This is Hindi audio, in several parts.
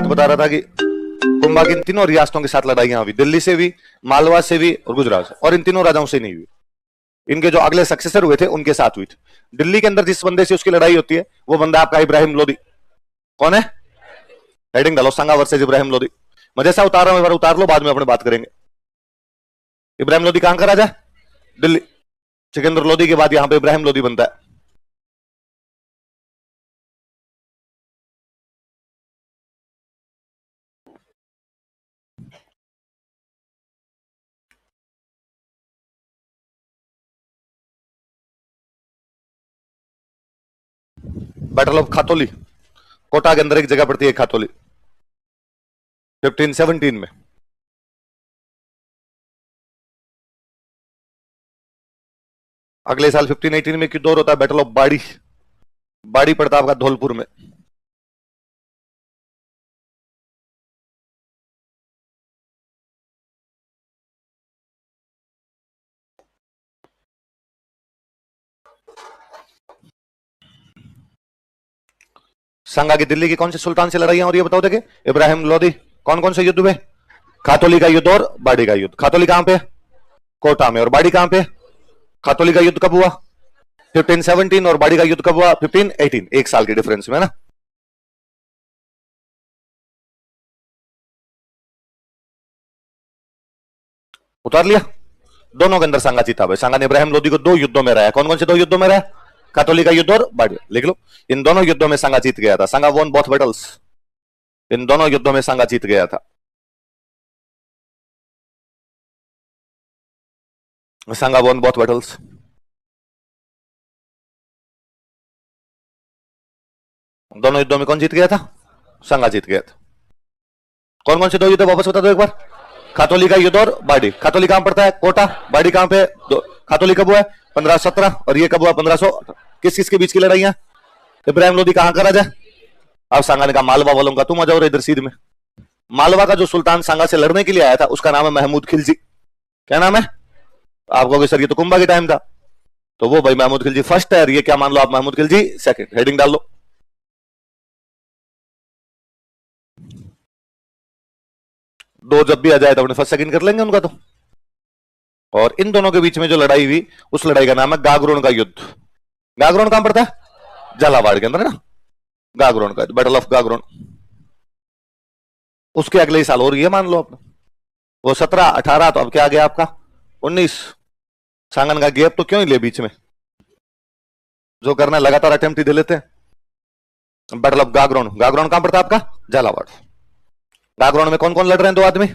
बता रहा था कि कुंभा की इन तीनों रियासतों के साथ लड़ाइयां हुई, दिल्ली से भी, मालवा से भी और गुजरात से, और इन तीनों राजाओं से नहीं हुई। इनके जो अगले सक्सेसर हुए थे उनके साथ हुई थी। दिल्ली के अंदर जिस बंदे से उसकी लड़ाई होती है वो बंदा आपका इब्राहिम लोदी। कौन है? हेडिंग डालो, संगा वर्सेस इब्राहिम लोदी। मैं जैसा उतार रहा हूं, उतार लो, बाद में अपने बात करेंगे। इब्राहिम लोदी कहां का राजा? दिल्ली। सिकंदर लोदी के बाद यहां पे इब्राहिम लोदी बनता है। बैटल ऑफ खातोली, कोटा के अंदर एक जगह पड़ती है खातोली, 1517 में। अगले साल 1518 में क्यों दौर होता है? बैटल ऑफ बाड़ी, बाड़ी पड़ता है आपका धौलपुर में। संगा की दिल्ली की कौन से सुल्तान से लड़ाइयां हो रही है बताओ देखे? इब्राहिम लोदी। कौन कौन से युद्ध में? खातोली का युद्ध और बाड़ी का युद्ध। खातोली कहां पे? कोटा में। और बाड़ी कहां पे? खातोली का युद्ध कब हुआ? 1517। और बाड़ी का युद्ध कब हुआ? 1518। एक साल के डिफरेंस में ना। उतार लिया। दोनों के अंदर संगा जीता भाई। संगा ने इब्राहिम लोदी को 2 युद्धों में रहा। कौन कौन से 2 युद्धों में रहा? खातोली का युद्ध और बाड़ी। लिख लो, इन दोनों युद्धों में संगा जीत गया था। संगा वोन बोथ बैटल्स। इन दोनों युद्धों में संगा जीत गया था। संगा वोन बोथ बैटल्स। दोनों युद्धों में कौन जीत गया था? संगा जीत गया था। कौन कौन से 2 युद्ध वापस बता दो एक बार। खातोली का युद्ध और बाड़ी। खातोली कहां पड़ता है? कोटा। बाड़ी कहां पे? खातोली कब हुआ है? 1517। और ये कब हुआ? 1500। किस किस के बीच की लड़ाइयां? इब्राहिम लोदी कहां का राजा? अब सांगा ने कहा मालवा वालों का, तुम आ जाओ इधर सीध में। मालवा का जो सुल्तान सांगा से लड़ने के लिए आया था उसका नाम है महमूद खिलजी। क्या नाम है? आपको सर ये तो कुंभा के टाइम था, तो वो भाई महमूद खिलजी फर्स्ट है। और ये क्या मान लो आप, महमूद खिलजी सेकंड। हेडिंग डाल लो। दो जब भी आ जाए तो अपने फर्स्ट सेकंड कर लेंगे उनका तो। और इन दोनों के बीच में जो लड़ाई हुई उस लड़ाई का नाम है गागरोन का युद्ध। गागरोन कहां पड़ता है? झालावाड़ के अंदर है ना, गागरोन का, बैटल ऑफ गागरोन। उसके अगले ही साल हो रही है मान लो अपना। वो 17, 18, तो अब क्या आ गया आपका 19। सांगन का गैप तो क्यों ही ले बीच में, जो करना है लगातार अटेम्प्ट ही दे लेते हैं। Battle of Gagron. गागरोन कहां पड़ता है आपका? झालावाड़। गागरोन में कौन कौन लड़ रहे हैं? 2 आदमी,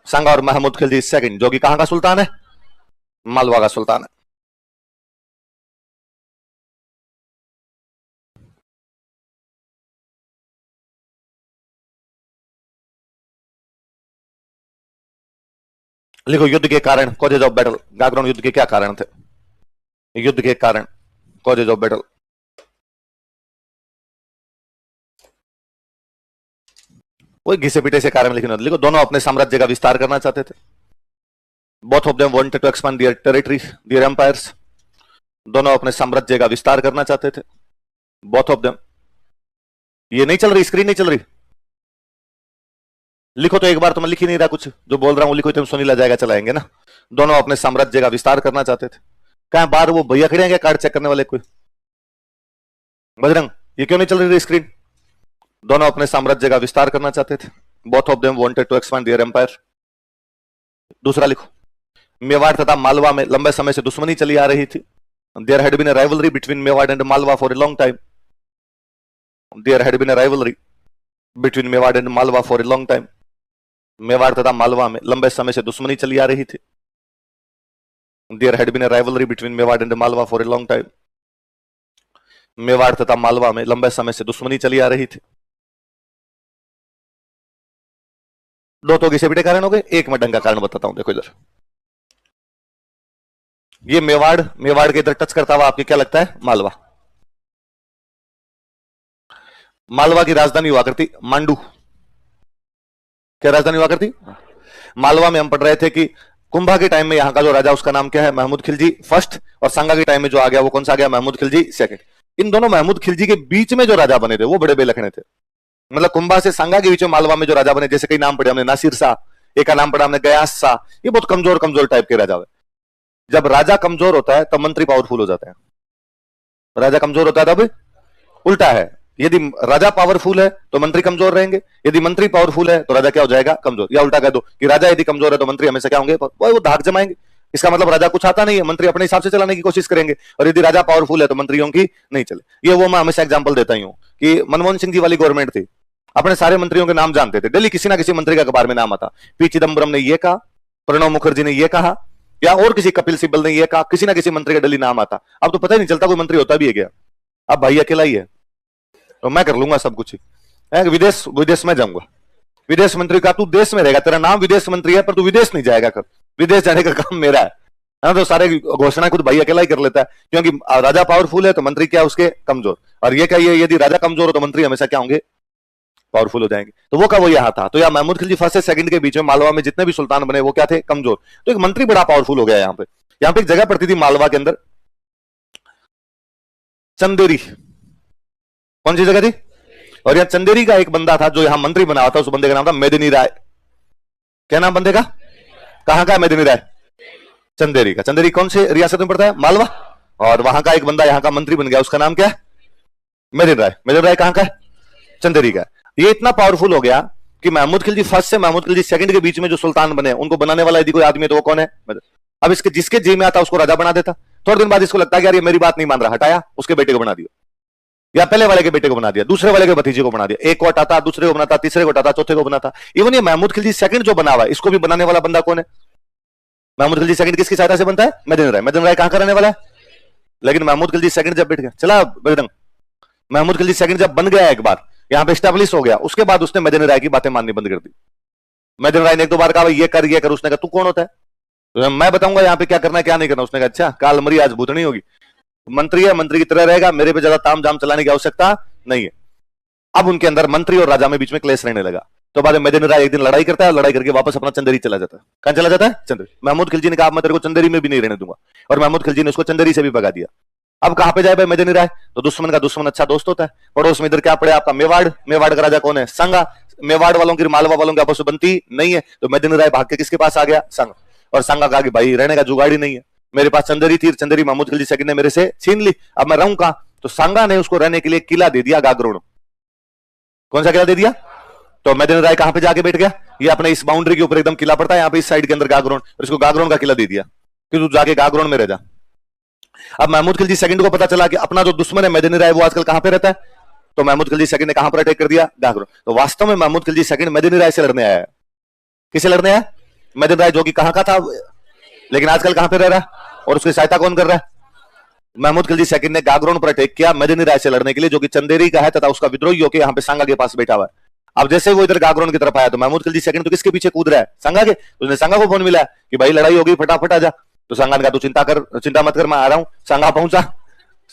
सांगा और महमूद खिलजी सेकंड, जो कि कहां का सुल्तान है? मालवा का सुल्तान है। लिखो युद्ध के कारण, कॉजेज ऑफ बैटल। गागरोन युद्ध के क्या कारण थे? युद्ध के कारण, कॉजेज ऑफ बैटल। कोई घिसे पीटे से कारण लिखना। लिखो दोनों अपने साम्राज्य का विस्तार करना चाहते थे। Both of them wanted to expand their territory, their empires. दोनों अपने साम्राज्य का विस्तार करना चाहते थे, बोथ ऑफ देम। ये नहीं चल रही, स्क्रीन नहीं चल रही। लिखो तो एक बार, तो मैं लिख ही नहीं रहा कुछ, जो बोल रहा हूं लिखो तो सुनीला जाएगा, चलाएंगे ना। दोनों अपने साम्राज्य का विस्तार करना चाहते थे। कहां बाहर वो भैया खड़े हैं क्या कार्ड चेक करने वाले? कोई बजरंग, ये क्यों नहीं चल रही स्क्रीन? दोनों अपने साम्राज्य का विस्तार करना चाहते थे, both of them wanted to expand their empire. दूसरा लिखो, मेवाड़ तथा मालवा में लंबे समय से दुश्मनी चली आ रही थी। There had been a rivalry between Mewar and Malwa for a long time. There had been a rivalry between Mewar and Malwa for a long time. Mewar तथा मालवा में लंबे समय से दुश्मनी चली आ रही थी। There had been a rivalry between Mewar and Malwa for a long time. Mewar तथा मालवा में लंबे समय से दुश्मनी चली आ रही थी। 2 तो घिसे पीटे कारण हो गए, एक मैं ढंग का कारण बताता हूं। देखो इधर, ये मेवाड़, मेवाड़ के इधर टच करता हुआ आपके क्या लगता है? मालवा। मालवा की राजधानी हुआ करती मांडू। क्या राजधानी हुआ करती? मालवा में हम पढ़ रहे थे कि कुंभा के टाइम में यहाँ का जो राजा उसका नाम क्या है? महमूद खिलजी फर्स्ट। और सांगा के टाइम में जो आ गया वो कौन सा आ गया? महमूद खिलजी सेकंड। इन दोनों महमूद खिलजी के बीच में जो राजा बने थे वो बड़े बेलखने थे। मतलब कुंभा से सांगा के बीच में मालवा में जो राजा बने, जैसे कई नाम पढ़े हमने, नासिर शाह, एक का नाम पढ़ा हमने गयास शाह, ये बहुत कमजोर कमजोर टाइप के राजा है। जब राजा कमजोर होता है तब मंत्री पावरफुल हो जाते हैं। राजा कमजोर होता है तब उल्टा है। यदि राजा पावरफुल है तो मंत्री कमजोर रहेंगे, यदि मंत्री पावरफुल है तो राजा क्या हो जाएगा? कमजोर। या उल्टा कह दो कि राजा यदि कमजोर है तो मंत्री हमेशा क्या होंगे? वो धाक जमाएंगे। इसका मतलब राजा कुछ आता नहीं है, मंत्री अपने हिसाब से चलाने की कोशिश करेंगे, और यदि राजा पावरफुल है तो मंत्रियों की नहीं चले। ये वो मैं हमेशा एग्जांपल देता ही हूं कि मनमोहन सिंह जी वाली गवर्नमेंट थी, अपने सारे मंत्रियों के नाम जानते थे, डेली किसी ना किसी मंत्री का अखबार में नाम आता। पी चिदम्बरम ने ये कहा, प्रणब मुखर्जी ने ये कहा, या और किसी कपिल सिब्बल ने ये कहा, किसी ना किसी मंत्री का डेली नाम आता। अब तो पता ही नहीं चलता कोई मंत्री होता भी है क्या। अब भाई अकेला ही है तो मैं कर लूंगा सब कुछ ही। विदेश विदेश में जाऊंगा, विदेश मंत्री का तू देश में रहेगा, तेरा नाम विदेश मंत्री है पर तू विदेश नहीं जाएगा, कर विदेश जाने का काम मेरा है ना। तो सारे घोषणा खुद भाई अकेला ही कर लेता है, क्योंकि राजा पावरफुल है तो मंत्री क्या उसके कमजोर। और ये कहिए यदि राजा कमजोर हो तो मंत्री हमेशा क्या होंगे? पावरफुल हो जाएंगे। तो वो का वो यहां था। तो यहाँ महमूद खिलजी फर्स्ट से सेकंड के बीच में मालवा में जितने भी सुल्तान बने वो क्या थे? कमजोर। तो एक मंत्री बड़ा पावरफुल हो गया। यहाँ पे एक जगह पड़ती थी मालवा के अंदर, चंदेरी। कौन सी जगह थी? और यहाँ चंदेरी का एक बंदा था जो यहाँ मंत्री बना हुआ था, उस बंदे का नाम था मेदिनी राय। क्या नाम बंदे का? कहां का मेदिनी राय? चंदेरी का। चंदेरी कौन से रियासत में पड़ता है? मालवा। और वहां का एक बंदा यहाँ का मंत्री बन गया, उसका नाम क्या है? मेदिनी राय। मेदिनी राय कहां का है? चंदेरी का। ये इतना पावरफुल हो गया कि महमूद खिलजी फर्स्ट से महमूद खिलजी सेकंड के बीच में जो सुल्तान बने उनको बनाने वाला यदि कोई आदमी है तो वो कौन है? अब इसके जिसके जी में आता उसको राजा बना देता। थोड़े दिन बाद इसको लगता है यार ये मेरी बात नहीं मान रहा, हटाया, उसके बेटे को बना दिया, या पहले वाले के बेटे को बना दिया, दूसरे वाले के भतीजे को बना दिया। एक को हटाता, दूसरे को बनाता, तीसरे को हटाता, चौथे को बनाता। इवन ये महमूद खिलजी सेकंड जो बना हुआ है इसको भी बनाने वाला बंदा कौन है? महमूद खिलजी सेकंड किसकी सहायता से बनता है? मेदिनी राय। मेदिनी राय कहां का रहने वाला है? लेकिन महमूद खिलजी सेकंड जब बैठ गया, चला बेदंग, महमूद खिलजी सेकंड जब बन गया एक बार, यहां पे स्टैब्लिश हो गया, उसके बाद उसने मेदिनी राय की बातें माननी बंद कर दी। मेदिनी राय ने एक दो बार कहा ये कर ये कर, उसने कहा तू कौन होता है? तो मैं बताऊंगा यहाँ पे क्या करना है क्या नहीं करना। उसने कहा अच्छा काल मरी आज भूतनी होगी, मंत्री है मंत्री की तरह रहेगा, मेरे पे ज्यादा ताम झाम चलाने की आवश्यकता नहीं है। अब उनके अंदर मंत्री और राजा में बीच में क्लेश रहने लगा। तो बाद में मेदिनी राय एक दिन लड़ाई करता है, लड़ाई करके वापस अपना चंदेरी चला जाता है। कहां चला जाता है? चंदेरी। महमूद खिलजी ने कहा मैं तेरे को चंदेरी में भी नहीं रहने दूंगा, और महमूद खिलजी ने उसको चंदेरी से भी भगा दिया। अब कहां पे जाए भाई मेदिनी राय? तो दुश्मन का दुश्मन अच्छा दोस्त होता है। पड़ोस में इधर क्या पड़े आपका? मेवाड़। मेवाड़ का राजा कौन है? सांगा। मेवाड़ वालों की मालवा वालों की आपस में बनती नहीं है, तो मेदिनी राय भाग के किसके पास आ गया? सांगा। और सांगा कहा कि भाई रहने का जुगाड़ी नहीं है, मेरे पास चंदेरी थी, चंदेरी महमूद खिलजी सेकंड ने मेरे से छीन ली, अब मैं रहूं कहां? तो सांगा ने उसको रहने के लिए किला दे दिया गागरोन। कौन सा किला दे दिया? तो मेदिनी राय कहां पे जाके बैठ गया? ये अपने इस बाउंड्री के ऊपर एकदम किला पड़ता है, यहाँ पे इस साइड के अंदर गागरोन, और इसको गागरोन का किला दे दिया कि तू जाके गागरोन में रह जा। अब महमूद खिलजी सेकंड को पता चला कि अपना जो दुश्मन है मेदिनी राय वो आजकल कहां पे रहता है, तो महमूद खिलजी सेकंड ने कहां पर अटैक कर दिया? गागरोन। तो वास्तव में महमूद खिलजी सेकंड मेदिनी राय से लड़ने आया है। किसे लड़ने आया? मेदिनी राय, जो कि कहां का था लेकिन आजकल कहां पे रह रहा है, और उसकी सहायता कौन कर रहा है? महमूद खिलजी सेकंड ने गागरोन पर अटैक किया मेदिनी राय से लड़ने के लिए, जो कि चंदेरी का है तथा उसका विद्रोही होकर यहाँ पे सांगा के पास बैठा हुआ है। अब जैसे वो इधर गागरोन की तरफ आया तो महमूद खिलजी सेकंड तो किसके पीछे कूद रहा है? सांगा के। तो उसने सांगा को फोन मिला कि भाई लड़ाई होगी, फटाफट आ जा। तो सांगा ने कहा तू चिंता मत कर, मैं आ रहा हूं। सांगा पहुंचा,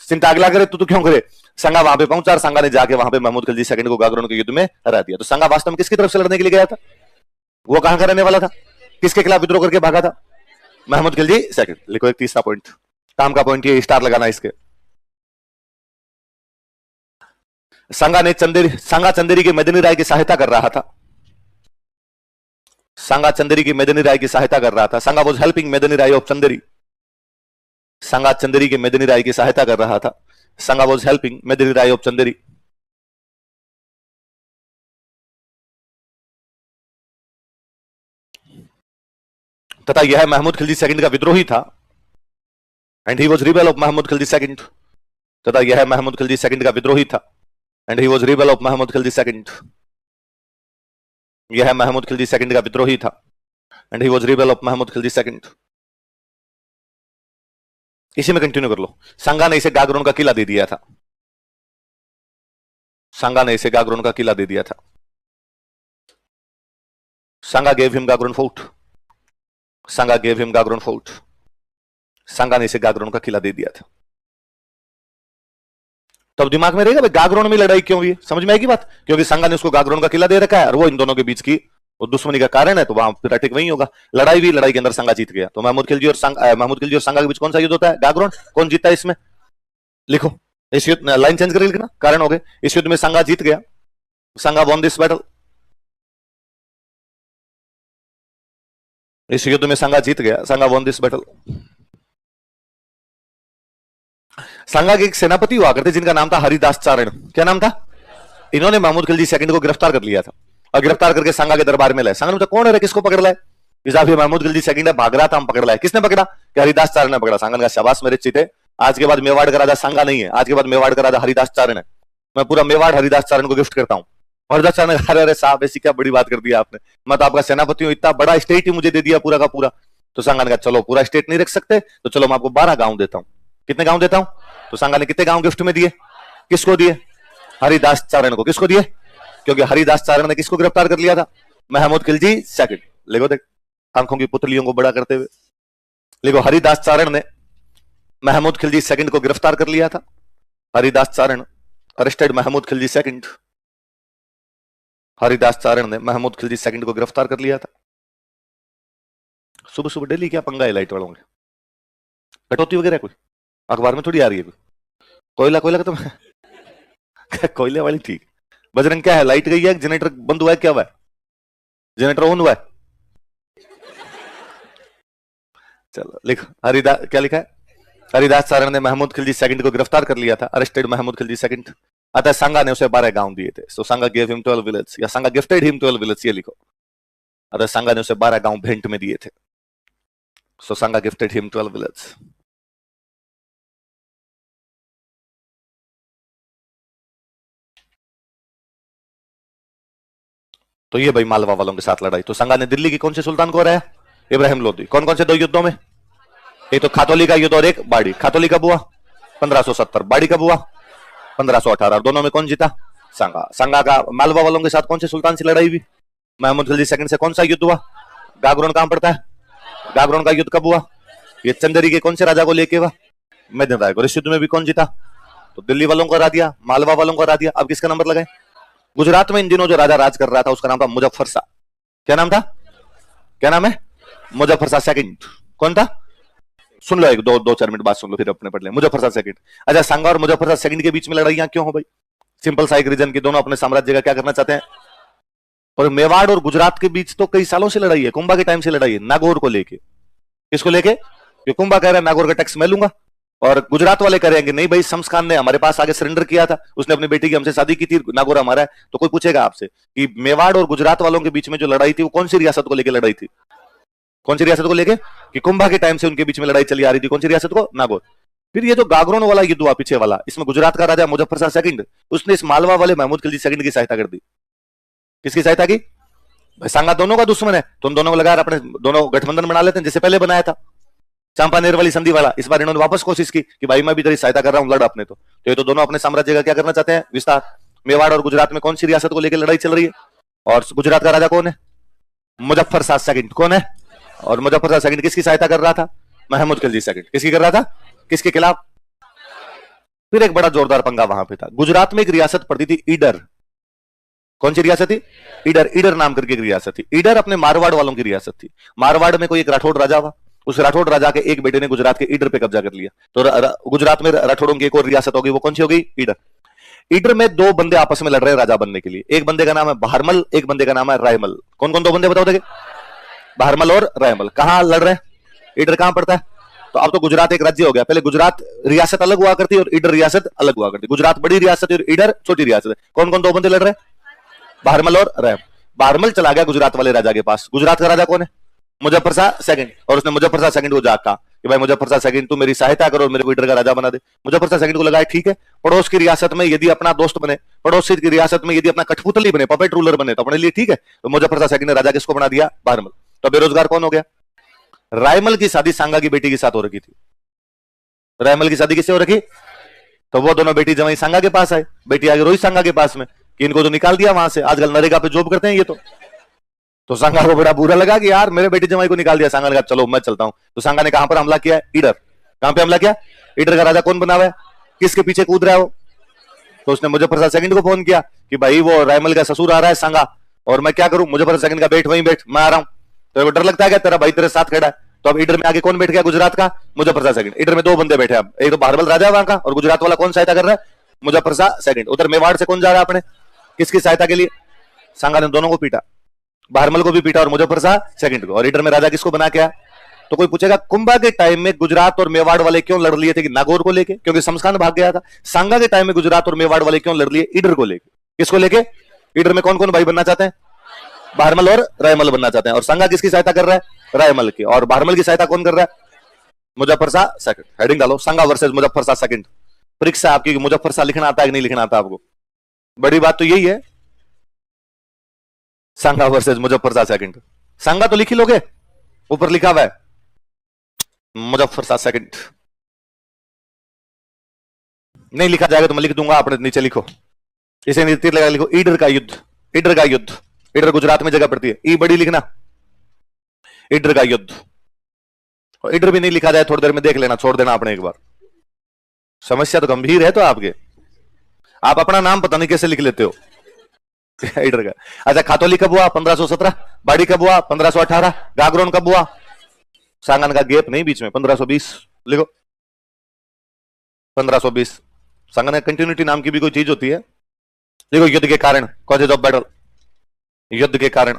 चिंता अगला करे तू क्यों करे? सांगा वहां पे पहुंचा और सांगा ने जाके वहां पे महमूद खिलजी सेकंड को गागरोन के युद्ध में हरा दिया। तो सांगा वास्तव में किसकी तरफ से लड़ने के लिए गया था? वो कहां का रहने वाला था? किसके खिलाफ विद्रोह करके भागा था? महमूद खिलजी सेकंड। लिखो एक तीसरा पॉइंट, काम का पॉइंट, ये स्टार लगाना इसके। सांगा चंदेरी की मेदिनी राय की सहायता कर रहा था। सांगा चंदेरी की मेदिनी राय की सहायता कर रहा था। सांगा was helping Medini Rai of Chanderi. सांगा चंदेरी की मेदिनी राय की सहायता कर रहा था। सांगा was helping Medini Rai of Chanderi. तथा यह महमूद खिलजी सेकंड का विद्रोही था, and he was rebel of Mahmud Khilji second. तथा यह महमूद खिलजी सेकंड का विद्रोही था, and he was rebel of Mahmud Khilji second. यह महमूद खिलजी सेकंड का विद्रोही था, and he was rebel of Mahmud Khilji second. इसी में कंटिन्यू कर लो। सांगा ने इसे गागरोन का किला दे दिया था। सांगा ने इसे गागरोन का किला दे दिया था। सांगा गेव हिम गागरोन फोर्ट। सांगा गेव हिम गागरोन फोर्ट। सांगा ने इसे गागरोन का किला दे दिया था। तब दिमाग में रहेगा भाई गागरोन में लड़ाई क्यों हुई? समझ में आएगी बात? क्योंकि सांगा ने उसको गागरोन का किला दे रखा है और वो इन दोनों के बीच की वो दुश्मनी का कारण है, तो वहां फिर अटैक वही होगा। लड़ाई के अंदर संगा जीत गया। तो महमूद खिलजी और संगा के बीच कौन सा युद्ध होता है? गागरोन। कौन जीतता है इसमें? लिखो इस युद्ध में, लाइन चेंज कर लिखना, कारण हो गए। इस युद्ध में संगा जीत गया, संगा वॉन दिस बैटल। इस युद्ध में संगा जीत गया, संगा वॉन दिस बैटल। संगा के एक सेनापति हुआ करते जिनका नाम था हरिदास चारण। क्या नाम था? इन्होंने महमूद खिलजी सेकंड को गिरफ्तार कर लिया था और गिरफ्तार करके संगा के दरबार में लाए। संगा ने पूछा कौन है, किसको पकड़ लाए? महमूद खिलजी सेकंड है, भाग रहा था, हम पकड़ लाए। किसने पकड़ा? कि हरिदास चारण ने पकड़ा। संगा ने कहा शाबाश मेरे चीते, आज के बाद मेवाड़ का राजा संगा नहीं है, आज के बाद मेवाड़ का राजा हरिदास चारण है। मैं पूरा मेवाड़ हरिदास चारण को गिफ्ट करता हूं। हरिदास चारण ने कहा अरे साहब ऐसी क्या बड़ी बात कर दी आपने, मैं तो आपका सेनापति हूं, इतना बड़ा स्टेट ही मुझे दे दिया पूरा का पूरा। तो संगा ने कहा चलो पूरा स्टेट नहीं रख सकते तो चलो मैं आपको 12 गांव देता हूं। कितने गांव देता हूं? तो संगा ने कितने गांव गिफ्ट में दिए? किसको दिए? हरिदास चारण को। किसको दिए? क्योंकि हरिदास चारण ने किसको गिरफ्तार कर लिया था? महमूद खिलजी सेकंड। लिखो देख आंखों की पुतलियों को बड़ा करते हुए, लिखो हरिदास चारण ने महमूद खिलजी सेकंड को गिरफ्तार कर लिया था। हरिदास चारण अरेस्टेड महमूद खिलजी सेकंड। हरिदास चारण ने महमूद खिलजी सेकंड को गिरफ्तार कर लिया था। सुबह सुबह डेली क्या पंगा है लाइट वालों के? कटौती वगैरह कोई अखबार में थोड़ी आ रही है? कोयला का तो कोयले वाली ठीक। बजरंग क्या है, लाइट गई है, जनरेटर बंद हुआ है, क्या हुआ है? जनरेटर ऑन हुआ है। चलो लिखो हरिदास, क्या लिखा है? हरिदास चारण ने महमूद खिलजी सेकंड को गिरफ्तार कर लिया था, अरेस्टेड महमूद खिलजी सेकंड। अतः संगा ने उसे 12 गांव दिए थे। सो संगा गिव हिम 12 विलेज, या संगा गिफ्टेड हिम 12 विलेज, ये लिखो। अतः संगा ने उसे 12 गांव भेंट में दिए थे। सो संगा गिफ्टेड हिम 12 विलेज। तो ये भाई मालवा वालों के साथ लड़ाई। तो संगा ने दिल्ली की कौन से सुल्तान को हराया? इब्राहिम लोदी। कौन कौन से 2 युद्धों में? एक तो खातौली का युद्ध और एक बाड़ी। खातौली कब हुआ? 1570। बाड़ी कब हुआ? 1518। दोनों में कौन जीता? संगा। संगा का मालवा वालों के साथ कौन से सुल्तान से लड़ाई हुई? महमूद खिलजी सेकंड से। कौन सा युद्ध हुआ? गागरोन कहां पड़ता है? गागरोन का युद्ध कब हुआ? ये चंदेरी के कौन से राजा को लेके हुआ? मेदिन राय को। इस युद्ध में भी कौन जीता? तो दिल्ली वालों को हरा दिया, मालवा वालों को हरा दिया। अब किसका नंबर लगाए? गुजरात में इन दिनों जो राजा राज कर रहा था उसका नाम था मुजफ्फर शाह। क्या नाम था? क्या नाम है? मुजफ्फर शाह सेकंड। कौन था? सुन लो, एक 2-4 मिनट बाद सुन लो, फिर अपने पढ़ ले। मुजफ्फर शाह सेकंड। अच्छा, संगा और मुजफ्फर शाह सेकंड के बीच में लड़ाइयां क्यों हो भाई? सिंपल सा एक रीजन कि दोनों अपने साम्राज्य का क्या करना चाहते हैं। और मेवाड़ और गुजरात के बीच तो कई सालों से लड़ाई है, कुंभा के टाइम से लड़ाई है, नागौर को लेके। किसको लेके? कि कुंभा कह रहा है नागौर का टैक्स मैं लूंगा, और गुजरात वाले करेंगे नहीं भाई, शम्स खान ने हमारे पास आगे सरेंडर किया था, उसने अपनी बेटी की हमसे शादी की थी, नागौर हमारा है। तो कोई पूछेगा आपसे कि मेवाड़ और गुजरात वालों के बीच में जो लड़ाई थी वो कौन सी रियासत को लेकर लड़ाई थी? कौन सी रियासत को लेके? कि कुंभा के टाइम से उनके बीच में लड़ाई चली आ रही थी। कौन सी रियासत को? नागौर। फिर ये जो गागरोन वाला युद्ध हुआ पीछे वाला, इसमें गुजरात का राजा मुजफ्फर शाह सेकंड, उसने इस मालवा वाले महमूद खिलजी सेकंड की सहायता कर दी। किसकी सहायता की? संगा दोनों का दुश्मन है, तो उन दोनों को लगा अपने दोनों गठबंधन बना लेते हैं, जैसे पहले बनाया था चांपानेर वाली संधि वाला। इस बार इन्होंने वापस कोशिश की कि भाई मैं भी तेरी सहायता कर रहा हूं, लड़ अपने। तो ये तो दोनों अपने साम्राज्य का क्या करना चाहते हैं? विस्तार। मेवाड़ और गुजरात में कौन सी रियासत को लेकर लड़ाई चल रही है? और गुजरात का राजा कौन है? मुजफ्फर शाह सेकंड। कौन है? और मुजफ्फर शाह सेकंड किसकी सहायता कर रहा था? महमूद खिलजी सेकंड। किसकी कर रहा था? किसके खिलाफ? फिर एक बड़ा जोरदार पंगा वहां पे था। गुजरात में एक रियासत पड़ती थी ईडर। कौन सी रियासत थी? ईडर। ईडर नाम करके एक रियासत थी। ईडर अपने मारवाड़ वालों की रियासत थी। मारवाड़ में कोई एक राठौड़ राजा हुआ, उस राठौड़ राजा के एक बेटे ने गुजरात के ईडर पे कब्जा कर लिया। तो गुजरात में राठौड़ों की एक और रियासत होगी, वो कौन सी हो गई? ईडर। ईडर में 2 बंदे आपस में लड़ रहे हैं राजा बनने के लिए। एक बंदे का नाम है बहारमल, एक बंदे का नाम है रायमल। कौन कौन 2 बंदे बताओ? देखिए, बहारमल और रायमल। कहां लड़ रहे हैं? ईडर कहां पड़ता है? तो अब तो गुजरात एक राज्य हो गया। पहले गुजरात रियासत अलग हुआ करती और ईडर रियासत अलग हुआ करती। गुजरात बड़ी रियासत है और ईडर छोटी रियासत है। कौन कौन 2 बंदे लड़ रहे हैं? बहारमल और रायमल। बहारमल चला गया गुजरात वाले राजा के पास। गुजरात का राजा कौन है? मुजफ्फर शाह सेकंड। और उसने मुजफ्फर शाह सेकंड को जाकर कहा कि भाई मुजफ्फर शाह सेकंड तू मेरी सहायता करो और मेरे को ईडर का राजा बना दे। मुजफ्फर शाह सेकंड को लगा ठीक है, पड़ोस की रियासत में यदि अपना दोस्त बने, पड़ोसी की रियासत में यदि अपना कठपुतली बने, पपेट रूलर बने, तो अपने लिए ठीक है। तो मुजफ्फर शाह सेकंड ने राजा किसको बना दिया? बहारमल। तो बेरोजगार कौन हो गया? रायमल की शादी सांगा की बेटी के साथ हो रखी थी। रायमल की शादी किससे हो रखी? तो वो दोनों बेटी जमाई सांगा के पास आए, बेटी आगे रोहित सांगा के पास में कि इनको तो निकाल दिया वहां से, आजकल नरेगा पे जॉब करते हैं ये तो सांगा को बड़ा बुरा लगा कि यार मेरे बेटी जमाई को निकाल दिया। सांगा ने कहा चलो मैं चलता हूं। तो सांगा ने कहां पर हमला किया? ईडर। कहां पे हमला किया? ईडर का राजा कौन बना हुआ है? किसके पीछे कूद रहा है वो? तो उसने मुजफ्फर शाह सेकंड को फोन किया कि भाई वो रायमल का ससुर आ रहा है सांगा, और मैं क्या करूं, मुझे 5 सेकंड का बैठ, वहीं बैठ, मैं आ रहा हूं। तो डर लगता है क्या, तेरा भाई तेरे साथ खड़ा है। तो अब ईडर में आगे कौन बैठ गया, गुजरात का मुजफ्फर सेकंड। ईडर में 2 बंदे बैठे, अब एक तो भारमल राजा वहां का, और गुजरात वाला कौन सहायता कर रहा है, मुजफ्फर सेकंड। उधर मेवाड़ से कौन जा रहा है अपने, किसकी सहायता के लिए, सांगा ने दोनों को पीटा, भारमल को भी पीटा और मुजफ्फर सेकंड को। और ईडर में राजा किसको बना के आया। तो कोई पूछेगा कुंभा के टाइम में गुजरात और मेवाड़ वाले क्यों लड़ लिए थे, कि नागौर को लेके, क्योंकि शमशान भाग गया था। सांगा के टाइम में गुजरात और मेवाड़ वाले क्यों लड़ लिए, ईडर को लेके। किसको लेके, ईडर में कौन कौन भाई बनना चाहते हैं, भारमल और रायमल बनना चाहते हैं। और सांगा किसकी सहायता कर रहा है, रायमल की। और भारमल की सहायता कौन कर रहा है, मुजफ्फर सेकंड। हेडिंग डालो, सांगा वर्सेस मुजफ्फर सेकंड। परीक्षा आपकी, मुजफ्फर लिखना आता है कि नहीं लिखना आता आपको। बड़ी बात तो यही है, सांगा वर्सेस मुजफ्फर सेकंड। सांगा तो लिख ही लोगे, ऊपर लिखा हुआ है मुजफ्फर सेकंड। नहीं लिखा जाएगा तो मैं लिख दूंगा, आपने नीचे लिखो, इसे तीर लगा लिखो, ईडर का युद्ध। ईडर का युद्ध, ईडर गुजरात में जगह पड़ती है, ई बड़ी लिखना, ईडर का युद्ध। और ईडर भी नहीं लिखा जाए थोड़ी देर में देख लेना, छोड़ देना आपने एक बार। समस्या तो गंभीर है तो आपके, आप अपना नाम पता नहीं कैसे लिख लेते हो ईडर का। अच्छा, खातोली कब हुआ, 1517। बाड़ी कब हुआ, 1518। गागरोन कब हुआ, सांगन का गैप नहीं बीच में, 1520 लिखो, 1520। सांगन कंटिन्यूटी नाम की भी कोई चीज होती है। देखो, युद्ध के कारण, कॉजेज ऑफ बैटल, युद्ध के कारण।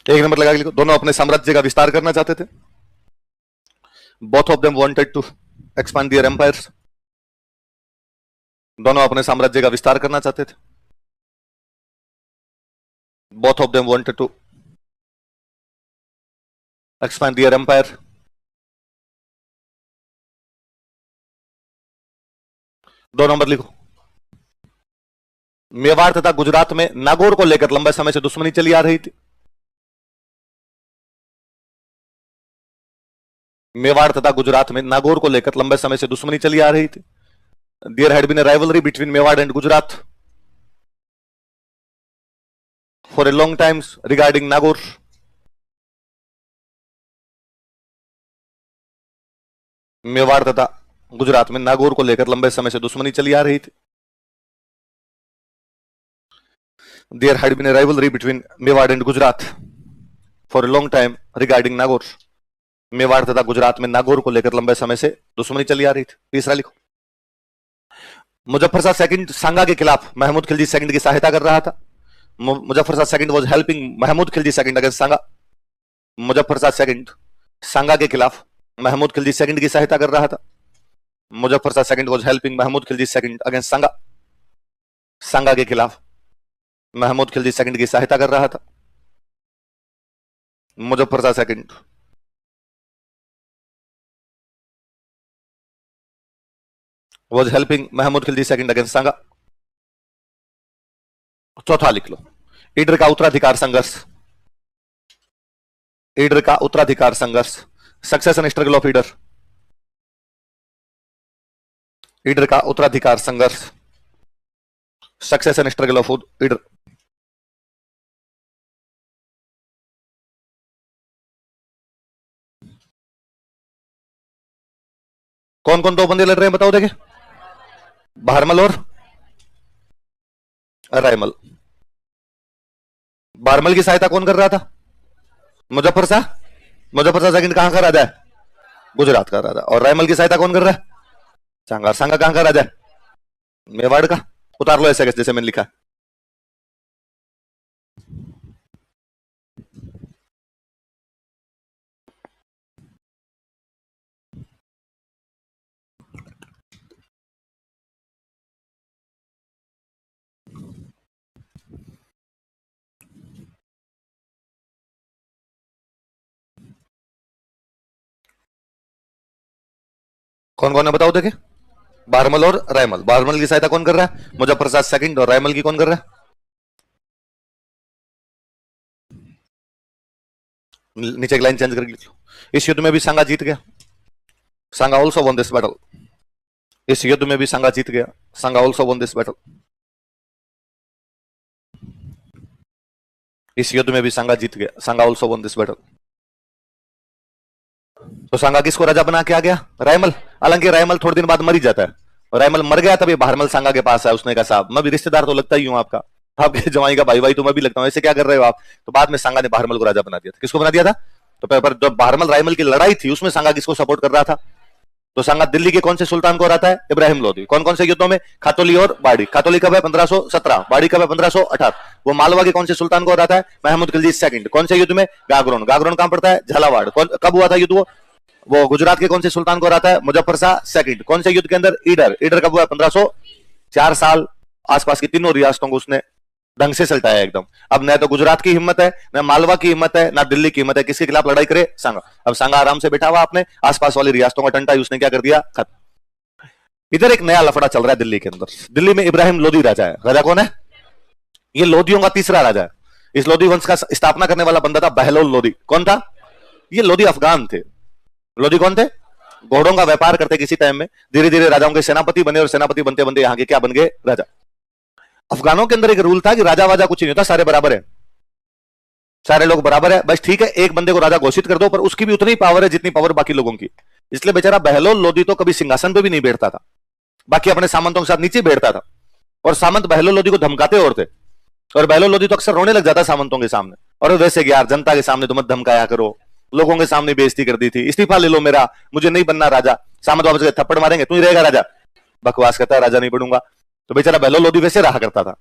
एक नंबर लगा के लिखो, दोनों अपने साम्राज्य का विस्तार करना चाहते थे। Both of them wanted to expand their empires. दोनों अपने साम्राज्य का विस्तार करना चाहते थे। Both of them wanted to expand their empire. दो नंबर लिखो, मेवाड़ तथा गुजरात में नागौर को लेकर लंबे समय से दुश्मनी चली आ रही थी। मेवाड़ तथा गुजरात में नागौर को लेकर लंबे समय से दुश्मनी चली आ रही थी। There had been a rivalry between Mewar and Gujarat for a long time regarding Nagaur. Mewar तथा गुजरात में नागौर को लेकर लंबे समय से दुश्मनी चली आ रही थी। There had been a rivalry between Mewar and Gujarat for a long time regarding Nagaur. Mewar तथा गुजरात में नागौर को लेकर लंबे समय से दुश्मनी चली आ रही थी। तीसरा लिखो, मुजफ्फर सेकंड सांगा के खिलाफ महमूद खिलजी सेकंड की सहायता कर रहा था। Muzaffar second was helping Mahmud Khilji second against Sanga. Muzaffar second Sanga के खिलाफ महमूद खिलजी सेकंड की सहायता कर रहा था। Muzaffar second was helping Mahmud Khilji second against Sanga. Sanga के खिलाफ महमूद खिलजी सेकंड की सहायता कर रहा था। Muzaffar second was helping Mahmud Khilji second against Sanga. चौथा लिख लो, ईडर का उत्तराधिकार संघर्ष। ईडर का उत्तराधिकार संघर्ष, succession struggle of Idar. Idar का उत्तराधिकार संघर्ष, सक्सेशन स्ट्रगल ऑफ ईडर। कौन कौन 2 बंदे लड़ रहे हैं बताओ, देखे, भारमल और रायमल। भारमल की सहायता कौन कर रहा था, मुजफ्फर सेकंड कहां का राजा है, गुजरात का राजा। और रायमल की सहायता कौन कर रहा है, सांगा। सांगा कहां का राजा है, मेवाड़ का। उतार लो ऐसे जैसे मैंने लिखा। कौन कौन है बताओ, देखे, भारमल और रायमल। भारमल की सहायता कौन कर रहा है, मुजफ्फर सेकंड। और रायमल की कौन कर रहा है, नीचे एक लाइन चेंज करके लिख लो। इस युद्ध में भी सांगा जीत गया। सांगा ऑल्सो वन दिस बैटल। इस युद्ध में भी सांगा जीत गया। सांगा ऑल्सो वन दिस बैटल। इस युद्ध में भी सांगा जीत गया। सांगा ऑल्सो वन दिस बैटल। तो सांगा किसको राजा बना के आ गया? रायमल। हालांकि रायमल थोड़े दिन बाद मर ही जाता है, और रायमल मर गया तभी बहारमल सांगा के पास है। उसने कहा साहब मैं भी रिश्तेदार तो लगता ही हूं आपका, आपके जवाई का भाई तो मैं भी लगता हूं, ऐसे क्या कर रहे हो आप? तो बाद में सांगा ने बहारमल को राजा बना दिया था। किसको बना दिया था? तो पर जब बहारमल रायमल की लड़ाई थी उसमें सांगा किसको सपोर्ट कर रहा था? तो सांगा दिल्ली के कौन से सुल्तान को हराता है? इब्राहिम लोदी। कौन कौन से युद्धों में? खातोली और बाड़ी। खातोली कब है? 1517। बाड़ी कब है? 1518। वो मालवा के कौन से सुल्तान को हराता है? महमूद खिलजी सेकंड। कौन से युद्ध में? गागरोन। गागरोन कहां पड़ता है? झालावाड़। कब हुआ था युद्ध? वो गुजरात के कौन से सुल्तान को हराता है? मुजफ्फर शाह सेकंड। कौन से युद्ध के अंदर? ईडर। ईडर कब हुआ? 1504 साल। आसपास की तीनों रियासतों को उसने ढंग से सल्टाया एकदम। अब न तो गुजरात की हिम्मत है, न मालवा की हिम्मत है, ना दिल्ली की हिम्मत है, किसके खिलाफ लड़ाई करे? सांगा। अब सांगा आराम से बैठा हुआ, आपने आसपास वाली रियासतों का टंटा उसने क्या कर दिया? खत्म। इधर एक नया लफड़ा चल रहा है दिल्ली के अंदर। दिल्ली में इब्राहिम लोदी राजा है। राजा कौन है? ये लोदियों का तीसरा राजा है। इस लोदी वंश का स्थापना करने वाला बंदा था बहलोल लोदी। कौन था? ये लोदी अफगान थे। लोदी कौन थे? घोड़ों का व्यापार करते किसी टाइम में, धीरे धीरे राजाओं के सेनापति बने, और सेनापति बनते बनते यहां के क्या बन गए? राजा। अफगानों के अंदर एक रूल था कि राजा वाजा कुछ नहीं होता, सारे बराबर है, सारे लोग बराबर है, बस ठीक है एक बंदे को राजा घोषित कर दो, पर उसकी भी उतनी पावर है जितनी पावर बाकी लोगों की। इसलिए बेचारा बहलोल लोदी तो कभी सिंहासन पे भी नहीं बैठता था, बाकी अपने सामंतों के साथ नीचे बैठता था, और सामंत बहलोल लोदी को धमकाते और थे, और बहलोल लोदी तो अक्सर रोने लग जाता सामंतों के सामने। और वैसे यार जनता के सामने तो मत धमकाया करो, लोगों के सामने बेइज्जती कर दी थी, इस्तीफा ले लो मेरा, मुझे नहीं बनना राजा। सामंत वापस गए, थप्पड़ मारेंगे, तू ही रहेगा राजा। बकवास करता है, राजा नहीं बनूंगा। तो बेचारा बहलोल लोदी वैसे रहा करता था।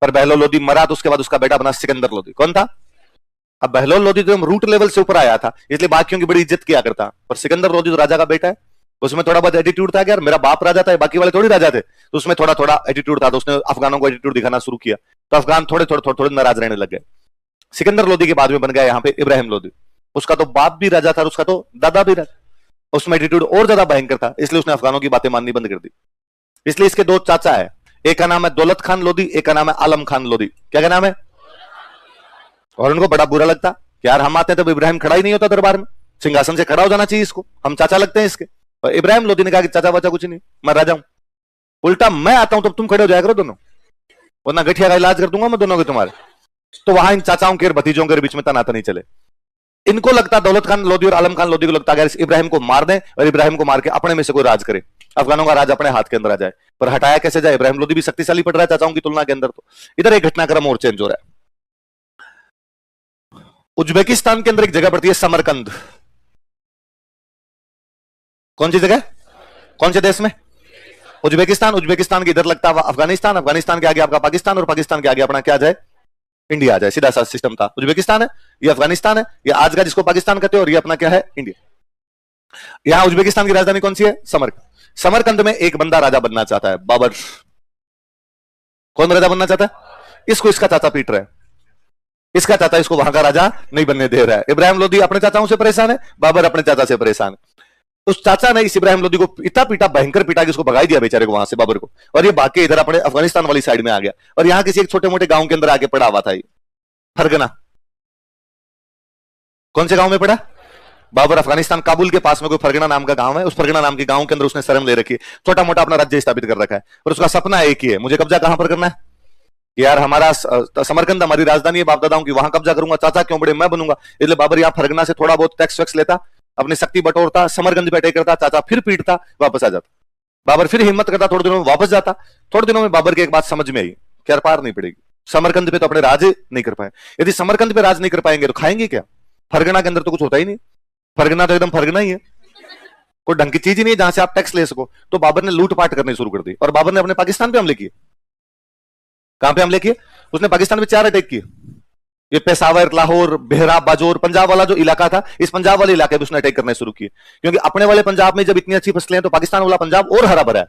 पर बहलोल लोदी मरा तो उसके बाद उसका बेटा बना सिकंदर लोदी। कौन था? अब बहलोल लोदी तो रूट लेवल से ऊपर आया था, इसलिए बाकियों की बड़ी इज्जत किया करता, पर सिकंदर लोदी तो राजा का बेटा है, उसमें थोड़ा बहुत एटीट्यूड था कि यार मेरा बाप राजा था, बाकी वाले थोड़ी राजा थे, तो उसमें थोड़ा थोड़ा एटीट्यूड था, तो उसने अफगानों को एटीट्यूड दिखाना शुरू किया, तो अफगान थोड़े थोड़े थोड़े थोड़े नाराज रहने लग गए। सिकंदर लोदी के बाद में बन गया यहाँ पे इब्राहिम लोदी। उसका तो बाप भी राजा था, उसका तो दादा भी राजा, उसमें एटीट्यूड और ज्यादा भयंकर था, इसलिए उसने अफगानों की बातें माननी बंद कर दी। इसलिए इसके दो चाचा है, एक का नाम है दौलत खान लोदी, एक का नाम है आलम खान लोदी। क्या नाम है? और उनको बड़ा बुरा लगता यार, हम आते हैं तो इब्राहिम खड़ा ही नहीं होता दरबार में, सिंहासन से खड़ा हो जाना चाहिए इसको, हम चाचा लगते हैं इसके। और इब्राहिम लोदी ने कहा कि चाचा वाचा कुछ नहीं, मैं राजा हूं, उल्टा मैं आता हूं तो तुम खड़े हो जाया करो दोनों, वरना गठिया का इलाज कर दूंगा मैं दोनों के तुम्हारे। तो वहां इन चाचाओं के भतीजों के बीच में तनातनी चले। इनको लगता, दौलत खान लोदी और आलम खान लोदी को लगता अगर इब्राहिम को मार दें और इब्राहिम को मार के अपने में से कोई राज करे, अफगानों का राज अपने हाथ के अंदर आ जाए। पर हटाया कैसे जाए? इब्राहिम लोदी भी शक्तिशाली पड़ रहा है चाचाओं की तुलना के अंदर। तो इधर एक घटनाक्रम और चेंज हो रहा है। उज्बेकिस्तान के अंदर एक जगह पड़ती है समरकंद। कौन सी जगह? कौन से देश में? उज्बेकिस्तान। उज्बेकिस्तान के इधर लगता है अफगानिस्तान, अफगानिस्तान के आगे आपका पाकिस्तान, और पाकिस्तान के आगे अपना क्या जाए? इंडिया आ जाए। सीधा सा सिस्टम था। उज्बेकिस्तान है, ये अफगानिस्तान है, ये आज का जिसको पाकिस्तान कहते हैं, और ये अपना क्या है? इंडिया। यहां उज्बेकिस्तान की राजधानी कौन सी है? समरकंद। समरकंद में एक बंदा राजा बनना चाहता है, बाबर। कौन राजा बनना चाहता है? इसको इसका चाचा पीट रहा है, इसका चाचा इसको वहां का राजा नहीं बनने दे रहा है। इब्राहिम लोदी अपने चाचाओं से परेशान है, बाबर अपने चाचा से परेशान है। उस चाचा ने इस इब्राहिम लोदी को इतना पीटा, भयंकर पीटा, कि उसको भगाई दिया बेचारे को वहां से, बाबर को, और ये भाग के इधर अपने अफगानिस्तान वाली साइड में आ गया, और यहां किसी एक छोटे मोटे गांव के अंदर आके पड़ा हुआ था। ये फरगना। कौन से गांव में पड़ा? बाबर अफगानिस्तान काबुल के पास में कोई फरगना नाम का गांव है, उस फरगना नाम के गांव के अंदर उसने शरण ले रखी है, छोटा मोटा अपना राज्य स्थापित कर रखा है, और उसका सपना एक ही है, मुझे कब्जा कहां पर करना है? यार हमारा समरकंद हमारी राजधानी है बाप दादाओं की, वहां कब्जा करूंगा, चाचा क्यों बड़े, मैं बनूंगा। इसलिए बाबर यहाँ फरगना से थोड़ा बहुत टैक्स वैक्स लेता, अपनी शक्ति बटोरता, समरकंद पे अटैक करता, चाचा फिर पीटता, वापस आ जाता, बाबर फिर हिम्मत करता, थोड़े दिनों में वापस जाता। थोड़े दिनों में बाबर की एक बात समझ में आई कि यार पार नहीं पड़ेगी, समरकंद पे तो अपने राज नहीं कर पाए, यदि समरकंद पे राज नहीं कर पाएंगे तो खाएंगे क्या? फरगना के अंदर तो कुछ होता ही नहीं, फरगना तो एकदम फरगना ही है, कोई ढंग की चीज ही नहीं है जहां से आप टैक्स ले सको। तो बाबर ने लूटपाट करनी शुरू कर दी, और बाबर ने अपने पाकिस्तान पे हमले किए। कहां पे हमले किए? उसने पाकिस्तान में 4 अटैक किए, ये पेशावर, लाहौर, बेहरा, बाजौर, पंजाब वाला जो इलाका था, इस पंजाब वाले इलाके पे उसने अटैक करने शुरू किए, क्योंकि अपने वाले पंजाब में जब इतनी अच्छी फसलें हैं तो पाकिस्तान वाला पंजाब और हरा भरा है,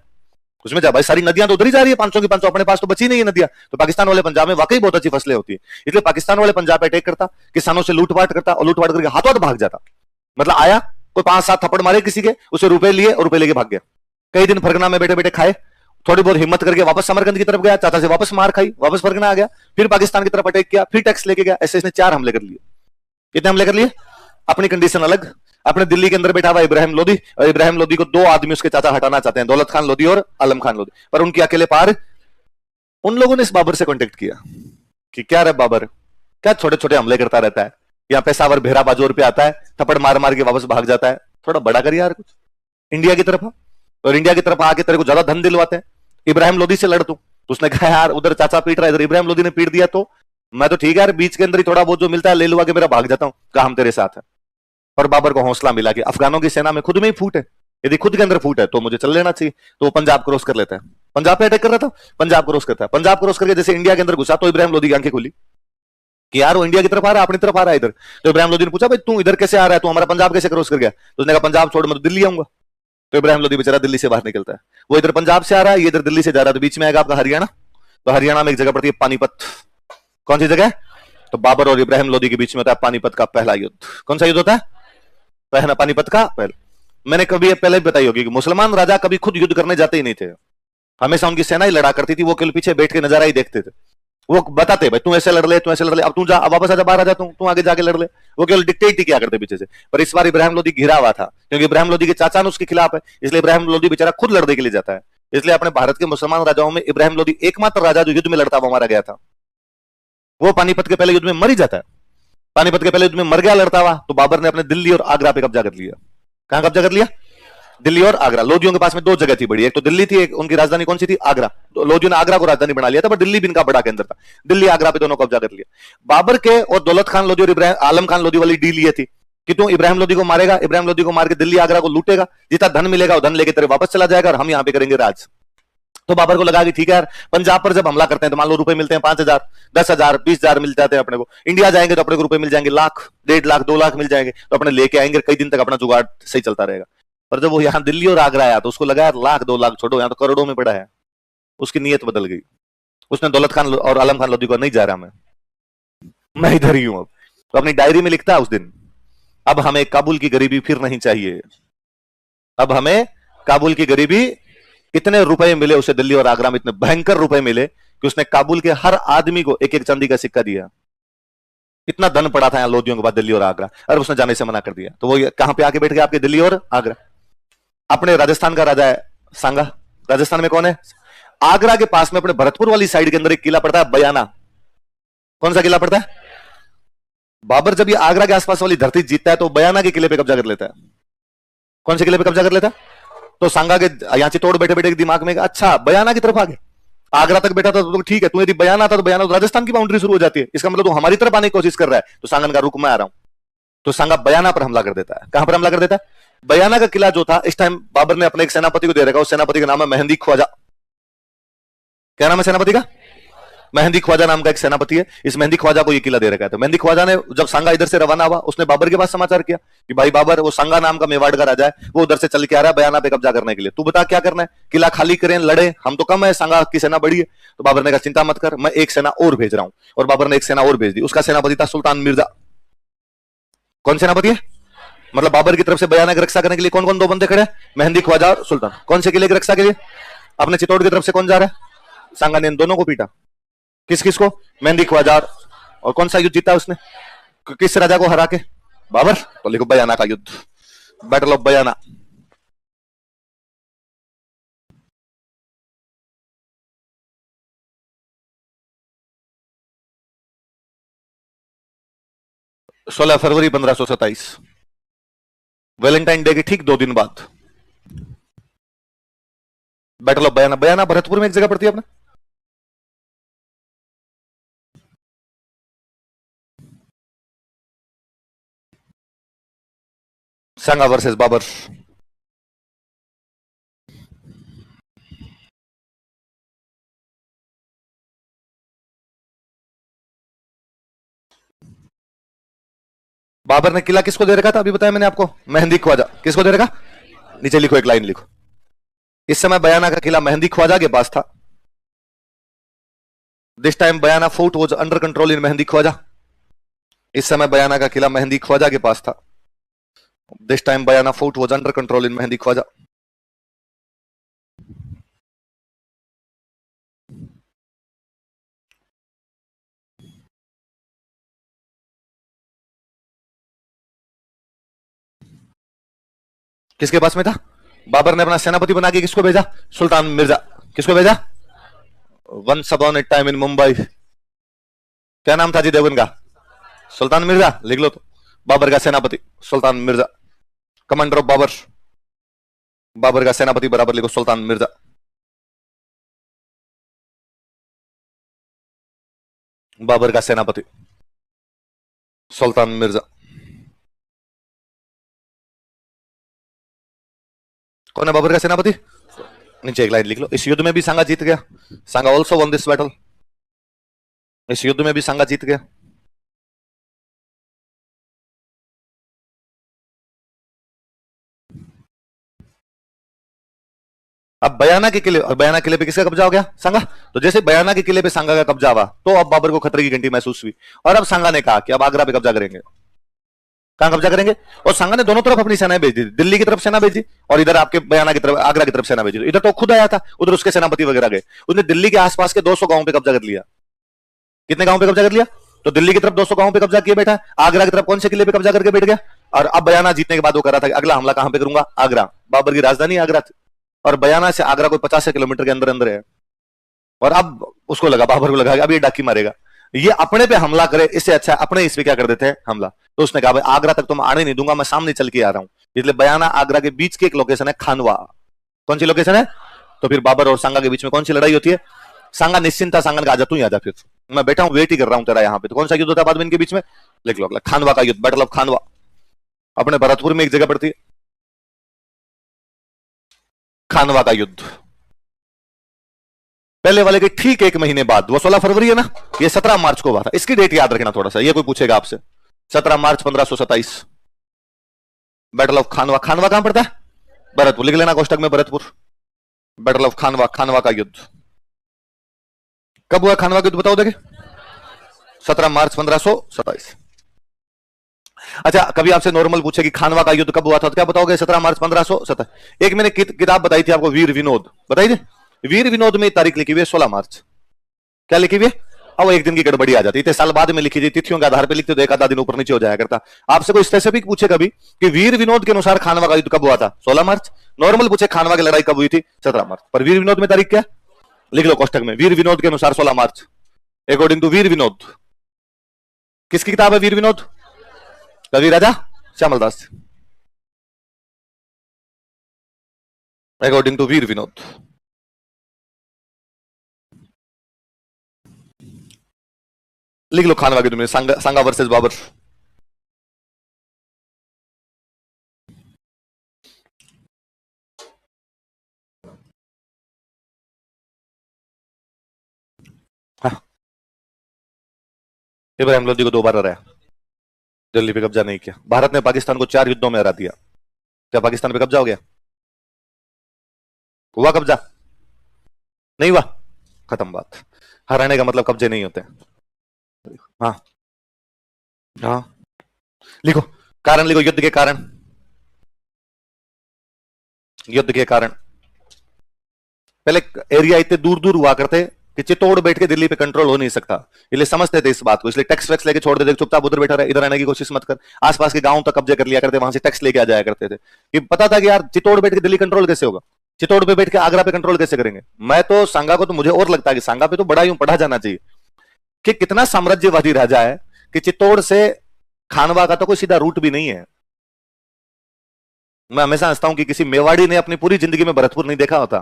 उसमें जा भाई सारी नदियां तो उधर ही जा रही है, 500 की 500, अपने पास तो बची नहीं है नदियां, तो पाकिस्तान वाले पंजाब में वाकई बहुत अच्छी फसलें होती है। इसलिए पाकिस्तान वाले पंजाब पे अटैक करता, किसानों से लूटपाट करता, और लूटपाट करके हाथों हाथ भाग जाता। मतलब आया, कोई 5-7 थप्पड़ मारे किसी के, उसे रुपए लिए और रुपए लेके भाग गया। कई दिन फरगना में बैठे बैठे खाए, थोड़ी बहुत हिम्मत करके वापस समरकंद की तरफ गया, चाचा से वापस मार खाई, वापस फरगना आ गया, फिर पाकिस्तान की तरफ अटैक किया, फिर टैक्स लेके गया। ऐसे इसने 4 हमले कर लिए। कितने हमले कर लिए? अपनी कंडीशन अलग, अपने दिल्ली के अंदर बैठा हुआ इब्राहिम लोदी, और इब्राहिम लोदी को 2 आदमी उसके चाचा हटाना चाहते हैं, दौलत खान लोदी और आलम खान लोदी, पर उनकी अकेले पार। उन लोगों ने इस बाबर से कॉन्टेक्ट किया कि क्या रे बाबर, क्या छोटे छोटे हमले करता रहता है, यहाँ पेशावर, बेहरा, बाजौर पे आता है, थप्पड़ मार मार के वापस भाग जाता है, थोड़ा बड़ा कर यार कुछ इंडिया की तरफ। और इंडिया की तरफ आके तेरे को ज्यादा धन दिलवाते हैं, इब्राहिम लोदी से लड़ तू। तो उसने कहा यार उधर चाचा पीट रहा है, इधर इब्राहिम लोदी ने पीट दिया तो मैं तो ठीक है यार, बीच के अंदर ही थोड़ा बहुत जो मिलता है ले लुआ के मेरा भाग जाता हूं, कहा हम तेरे साथ है। और बाबर को हौसला मिला कि अफगानों की सेना में खुद में ही फूट है, यदि खुद के अंदर फूट है तो मुझे चल लेना चाहिए। तो वो पंजाब क्रॉस कर लेता है, पंजाब पे अटैक कर रहा था, पंजाब क्रॉस करता है। पंजाब क्रॉस करके जैसे इंडिया के अंदर घुसा तो इब्राहिम लोदी की आंखें खुली कि यार वो इंडिया की तरफ आ रहा है, अपनी तरफ आ रहा है इधर। तो इब्राहिम लोदी ने पूछा भाई तू इधर कैसे आ रहा है, तू हमारा पंजाब कैसे क्रॉस कर गया? तो उसने कहा पंजाब छोड़ मैं तो दिल्ली आऊंगा। तो इब्राहिम लोदी बेचारा दिल्ली से बाहर निकलता है, वो इधर पंजाब से आ रहा है, ये इधर दिल्ली से जा रहा है, तो बीच में आएगा आपका हरियाणा। तो हरियाणा में एक जगह पड़ती है पानीपत। कौन सी जगह? तो बाबर और इब्राहिम लोदी के बीच में होता है पानीपत का पहला युद्ध। कौन सा युद्ध होता है? पहला पानीपत का पहला। मैंने कभी पहले भी बताई होगी कि मुसलमान राजा कभी खुद युद्ध करने जाते ही नहीं थे, हमेशा उनकी सेना ही लड़ा करती थी, वो केवल पीछे बैठ के नजारा ही देखते थे। वो बताते भाई तू ऐसे लड़ ले, तू ऐसे लड़ ले, अब तू जा, अब वापस आजा, बाहर आजा, तू आगे जाके लड़ ले। वो केवल डिक्टेट ही किया करते पीछे से। पर इस बार इब्राहिम लोदी घिरा हुआ था, क्योंकि इब्राहिम लोदी के चाचा ने उसके खिलाफ है, इसलिए इब्राहिम लोदी बेचारा खुद लड़ने के लिए जाता है। इसलिए अपने भारत के मुसलमान राजाओं में इब्राहिम लोदी एकमात्र राजा जो युद्ध में लड़ता हुआ मारा गया था। वो पानीपत के पहले युद्ध में मर ही जाता है, पानीपत के पहले युद्ध में मर गया लड़ता हुआ। तो बाबर ने अपने दिल्ली और आगरा पे कब्जा कर लिया। कहां कब्जा कर लिया? दिल्ली और आगरा। लोदियों के पास में दो जगह थी बड़ी, एक तो दिल्ली थी, एक उनकी राजधानी कौन सी थी? आगरा। तो लोदियों ने आगरा को राजधानी बना लिया था, पर दिल्ली भी इनका बड़ा केंद्र था। दिल्ली आगरा पे दोनों कब्जा कर लिया। बाबर के और दौलत खान लोदी और इब्राहिम आलम खान लोदी वाली डील ये थी कि तू इब्राहिम लोदी को मारेगा, इब्राहिम लोदी को मार के दिल्ली आगरा को लूटेगा, जितना धन मिलेगा वो धन लेके तेरे वापस चला जाएगा और हम यहाँ पे करेंगे राज। तो बाबर को लगा कि ठीक है यार, पंजाब पर जब हमला करते हैं तो मान लो रुपए मिलते हैं 5,000, 10,000, 20,000 मिल जाते हैं अपने को। इंडिया जाएंगे तो अपने को रुपए मिल जाएंगे लाख, 1.5 लाख, 2 लाख मिल जाएंगे, तो अपने लेके आएंगे, कई दिन तक अपना जुगाड़ सही चलता रहेगा। पर जब वो यहाँ दिल्ली और आगरा आया तो उसको लगा यार लाख 2 लाख छोड़ो, यहाँ तो करोड़ों में पड़ा है। उसकी नीयत बदल गई। उसने दौलत खान और आलम खान लोदी को नहीं जा रहा मैं इधर ही हूं। अब तो अपनी डायरी में लिखता है उस दिन, अब हमें काबुल की गरीबी फिर नहीं चाहिए। अब हमें काबुल की गरीबी, इतने रुपए मिले उसे दिल्ली और आगरा में, इतने भयंकर रुपए मिले कि उसने काबुल के हर आदमी को एक एक चांदी का सिक्का दिया। इतना धन पड़ा था यहाँ लोदियों के बाद दिल्ली और आगरा, और उसने जाने से मना कर दिया। तो वो कहां पे आके बैठ गया? आपके दिल्ली और आगरा। अपने राजस्थान का राजा है सांगा। राजस्थान में कौन है? आगरा के पास में अपने भरतपुर वाली साइड के अंदर एक किला पड़ता है बयाना। कौन सा किला पड़ता है? बाबर जब ये आगरा के आसपास वाली धरती जीतता है तो बयाना के किले पे कब्जा कर लेता है। कौन से किले पे कब्जा कर लेता है? तो सांगा के यहाँ चित्तौड़ बैठे बैठे दिमाग में अच्छा बयाना की तरफ आ गए, आगरा तक बैठा था तो ठीक है, तू यदि बयाना था तो बयाना तो राजस्थान की बाउंड्री शुरू हो जाती है, इसका मतलब तू हमारी तरफ आने की कोशिश कर रहा है। तो सांगन का रुक मैं आ रहा हूं। तो सांगा बयाना पर हमला कर देता है। कहां पर हमला कर देता है? बयाना का किला जो था इस टाइम बाबर ने अपने एक सेनापति को दे रखा, उस सेनापति का नाम है मेहंदी ख्वाजा। क्या नाम है सेनापति का? मेहंदी ख्वाजा नाम का एक सेनापति है, इस मेहंदी ख्वाजा को ये किला दे रखा है। तो मेहंदी ख्वाजा ने जब सांगा इधर से रवाना हुआ, उसने बाबर के पास समाचार किया कि भाई बाबर, वो सांगा नाम का मेवाड़ का राजा है, वो उधर से चल के आ रहा है बयाना पे कब्जा करने के लिए, तू बता क्या करना है? किला खाली करें, लड़े, हम तो कम है, सांगा की सेना बड़ी है। तो बाबर ने कहा चिंता मत कर, मैं एक सेना और भेज रहा हूं। और बाबर ने एक सेना और भेज दी। उसका सेनापति था सुल्तान मिर्जा। कौन सेनापति है? मतलब बाबर की तरफ से बयाना की रक्षा करने के लिए कौन कौन दो बंदे खड़े? मेहंदी ख्वाजा और सुल्तान। कौन से किले की रक्षा के लिए? अपने चित्तौड़ की तरफ से कौन जा रहा है? सांगा ने इन दोनों को पीटा। किस किस को? मेहंदी ख्वाजा। और कौन सा युद्ध जीता उसने? किस राजा को हरा के? बाबर। तो लिखो बयाना का युद्ध, बैटल ऑफ बयाना। सोलह फरवरी 1527, वैलेंटाइन डे के ठीक 2 दिन बाद बैटल ऑफ बयाना। बयाना भरतपुर में एक जगह पड़ती है अपने। सांगा वर्सेस बाबर। बाबर ने किला किसको दे रखा था? अभी बताया मैंने आपको, मेहंदी ख्वाजा। किसको दे रखा? नीचे लिखो, एक लाइन लिखो। इस समय बयाना का किला मेहंदी ख्वाजा के पास था। This time Bayana fort was under control in Mehndi Khwaja. इस समय बयाना का किला मेहंदी ख्वाजा के पास था। This time Bayana fort was under control in Mehndi Khwaja. किसके पास में था? बाबर ने अपना सेनापति बना के किसको भेजा? सुल्तान मिर्जा। किसको भेजा? Once upon a time in Mumbai. क्या नाम था जी देवगन का? सुल्तान मिर्जा। लिख लो तो, बाबर का सेनापति सुल्तान मिर्जा। कमांडर ऑफ बाबर, बाबर का सेनापति बराबर लिखो सुल्तान मिर्जा। बाबर का सेनापति सुल्तान मिर्जा। कौन है बाबर का सेनापति? नीचे एक लाइन लिख लो। इस युद्ध में भी सांगा जीत गया। सांगा ऑल्सो वन दिस बैटल। इस युद्ध में भी सांगा जीत गया। अब बयाना के किले, और बयाना किले पे किसका कब्जा हो गया? सांगा। तो जैसे बयाना के किले पे सांगा का कब्जा हुआ तो अब बाबर को खतरे की घंटी महसूस हुई और अब सांगा ने कहा कि अब आगरा पे कब्जा करेंगे। कहां कब्जा करेंगे? और सांगा ने दोनों तरफ अपनी सेनाएं भेज दी। दिल्ली की तरफ सेना भेजी और इधर आपके बयाना की तरफ, आगरा की तरफ सेना भेजी। इधर तो खुद आया था, उधर उसके सेनापति वगैरह गए। उसने दिल्ली के आसपास के 200 गांवों पे कब्जा कर लिया। कितने गांवों पे कब्जा कर लिया? तो दिल्ली की तरफ 200 गांवों पे कब्जा किए बैठा, आगरा की तरफ कौन से किले पे कब्जा करके बैठ गया। और अब बयाना जीतने के बाद वो कर रहा था कि अगला हमला कहां पे करूंगा? आगरा। बाबर की राजधानी आगरा थी और बयाना से आगरा कोई 50 किलोमीटर के अंदर अंदर है। और अब उसको लगा, बाबर को लगा कि अब ये डाकी मारेगा, ये अपने पे हमला करे, इससे अच्छा अपने इस पे क्या कर देते हैं हमला। तो उसने कहा भाई आगरा तक तो मैं आने नहीं दूंगा, मैं सामने चल के आ रहा हूं। इसलिए बयाना आगरा के बीच की एक लोकेशन है खानवा। कौन सी लोकेशन है? तो फिर बाबर और सांगा के बीच में कौन सी लड़ाई होती है? सांगा निश्चिंता, सांगा ने कहा आजा, तू ही आजा, फिर मैं बैठा हूं, वेट ही कर रहा हूं तेरा यहाँ पे। तो कौन सा युद्ध होता है बाद में इनके बीच में? लिख लो अगला, खानवा का युद्ध, बैटल ऑफ खानवा। अपने भरतपुर में एक जगह पड़ती है खानवा का युद्ध। पहले वाले के ठीक एक महीने बाद, वो 16 फरवरी है ना, ये 17 मार्च को हुआ था। इसकी डेट याद रखना थोड़ा सा, ये कोई पूछेगा आपसे। 17 मार्च 1527, बैटल ऑफ खानवा। खानवा कहां पड़ता है? भरतपुर। लिख लेना कोष्टक में भरतपुर। बैटल ऑफ खानवा, खानवा का युद्ध कब हुआ? खानवा का युद्ध बताओ देखे। 17 मार्च 1527। अच्छा, कभी आपसे नॉर्मल पूछे कि खानवा का युद्ध कब हुआ था तो क्या बताओगे? 17 मार्च 1517। एक मैंने किताब बताई थी आपको, वीर विनोद, बताई थी। वीर विनोद में तारीख लिखी हुई है 16 मार्च। क्या लिखी हुई है? अब एक दिन की गड़बड़ी आ जाती है, इतने साल बाद में लिखी थी, तिथियों के आधार पर लिखते तो एक आधा दिन ऊपर नीचे हो जाया करता। आपसे कोई स्पेसिफिक पूछे कभी कि वीर विनोद के अनुसार खानवा का युद्ध कब हुआ था? 16 मार्च। नॉर्मल पूछे खानवा की लड़ाई कब हुई थी? 17 मार्च। पर वीर विनोद में तारीख क्या? लिख लो कोष्टक में, वीर विनोद के अनुसार 16 मार्च, अकॉर्डिंग टू वीर विनोद। किसकी किताब है वीर विनोद? कवि राजा श्यामलदास, अकॉर्डिंग टू वीर विनोद। लिख लो खानवा के युद्ध में सांगा वर्सेस बाबर। हाँ। इब्राहिम लोदी को 2 बार हराया, दिल्ली पे कब्जा नहीं किया। भारत ने पाकिस्तान को 4 युद्धों में हरा दिया। क्या पाकिस्तान पे कब्जा हो गया? हुआ कब्जा? नहीं हुआ, खत्म बात। हराने का मतलब कब्जे नहीं होते। हाँ हाँ, लिखो कारण, लिखो युद्ध के कारण। युद्ध के कारण पहले एरिया इतने दूर दूर हुआ करते कि चित्तौड़ बैठ के दिल्ली पे कंट्रोल हो नहीं सकता, इसलिए समझते थे इस बात को, इसलिए टैक्स वैक्स लेके छोड़ देते, चुपचाप उधर बैठा रहे, इधर आने की कोशिश मत कर। आसपास के गांव तक कब्जे कर लिया करते, वहां से टैक्स लेके आ जाया करते थे। कि पता था कि यार चित्तौड़ बैठ के दिल्ली कंट्रोल कैसे होगा, चित्तौड़ पे बैठ के आगरा पे कंट्रोल कैसे करेंगे। मैं तो सांगा को, तो मुझे और लगता है कि सांगा पे तो बड़ा यूं पढ़ा जाना चाहिए कि कितना साम्राज्यवादी राजा है कि चित्तौड़ से खानवा का तो कोई सीधा रूट भी नहीं है। मैं हमेशा हंसता हूं कि किसी मेवाड़ी ने अपनी पूरी जिंदगी में भरतपुर नहीं देखा होता,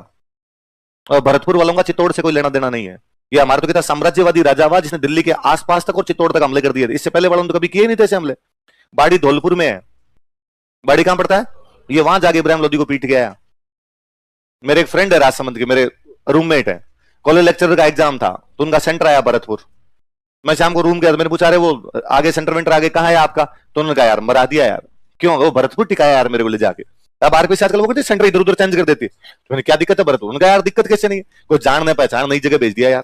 और भरतपुर वालों का चित्तौड़ से कोई लेना देना नहीं है। ये हमारा तो कितना साम्राज्यवादी राजा हुआ जिसने दिल्ली के आसपास तक और चित्तौड़ तक हमले कर दिए थे। इससे पहले वालों ने तो कभी किए नहीं थे ऐसे हमले। बाड़ी धौलपुर में है। बाड़ी कहां पड़ता है? ये वहां जाके इब्राहिम लोदी को पीट के आया। मेरे एक फ्रेंड है राजसमंद के, मेरे रूममेट है, कॉलेज लेक्चरर का एग्जाम था तो उनका सेंटर आया भरतपुर। मैं शाम को रूम गया, मैंने पूछा, अरे वो आगे सेंटर वेंटर आगे कहाँ है आपका? तो उन्होंने कहा यार मरा दिया यार। क्यों? वो भरतपुर टिकाया यार मेरे को ले जाके। अब आरपी से आजकल वो कहते सेंटर इधर उधर चेंज कर देती है। तो मैंने क्या दिक्कत है भरतपुर? उनका यार दिक्कत कैसे नहीं, कोई जान पहचान नई जगह भेज दिया यार।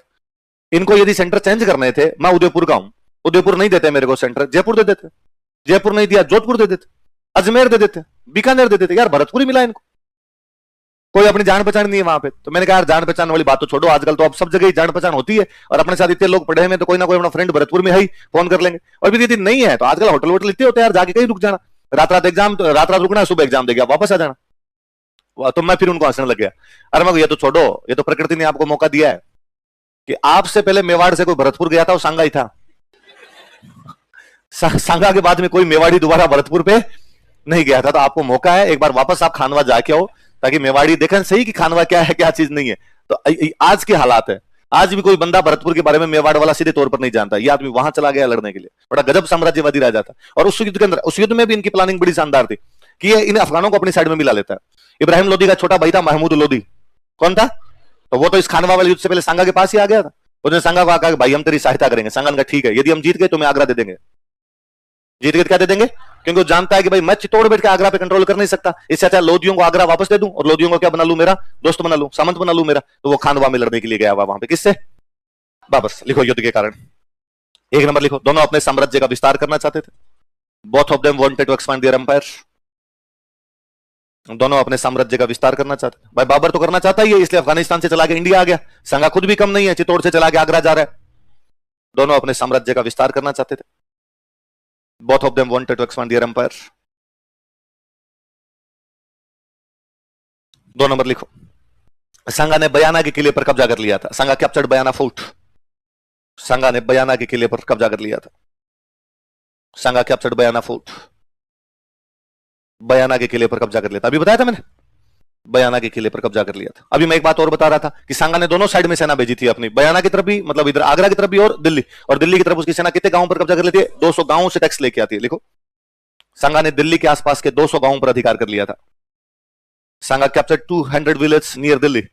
इनको यदि सेंटर चेंज करने थे, मैं उदयपुर का हूं, उदयपुर नहीं देते मेरे को सेंटर, जयपुर दे देते, जयपुर नहीं दिया जोधपुर दे देते, अजमेर दे देते, बीकानेर दे देते, यार भरतपुर ही मिला इनको। कोई अपनी जान पहचान नहीं है वहां पे। तो मैंने कहा यार जान पहचान वाली बात तो छोड़ो, आजकल तो अब सब जगह ही जान पहचान होती है, और अपने साथ इतने लोग पढ़े हुए तो कोई ना कोई अपना फ्रेंड भरतपुर में है ही, फोन कर लेंगे। और भी यदि नहीं है तो आजकल होटल वोटल इतने होते हैं यार, जाके कहीं रुक जाना, रात रात एग्जाम, रात रात रुकना, सुबह एग्जाम देगा वापस आ जाना। तो मैं फिर उनको हंसने लग गया। अरे मैं, ये तो छोड़ो, ये तो प्रकृति ने आपको मौका दिया है कि आपसे पहले मेवाड़ से कोई भरतपुर गया था, वो सांगा ही था। सांगा के बाद में कोई मेवाड़ी दोबारा भरतपुर पे नहीं गया था, तो आपको मौका है एक बार वापस आप खानवा जाके आओ, ताकि मेवाड़ी देखें सही कि खानवा क्या है क्या चीज नहीं है। तो आज के हालात है, आज भी कोई बंदा भरतपुर के बारे में मेवाड़ वाला सीधे तौर पर नहीं जानता। ये आदमी वहां चला गया लड़ने के लिए, बड़ा गजब साम्राज्यवादी रह जाता। और उस युद्ध के अंदर, उस युद्ध में भी इनकी प्लानिंग बड़ी शानदार थी कि ये इन अफगानों को अपनी साइड में मिला लेता है। इब्राहिम लोदी का छोटा भाई था महमूद लोदी, कौन था? तो वो तो इस खानवा वाले युद्ध से पहले सांगा के पास ही आ गया था। उसने सांगा को कहा भाई हम तेरी सहायता करेंगे। सांगा ने कहा ठीक है, यदि हम जीत गए तुम्हें आगरा दे देंगे। जीत गए क्या दे देंगे? क्योंकि वो जानता है कि भाई मैं चित्तौड़ बैठ के आगरा पे कंट्रोल कर नहीं सकता, इससे अच्छा लोदियों को आगरा वापस दे दूं और लोदियों को क्या बना लूं, मेरा दोस्त बना लूं, सामंत बना लूं मेरा। तो वो खानवा में लड़ने के लिए गया हुआ वहां पे, किससे? बाबर से। लिखो युद्ध के कारण। एक नंबर लिखो, दोनों अपने साम्राज्य का विस्तार करना चाहते थे। Both of them wanted to expand their empire. दोनों अपने साम्राज्य का विस्तार करना चाहते हैं। भाई बाबर तो करना चाहता ही है, इसलिए अफगानिस्तान से चला के इंडिया आ गया। संगा खुद भी कम नहीं है, चित्तौड़ से चला के आगरा जा रहा है। दोनों अपने साम्राज्य का विस्तार करना चाहते थे। Both of them wanted to expand their empire. 2 number लिखो, संगा ने बयाना के किले पर कब्जा कर लिया था। संगा कैप्चर्ड बयाना फोर्ट। संगा ने बयाना के किले पर कब्जा कर लिया था। संगा कैप्चर्ड बयाना फोर्ट। बयाना के किले पर कब्जा कर लिया था, अभी बताया था मैंने, बयाना के किले पर कब्जा कर लिया था। अभी मैं एक बात और बता रहा था कि सांगा ने दोनों साइड में सेना भेजी थी अपनी, बयाना की तरफ भी, मतलब इधर आगरा की तरफ भी, और दिल्ली की तरफ उसकी सेना कितने गांवों पर कब्जा कर लेती है? 200 गांवों से टैक्स लेके आती है। लिखो, सांगा ने दिल्ली के आसपास के 200 गांवों पर अधिकार कर लिया था। सांगा कैप्चर्ड 200 विलेज नियर दिल्ली।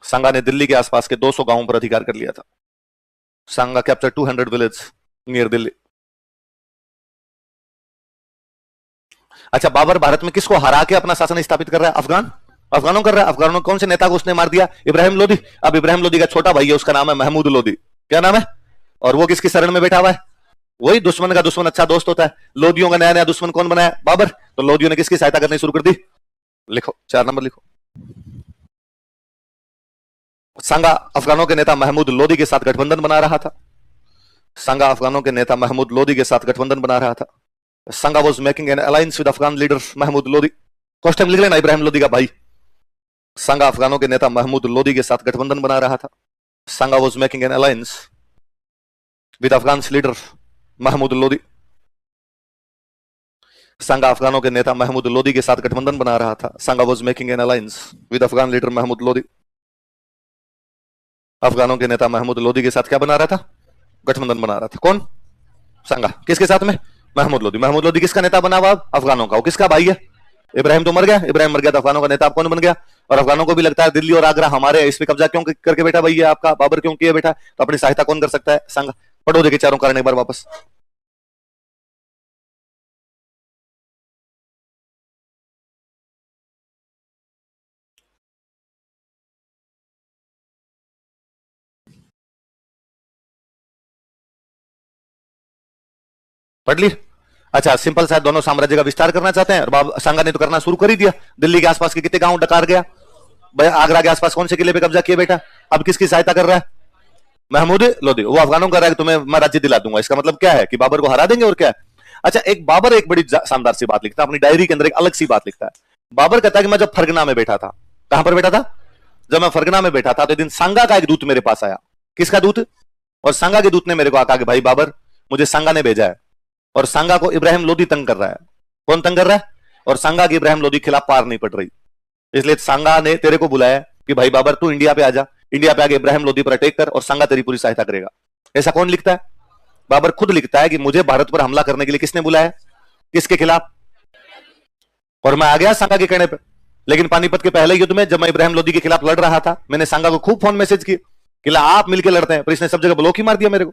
सांगा ने दिल्ली के आसपास के 200 गांवों पर अधिकार कर लिया था। सांगा कैप्चर्ड 200 विलेज नियर दिल्ली। अच्छा, बाबर भारत में किसको हरा के अपना शासन स्थापित कर रहा है? अफगानों कर रहा है। अफगानों कौन से नेता को उसने मार दिया? इब्राहिम लोदी। अब इब्राहिम लोदी का छोटा भाई है, उसका नाम है महमूद लोदी। क्या नाम है? और वो किसकी शरण में बैठा हुआ है? वही दुश्मन का दुश्मन अच्छा दोस्त होता है। लोदियों का नया नया दुश्मन कौन बनाया? बाबर। तो लोदियों ने किसकी सहायता करनी शुरू कर दी? लिखो, 4 नंबर लिखो, सांगा अफगानों के नेता महमूद लोदी के साथ गठबंधन बना रहा था। सांगा अफगानों के नेता महमूद लोदी के साथ गठबंधन बना रहा था। संगा was making an alliance with Afghan leader Mahmud Lodi. Cost लिख लेना, इब्राहिम लोदी का भाई। संगा अफगानों के नेता महमूद लोदी के साथ गठबंधन बना रहा था। संगा was making an alliance with Afghan leader Mahmud Lodi. संगा अफगानों के नेता महमूद लोदी के साथ गठबंधन बना रहा था। संगा was making an alliance with Afghan leader Mahmud Lodi. अफगानों के नेता महमूद लोदी के साथ क्या बना रहा था? गठबंधन बना रहा था। कौन? संगा। किसके साथ में? महमूद लोदी। महमूद लोदी किसका नेता बना हुआ? अफगानों का। वो किसका भाई है? इब्राहिम तो मर गया, इब्राहिम मर गया तो अफगानों का नेता अब कौन बन गया? और अफगानों को भी लगता है दिल्ली और आगरा हमारे, इस पे कब्जा क्यों करके बैठा भाई आपका बाबर, क्यों किया बैठा? तो अपनी सहायता कौन कर सकता है? संग। पढ़ो देखिए चारों कारण एक बार वापस। पढ़ ली? अच्छा, सिंपल सा, दोनों साम्राज्य का विस्तार करना चाहते हैं और सांगा ने तो करना शुरू कर ही दिया। दिल्ली के आसपास के कितने गांव डकार गया, आगरा के आसपास कौन से किले पे कब्जा किया बेटा? अब किसकी सहायता कर रहा है? महमूद लोदी। वो अफगानों का रहा है कि तुम्हें मैं राज्य दिला दूंगा। इसका मतलब क्या है? कि बाबर को हरा देंगे और क्या है? अच्छा, एक बाबर एक बड़ी शानदार सी बात लिखता है अपनी डायरी के अंदर, एक अलग सी बात लिखता है। बाबर कहता है कि मैं जब फरगना में बैठा था, कहां पर बैठा था? जब मैं फरगना में बैठा था तो एक दिन सांगा का एक दूत मेरे पास आया। किसका दूत? और सांगा के दूत ने मेरे को कहा कि भाई बाबर, मुझे सांगा ने भेजा है और सांगा को इब्राहिम लोदी तंग कर रहा है। कौन तंग कर रहा है? और सांगा की इब्राहिम लोदी खिलाफ पार नहीं पड़ रही, इसलिए सांगा ने तेरे को बुलाया कि भाई बाबर तू इंडिया पे आ जा, इंडिया पे आके इब्राहिम लोदी पर अटैक कर और सांगा तेरी पूरी सहायता करेगा। ऐसा कौन लिखता है? बाबर खुद लिखता है कि मुझे भारत पर हमला करने के लिए किसने बुलाया? किसके खिलाफ? और मैं आ गया सांगा के कहने पे। लेकिन पानीपत के पहले युद्ध में जब मैं इब्राहिम लोदी के खिलाफ लड़ रहा था, मैंने सांगा को खूब फोन मैसेज किए कि आप मिलकर लड़ते हैं, पर इसने सब जगह ब्लॉक ही मार दिया मेरे को,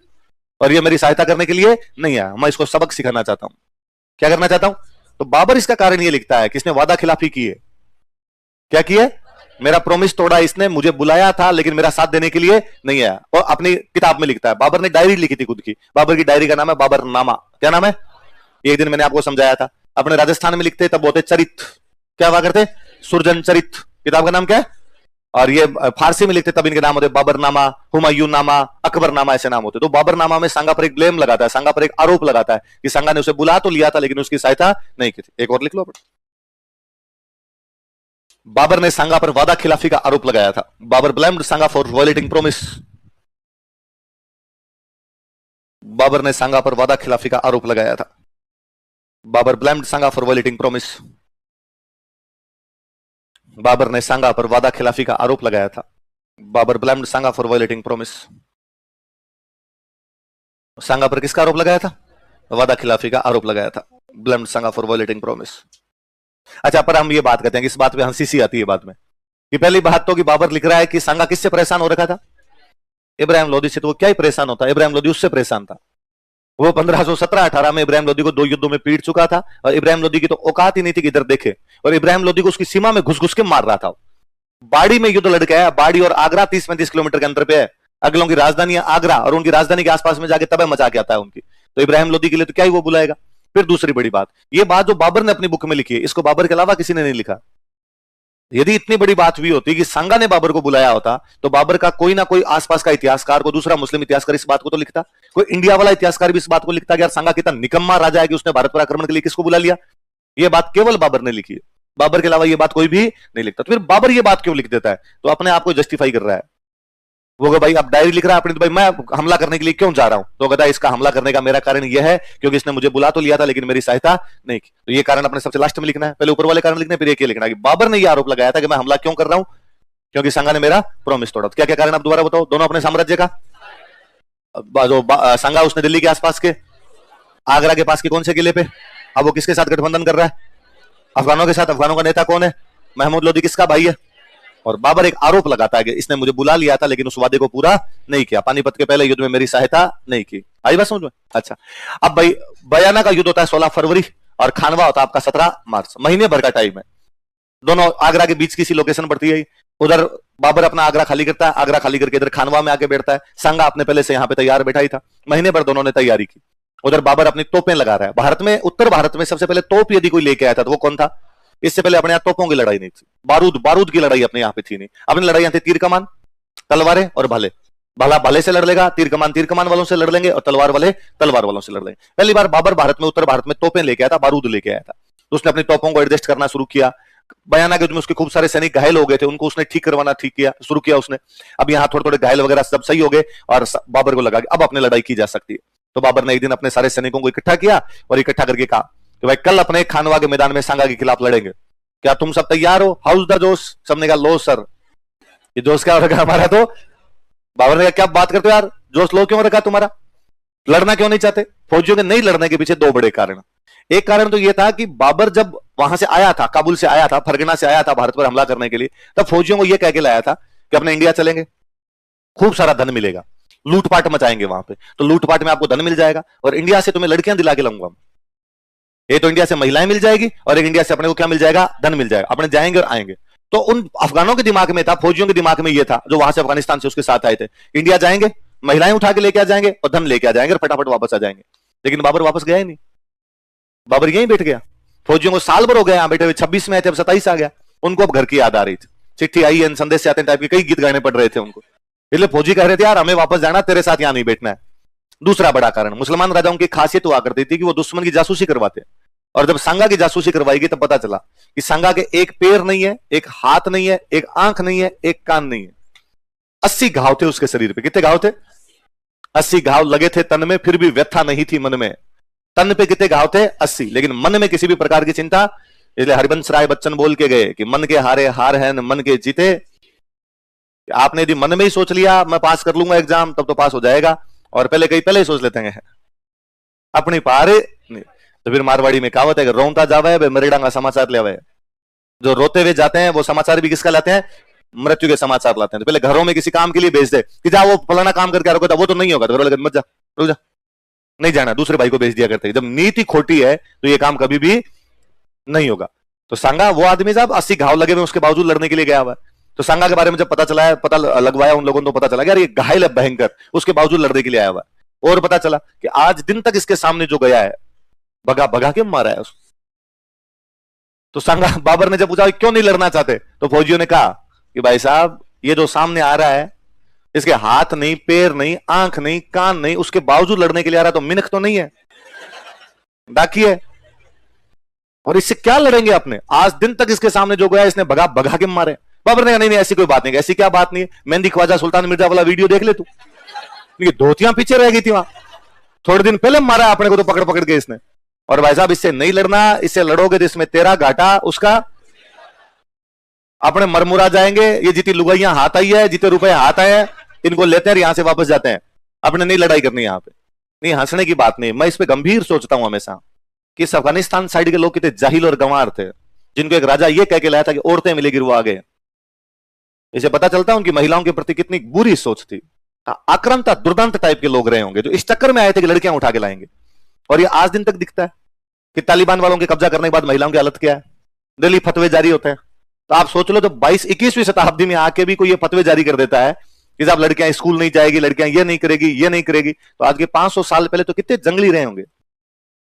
और ये मेरी सहायता करने के लिए नहीं आया। मैं इसको सबक सिखाना चाहता हूं। क्या करना चाहता हूं? तो बाबर इसका कारण ये लिखता है कि इसने वादा खिलाफी की है। क्या किया? मेरा प्रॉमिस तोड़ा इसने, मुझे बुलाया था लेकिन मेरा साथ देने के लिए नहीं आया। और अपनी किताब में लिखता है, बाबर ने डायरी लिखी थी खुद की। बाबर की डायरी का नाम है बाबरनामा। क्या नाम है? एक दिन मैंने आपको समझाया था। अपने राजस्थान में लिखते तब बोलते चरित। क्या हुआ करते? सुरजन चरित। किताब का नाम क्या है? और ये फारसी में लिखते तब इनके नाम होते बाबरनामा, हुमायूंनामा, अकबरनामा, ऐसे नाम होते। तो बाबरनामा में सांगा पर एक ब्लेम लगाता है, सांगा पर एक आरोप लगाता है कि सांगा ने उसे बुला तो लिया था लेकिन उसकी सहायता नहीं की थी। एक और लिख लो। बाबर ने सांगा पर वादा खिलाफी का आरोप लगाया था। Babur blamed Sanga for violating promise. Babur ने सांगा पर वादा खिलाफी का आरोप लगाया था। Babur blamed Sanga for violating promise. Babur ने संगा पर वादा खिलाफी का आरोप लगाया था। Babur blamed Sanga for violating promise. Sanga पर किसका आरोप लगाया था? वादा खिलाफी का आरोप लगाया था। Blamed Sanga for violating promise. अच्छा, पर हम ये बात करते हैं कि इस बात पे हंसी सी आती है बाद में कि पहली बात तो कि बाबर लिख रहा है कि संगा किससे परेशान हो रखा था? इब्राहिम लोदी से। तो वो क्या ही परेशान होता, इब्राहिम लोदी उससे परेशान था। वो 1517-18 में इब्राहिम लोदी को 2 युद्धों में पीट चुका था और इब्राहिम लोदी की तो औकात ही नहीं थी कि इधर देखे, और इब्राहिम लोदी को उसकी सीमा में घुस घुस के मार रहा था। बाड़ी में युद्ध लड़के है, बाड़ी और आगरा 30-35 किलोमीटर के अंतर पे है। अगलों की राजधानी है आगरा और उनकी राजधानी के आसपास में जाके तबाह मचा के आता है उनकी। तो इब्राहिम लोदी के लिए तो क्या ही वो बुलाएगा। फिर दूसरी बड़ी बात, ये बात जो बाबर ने अपनी बुक में लिखी है, इसको बाबर के अलावा किसी ने नहीं लिखा। यदि इतनी बड़ी बात हुई होती कि संगा ने बाबर को बुलाया होता तो बाबर का कोई ना कोई आसपास का इतिहासकार, को दूसरा मुस्लिम इतिहासकार इस बात को तो लिखता, कोई इंडिया वाला इतिहासकार भी इस बात को लिखता कि यार संगा कितना निकम्मा राजा है कि उसने भारत पर आक्रमण के लिए किसको बुला लिया। यह बात केवल बाबर ने लिखी है, बाबर के अलावा यह बात कोई भी नहीं लिखता। तो फिर बाबर यह बात क्यों लिख देता है? तो अपने आप को जस्टिफाई कर रहा है वो, भाई अब डायरी लिख रहा है अपनी, तो भाई मैं हमला करने के लिए क्यों जा रहा हूं? तो कहता है इसका हमला करने का मेरा कारण यह है क्योंकि इसने मुझे बुला तो लिया था लेकिन मेरी सहायता नहीं की। तो ये कारण अपने सबसे लास्ट में लिखना है, पहले ऊपर वाले कारण लिखना है, फिर ये लिखना है कि बाबर ने यह आरोप लगाया था कि मैं हमला क्यों कर रहा हूं, क्योंकि संगा ने मेरा प्रॉमिस तोड़ा। क्या क्या कारण आप दोबारा बताओ? दोनों अपने साम्राज्य का, जो संगा उसने दिल्ली के आसपास के, आगरा के पास के कौन से किले पे, अब वो किसके साथ गठबंधन कर रहा है? अफगानों के साथ। अफगानों का नेता कौन है? महमूद लोदी किसका भाई है? और बाबर एक आरोप लगाता है कि इसने मुझे बुला लिया था लेकिन उस वादे को पूरा नहीं किया, पानीपत के पहले युद्ध में मेरी सहायता नहीं की। आई बात समझ में? अच्छा, अब भाई बयाना का युद्ध होता है 16 फरवरी और खानवा होता है आपका 17 मार्च, महीने भर का टाइम है। दोनों आगरा के बीच किसी लोकेशन पड़ती है। उधर बाबर अपना आगरा खाली करता है, आगरा खाली करके इधर खानवा में आके बैठता है। संगा अपने पहले से यहां पे तैयार बैठा ही था, महीने भर दोनों ने तैयारी की। उधर बाबर अपनी तोपें लगा रहा है। भारत में, उत्तर भारत में सबसे पहले तोप यदि कोई लेके आया था तो वो कौन था? इससे पहले अपने यहाँ तोपों की लड़ाई नहीं थी, बारूद की लड़ाई अपने यहाँ पे थी नहीं। अपनी लड़ाई थी तीर कमान, तलवारें और भाले। भाला भाले से लड़ लेगा, तीर कमान वालों से लड़ लेंगे और तलवार वाले तलवार वालों से लड़ लेंगे। पहली बार बाबर भारत में, उत्तर भारत में तोपें लेके आया था, बारूद लेके आया था। तो उसने अपनी तोपों को एडजस्ट करना शुरू किया। बयाना के युद्ध में उसके खूब सारे सैनिक घायल हो गए थे, उनको उसने ठीक करवाना शुरू किया उसने। अब यहाँ थोड़े थोड़े घायल वगैरह सब सही हो गए और बाबर को लगा कि अब अपनी लड़ाई की जा सकती है। तो बाबर ने एक दिन अपने सारे सैनिकों को इकट्ठा किया और इकट्ठा करके कहा कि भाई कल अपने खानवा के मैदान में संगा के खिलाफ लड़ेंगे, क्या तुम सब तैयार हो? हाउस द जोश। सबने कहा लो सर। ये जोश क्या हो रखा हमारा? तो बाबर ने कहा क्या बात करते हो यार, जोश लो क्यों रखा तुम्हारा? लड़ना क्यों नहीं चाहते? फौजियों के नहीं लड़ने के पीछे 2 बड़े कारण। एक कारण तो यह था कि बाबर जब वहां से आया था, काबुल से आया था, फरगना से आया था भारत पर हमला करने के लिए, तब फौजियों को यह कह के लाया था कि अपने इंडिया चलेंगे, खूब सारा धन मिलेगा, लूटपाट मचाएंगे वहां पे, तो लूटपाट में आपको धन मिल जाएगा और इंडिया से तुम्हें लड़कियां दिला के लाऊंगा। ये तो इंडिया से महिलाएं मिल जाएगी और एक इंडिया से अपने को क्या मिल जाएगा? धन मिल जाएगा, अपने जाएंगे और आएंगे। तो उन अफगानों के दिमाग में था, फौजियों के दिमाग में यह था जो वहां से अफगानिस्तान से उसके साथ आए थे, इंडिया जाएंगे, महिलाएं उठा के लेके आ जाएंगे और धन लेके आ जाएंगे और फटाफट वापस आ जाएंगे। लेकिन बाबर वापस गया ही नहीं, बाबर यहीं बैठ गया। फौजियों को साल भर हो गया यहाँ बैठे हुए, 26 में आए थे, अब 27 आ गया। उनको अब घर की याद आ रही थी, चिट्ठी आई है, संदेश से आते टाइप के कई गीत गाने पड़ रहे थे उनको। इसलिए फौजी कह रहे थे यार हमें वापस जाना, तेरे साथ यहां नहीं बैठना है। दूसरा बड़ा कारण, मुसलमान राजाओं की खासियत हुआ करती थी कि वो दुश्मन की जासूसी करवाते, और जब संगा की जासूसी करवाई गई तब पता चला कि संगा के एक पैर नहीं है, एक हाथ नहीं है, एक आंख नहीं है, एक कान नहीं है, 80 घाव थे उसके शरीर पे। कितने घाव थे? 80 घाव लगे थे तन में, फिर भी व्यथा नहीं थी मन में। तन पे कितने घाव थे? 80, लेकिन मन में किसी भी प्रकार की चिंता। इसलिए हरिवंश राय बच्चन बोल के गए कि मन के हारे हार है न मन के जीते। आपने यदि मन में ही सोच लिया मैं पास कर लूंगा एग्जाम, तब तो पास हो जाएगा, और पहले ही सोच लेते हैं अपनी पारे नहीं। तो फिर मारवाड़ी में कहावत है कि रोता जावे मरेड़ा का समाचार ले आवे। जो रोते हुए जाते हैं वो समाचार भी किसका लाते हैं? मृत्यु के समाचार लाते हैं। तो पहले घरों में किसी काम के लिए भेज दे कि जा वो फलाना काम करके आ, वो तो नहीं होगा, तो घर वाले मत जा, रुक जा, नहीं जाना, दूसरे भाई को भेज दिया करते। जब नीति खोटी है तो ये काम कभी भी नहीं होगा। तो संगा वो आदमी साहब 80 घाव लगे हुए उसके बावजूद लड़ने के लिए गया हुआ। तो संगा के बारे में जब पता चला है, पता लगवाया उन लोगों को, पता चला यार ये घायल है भयंकर, उसके बावजूद लड़ने के लिए आया हुआ। और पता चला कि आज दिन तक इसके सामने जो गया है भगा भगा के मारा है उसको। तो संगा बाबर ने जब पूछा क्यों नहीं लड़ना चाहते, तो फौजियों ने कहा कि भाई साहब ये जो सामने आ रहा है इसके हाथ नहीं, पैर नहीं, आंख नहीं, कान नहीं, उसके बावजूद लड़ने के लिए आ रहा है, तो मिनख तो नहीं है, डाकी है, और इससे क्या लड़ेंगे अपने? आज दिन तक इसके सामने जो गया इसने भगा भगा के मारे। बाबर ने कहा नहीं नहीं ऐसी कोई बात नहीं, ऐसी क्या बात नहीं है, मेहंदी ख्वाजा सुल्तान मिर्जा वाला वीडियो देख ले तू, धोतियां पीछे रह गई थी वहां, थोड़े दिन पहले मारा अपने को तो पकड़ पकड़ के इसने। और भाई साहब इससे नहीं लड़ना, इससे लड़ोगे तो इसमें तेरा घाटा उसका, अपने मरमुरा जाएंगे। ये जितनी लुगाइयां हाथ आई है, जितने रुपए हाथ आए हैं, इनको लेते हैं, यहां से वापस जाते हैं। अपने नहीं लड़ाई करनी यहां पे, नहीं हंसने की बात नहीं। मैं इस पे गंभीर सोचता हूं हमेशा कि इस अफगानिस्तान साइड के लोग कितने जाहिल और गंवार थे, जिनको एक राजा ये कह के लाया था कि औरतें मिलेगी वो आगे। इसे पता चलता है उनकी महिलाओं के प्रति कितनी बुरी सोच थी। आक्रांता दुर्दांत टाइप के लोग रहे होंगे जो इस चक्कर में आए थे कि लड़कियां उठा के लाएंगे। और ये आज दिन तक दिखता है कि तालिबान वालों के कब्जा करने के बाद महिलाओं की हालत क्या है। दिल्ली फतवे जारी होते हैं, तो आप सोच लो, तो 22-21वीं शताब्दी में आके भी कोई ये फतवे जारी कर देता है कि साहब लड़कियां स्कूल नहीं जाएगी, लड़कियां ये नहीं करेगी, ये नहीं करेगी। तो आज के 500 साल पहले तो कितने जंगली रहे होंगे।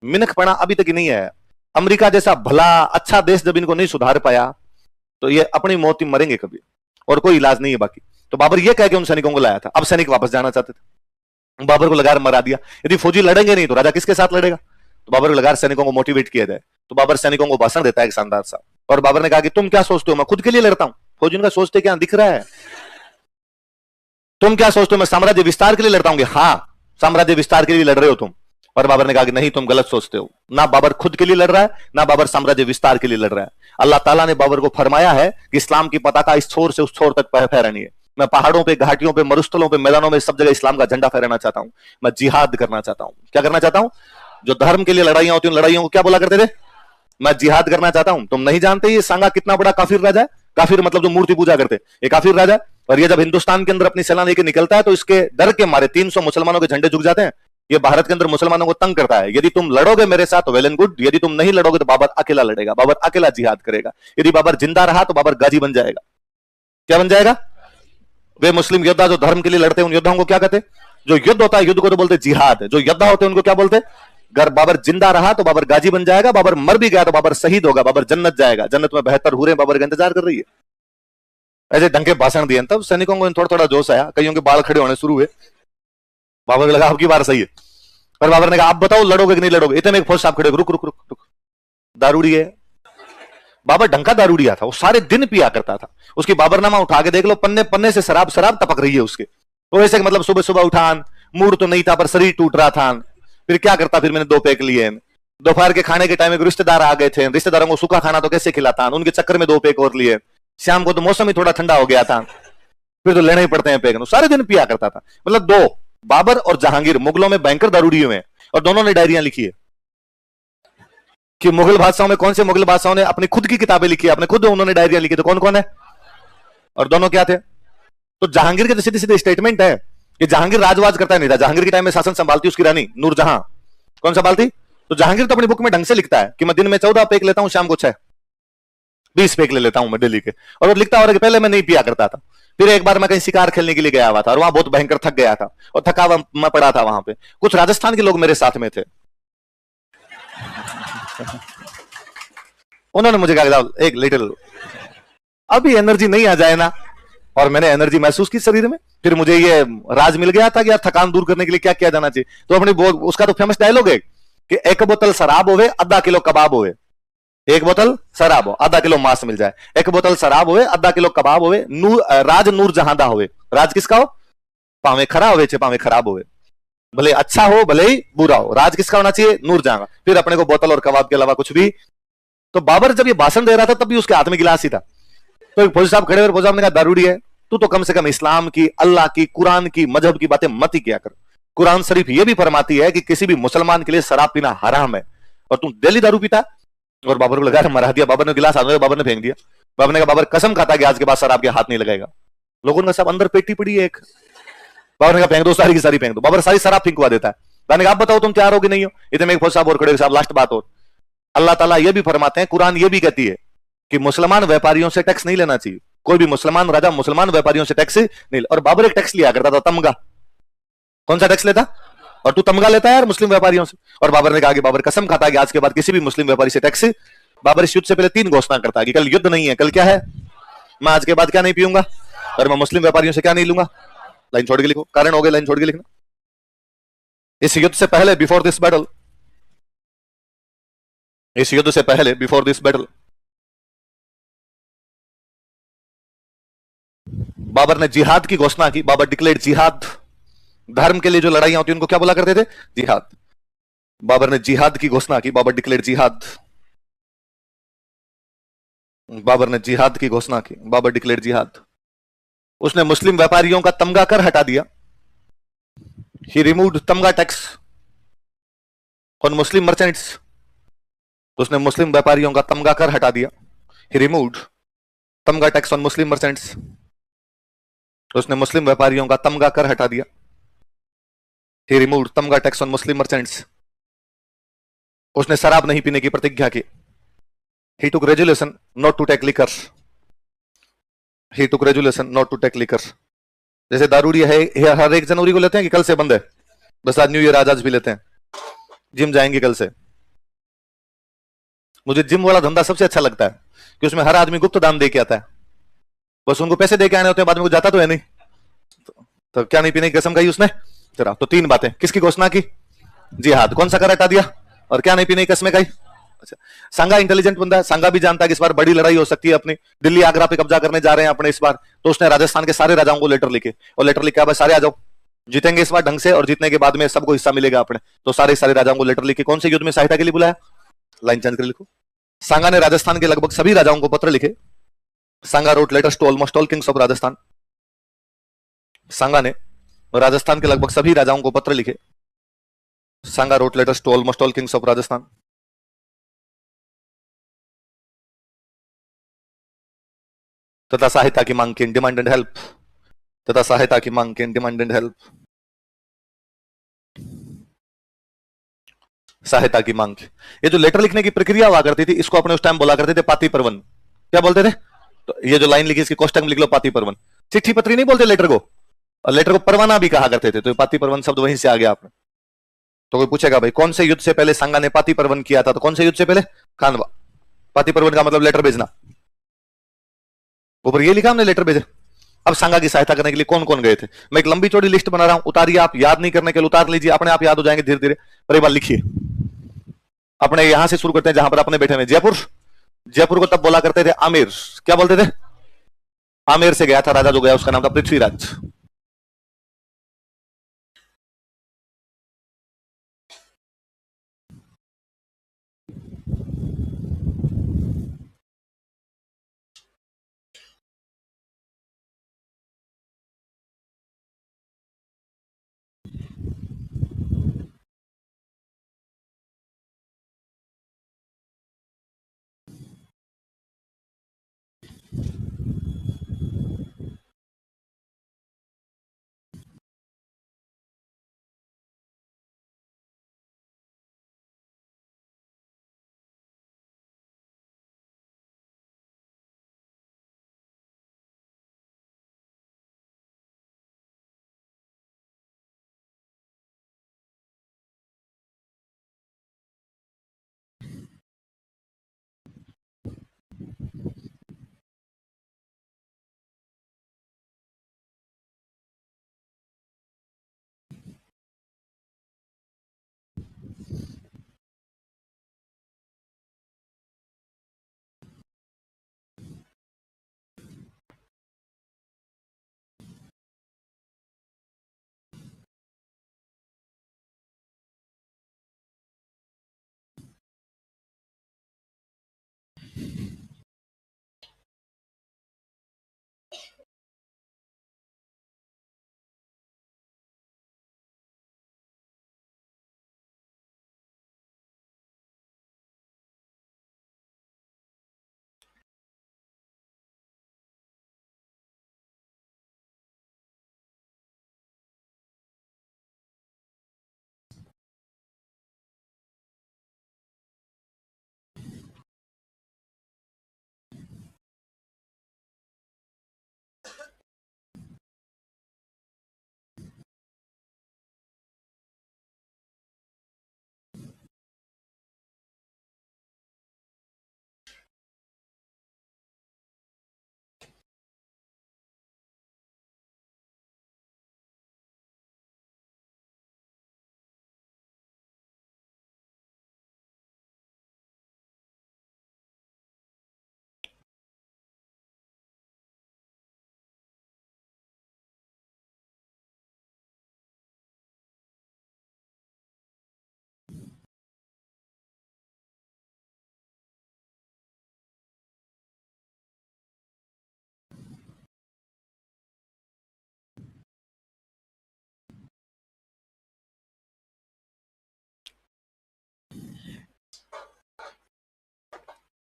मिनखपना अभी तक ही नहीं है। अमेरिका जैसा भला अच्छा देश जब इनको नहीं सुधार पाया, तो ये अपनी मौत ही मरेंगे कभी, और कोई इलाज नहीं है बाकी। तो बाबर ये कह के उन सैनिकों को लाया था। अब सैनिक वापस जाना चाहते थे, बाबर को लगाकर मरा दिया। यदि फौजी लड़ेंगे नहीं तो राजा किसके साथ लड़ेगा। तो बाबर को लगाकर सैनिकों को मोटिवेट किया जाए। तो बाबर सैनिकों को भाषण देता है एक शानदार सा, और बाबर ने कहा कि तुम क्या सोचते हो मैं खुद के लिए लड़ता हूं। फौजी का सोचते क्या दिख रहा है, तुम क्या सोचते हो मैं साम्राज्य विस्तार के लिए लड़ता हूँ। हाँ, साम्राज्य विस्तार के लिए लड़ रहे हो तुम। और बाबर ने कहा कि नहीं, तुम गलत सोचते हो। ना बाबर खुद के लिए लड़ रहा है, ना बाबर साम्राज्य विस्तार के लिए लड़ रहा है। अल्लाह ताला ने बाबर को फरमाया है कि इस्लाम की पताका इस छोर से उस छोर तक फहरानी है। मैं पहाड़ों पे, घाटियों पे, मरुस्थलों पे, मैदानों में, सब जगह इस्लाम का झंडा फहराना चाहता हूं। मैं जिहाद करना चाहता हूं। क्या करना चाहता हूं? जो धर्म के लिए लड़ाइयां होती हैं, लड़ाइयों को क्या बोला करते थे? मैं जिहाद करना चाहता हूं। तुम नहीं जानते ये सांगा कितना बड़ा काफिर राजा है। काफिर मतलब जो मूर्ति पूजा करते, ये काफिर राजा। और ये जब हिंदुस्तान के अंदर अपनी सेना लेके निकलता है तो इसके डर के मारे 300 मुसलमानों के झंडे झुक जाते हैं। ये भारत के अंदर मुसलमानों को तंग करता है। यदि तुम लड़ोगे मेरे साथ तो वेल एंड गुड, यदि तुम नहीं लड़ोगे तो बाबर अकेला लड़ेगा, बाबर अकेला जिहाद करेगा। यदि बाबर जिंदा रहा तो बाबर गाजी बन जाएगा। क्या बन जाएगा? वे मुस्लिम योद्धा जो धर्म के लिए लड़ते हैं, उन योद्धाओं को क्या कहते? जो युद्ध होता है, युद्ध को तो बोलते जिहाद। जो योद्धा होते हैं उनको क्या बोलते? अगर बाबर जिंदा रहा तो बाबर गाजी बन जाएगा, बाबर मर भी गया तो बाबर शहीद होगा, बाबर जन्नत जाएगा। जन्नत में बेहतर हुरे बाबर का इंतजार कर रही है। ऐसे ढंग के भाषण दिए, तब सैनिकों को थोड़ा थोड़ा जोश आया, कईयों के बाल खड़े होने शुरू हुए। बाबर को लगा आपकी बार सही है। और बाबर ने कहा आप बताओ लड़ोगे कि नहीं लड़ोगे। इतने एक फौज साहब खड़े, रुक रुक रुक रुक, दारूड़ी है। बाबर ढंग का दारूड़िया था, वो सारे दिन पिया करता था। उसकी बाबरनामा उठा के देख लो, पन्ने पन्ने से शराब शराब टपक रही है उसके। तो ऐसे मतलब सुबह सुबह उठान, मूड तो नहीं था पर शरीर टूट रहा था। फिर क्या करता, फिर मैंने 2 पैक लिए। दोपहर के खाने के टाइम में रिश्तेदार आ गए थे, रिश्तेदारों को सूखा खाना तो कैसे खिलाता, उनके चक्कर में 2 पैक और लिए। शाम को तो मौसम ही थोड़ा ठंडा हो गया था, फिर तो लेने ही पड़ते हैं पैक। सारे दिन पिया करता था। मतलब 2, बाबर और जहांगीर मुगलों में भयंकर दारूड़ियों में, और दोनों ने डायरियां लिखी है कि मुगल बादशाहों में कौन से मुगल बादशाहों ने अपनी खुद की किताबें लिखी है, अपने खुद उन्होंने डायरियां लिखी। तो कौन कौन है? और दोनों क्या थे? तो जहांगीर के तो सीधे सीधे स्टेटमेंट है कि जहांगीर राजवाज करता नहीं था। जहांगीर के टाइम में शासन संभालती उसकी रानी नूरजहां। कौन संभालती? तो जहांगीर तो अपनी बुक में ढंग से लिखता है कि मैं दिन में 14 पैक लेता हूं, शाम को 6-20 पैक ले लेता हूं मैं दिल्ली के। और वो लिखता हो रहा कि पहले मैं नहीं पिया करता था। फिर एक बार मैं कहीं शिकार खेलने के लिए गया हुआ था और वहां बहुत भयंकर थक गया था और थका हुआ मैं पड़ा था। वहां पे कुछ राजस्थान के लोग मेरे साथ में थे। उन्होंने मुझे कहा एक लिटिल अभी एनर्जी नहीं आ जाए ना, और मैंने एनर्जी महसूस की शरीर में। फिर मुझे ये राज मिल गया था कि यार थकान दूर करने के लिए क्या किया जाना चाहिए। तो अपनी उसका तो फेमस डायलॉग है कि 1 बोतल शराब होवे, आधा किलो कबाब होवे। 1 बोतल शराब हो, आधा किलो मांस मिल जाए। 1 बोतल शराब होवे, आधा किलो कबाब होवे। राज नूर जहांदा होवे। राज किसका हो? पावे खरा होवे चे पावे खराब होवे, भले अच्छा हो भले ही बुरा हो, राज किसका होना चाहिए? नूर जहां। फिर अपने को बोतल और कबाब के अलावा कुछ भी। तो बाबर जब ये भाषण दे रहा था तब भी उसके हाथ में गिलास ही था। तो एक फौजी साहब खड़े हुए, फौजी साहब ने कहा दारूड़ी है तू, तो कम से कम इस्लाम की, अल्लाह की, कुरान की, मजहब की बातें मत ही किया कर। कुरान शरीफ ये भी फरमाती है कि किसी भी मुसलमान के लिए शराब पीना हराम है, और तू डेली दारू पीता। और बाबर को लगा मरा दिया। बाबर ने गिलास हाथ में, बाबर ने फेंक दिया। बाबर ने कहा बाबर कसम खाता कि आज के बाद शराब के हाथ नहीं लगाएगा। लोगों ने सब अंदर पेटी पड़ी है एक। बाबर ने कहा फेंक दो, सारी की सारी फेंक दो। बाबर सारी शराब फेंकवा देता है। मैंने कहा आप बताओ तुम तैयार हो कि नहीं हो। इतने में एक फौज साहब और खड़े, साहब लास्ट बात और, अल्लाह ताला ये भी फरमाते हैं, कुरान ये भी कहती है कि मुसलमान व्यापारियों से टैक्स नहीं लेना चाहिए। कोई भी मुसलमान राजा मुसलमान व्यापारियों से टैक्स नहीं। और बाबर एक टैक्स लिया करता था, तमगा। कौन सा टैक्स लेता? और तू तमगा लेता है यार मुस्लिम व्यापारियों से। और बाबर ने कहा कि बाबर कसम खाता है कि आज के बाद किसी भी मुस्लिम व्यापारी से टैक्स। बाबर इस युद्ध से पहले 3 घोषणा करता है कि कल युद्ध नहीं है, कल क्या है? मैं आज के बाद क्या नहीं पीऊंगा, और मैं मुस्लिम व्यापारियों से क्या नहीं लूंगा। लाइन छोड़ के लिखो, कारण हो गए, लाइन छोड़ के लिखना। इस युद्ध से पहले, बिफोर दिस बैटल, इस युद्ध से पहले, बिफोर दिस बैटल, बाबर ने जिहाद की घोषणा की। बाबर डिक्लेयर्ड जिहाद। धर्म के लिए जो लड़ाइयां होती है उनको क्या बोला करते थे? जिहाद। बाबर ने जिहाद की घोषणा की, बाबर डिक्लेयर जिहाद, बाबर ने जिहाद की घोषणा की, बाबर डिक्लेयर जिहाद। उसने मुस्लिम व्यापारियों का तमगा कर हटा दिया, he removed tamgha tax on Muslim merchants. उसने मुस्लिम व्यापारियों का तमगा कर हटा दिया, he removed tamgha tax on Muslim merchants. उसने मुस्लिम व्यापारियों का तमगा कर हटा दिया, he removed tamgha tax on Muslim merchants. उसने शराब नहीं पीने की प्रतिज्ञा की, he took resolution not to take liquor, he took resolution not to take liquor. जैसे दारूड़ी है, हर 1 जनवरी को लेते हैं कि कल से बंद है, बस आज न्यू ईयर आज भी लेते हैं। जिम जाएंगे कल से। मुझे जिम वाला धंधा सबसे अच्छा लगता है कि उसमें हर आदमी गुप्त दान दे के आता है, बस उनको पैसे दे के आने होते हैं, बाद में कुछ जाता तो है नहीं। तो क्या नहीं पीने की कसम खाई उसने तेरा। तो 3 बातें, किसकी घोषणा की? जिहाद। कौन सा कर हटा दिया? और क्या नहीं पीने की कसमें खाई? अच्छा, सांगा इंटेलिजेंट बंदा है, सांगा भी जानता है कि इस बार बड़ी लड़ाई हो सकती है अपनी, दिल्ली आगरा पे कब्जा करने जा रहे हैं अपने इस बार। तो उसने राजस्थान के सारे राजाओं को लेटर लिखे, और लेटर लिखा भाई सारे आ जाओ, जीतेंगे इस बार ढंग से, और जीतने के बाद में सबको हिस्सा मिलेगा अपने। तो सारे सारे राजाओं को लेटर लिखे, कौन से युद्ध में सहायता के लिए बुलाया? लाइन चेंज कर लिखो। सांगा ने राजस्थान के लगभग सभी राजाओं को पत्र लिखे, Sanga wrote letters to almost all kings of Rajasthan. Sanga ने राजस्थान के लगभग सभी राजाओं को पत्र लिखे, Sanga wrote letters to almost all kings of Rajasthan. तथा सहायता की मांग की, डिमांड एंड हेल्प, तथा सहायता की मांग की, डिमांड एंड हेल्प, सहायता की मांग की। ये जो लेटर लिखने की प्रक्रिया हुआ करती थी, इसको अपने उस टाइम बोला करते थे पाती परवन। क्या बोलते थे? तो ये जो लाइन लिखी इसकी कोष्टक में लिख लो, पाती परवन। चिट्ठी पत्री नहीं बोलते लेटर को, और लेटर को परवाना भी कहा करते थे, तो पाती परवन शब्द वहीं से आ गया आपने। तो कोई पूछेगा भाई कौन से युद्ध से पहले सांगा ने पाती परवन किया था, तो कौन से युद्ध से पहले? खानवा। पाती परवन का मतलब लेटर भेजना, ऊपर ये लिखा हमने लेटर भेजे। अब सांगा की सहायता करने के लिए कौन कौन गए थे, मैं एक लंबी चौड़ी लिस्ट बना रहा हूं, उतारिए आप, याद नहीं करने के लिए उतार लीजिए, अपने आप याद हो जाएंगे धीरे धीरे, पर एक बार लिखिए। अपने यहां से शुरू करते हैं जहां पर अपने बैठे हुए, जयपुर। जयपुर को तब बोला करते थे आमेर। क्या बोलते थे? आमेर से गया था राजा, जो गया उसका नाम था पृथ्वीराज।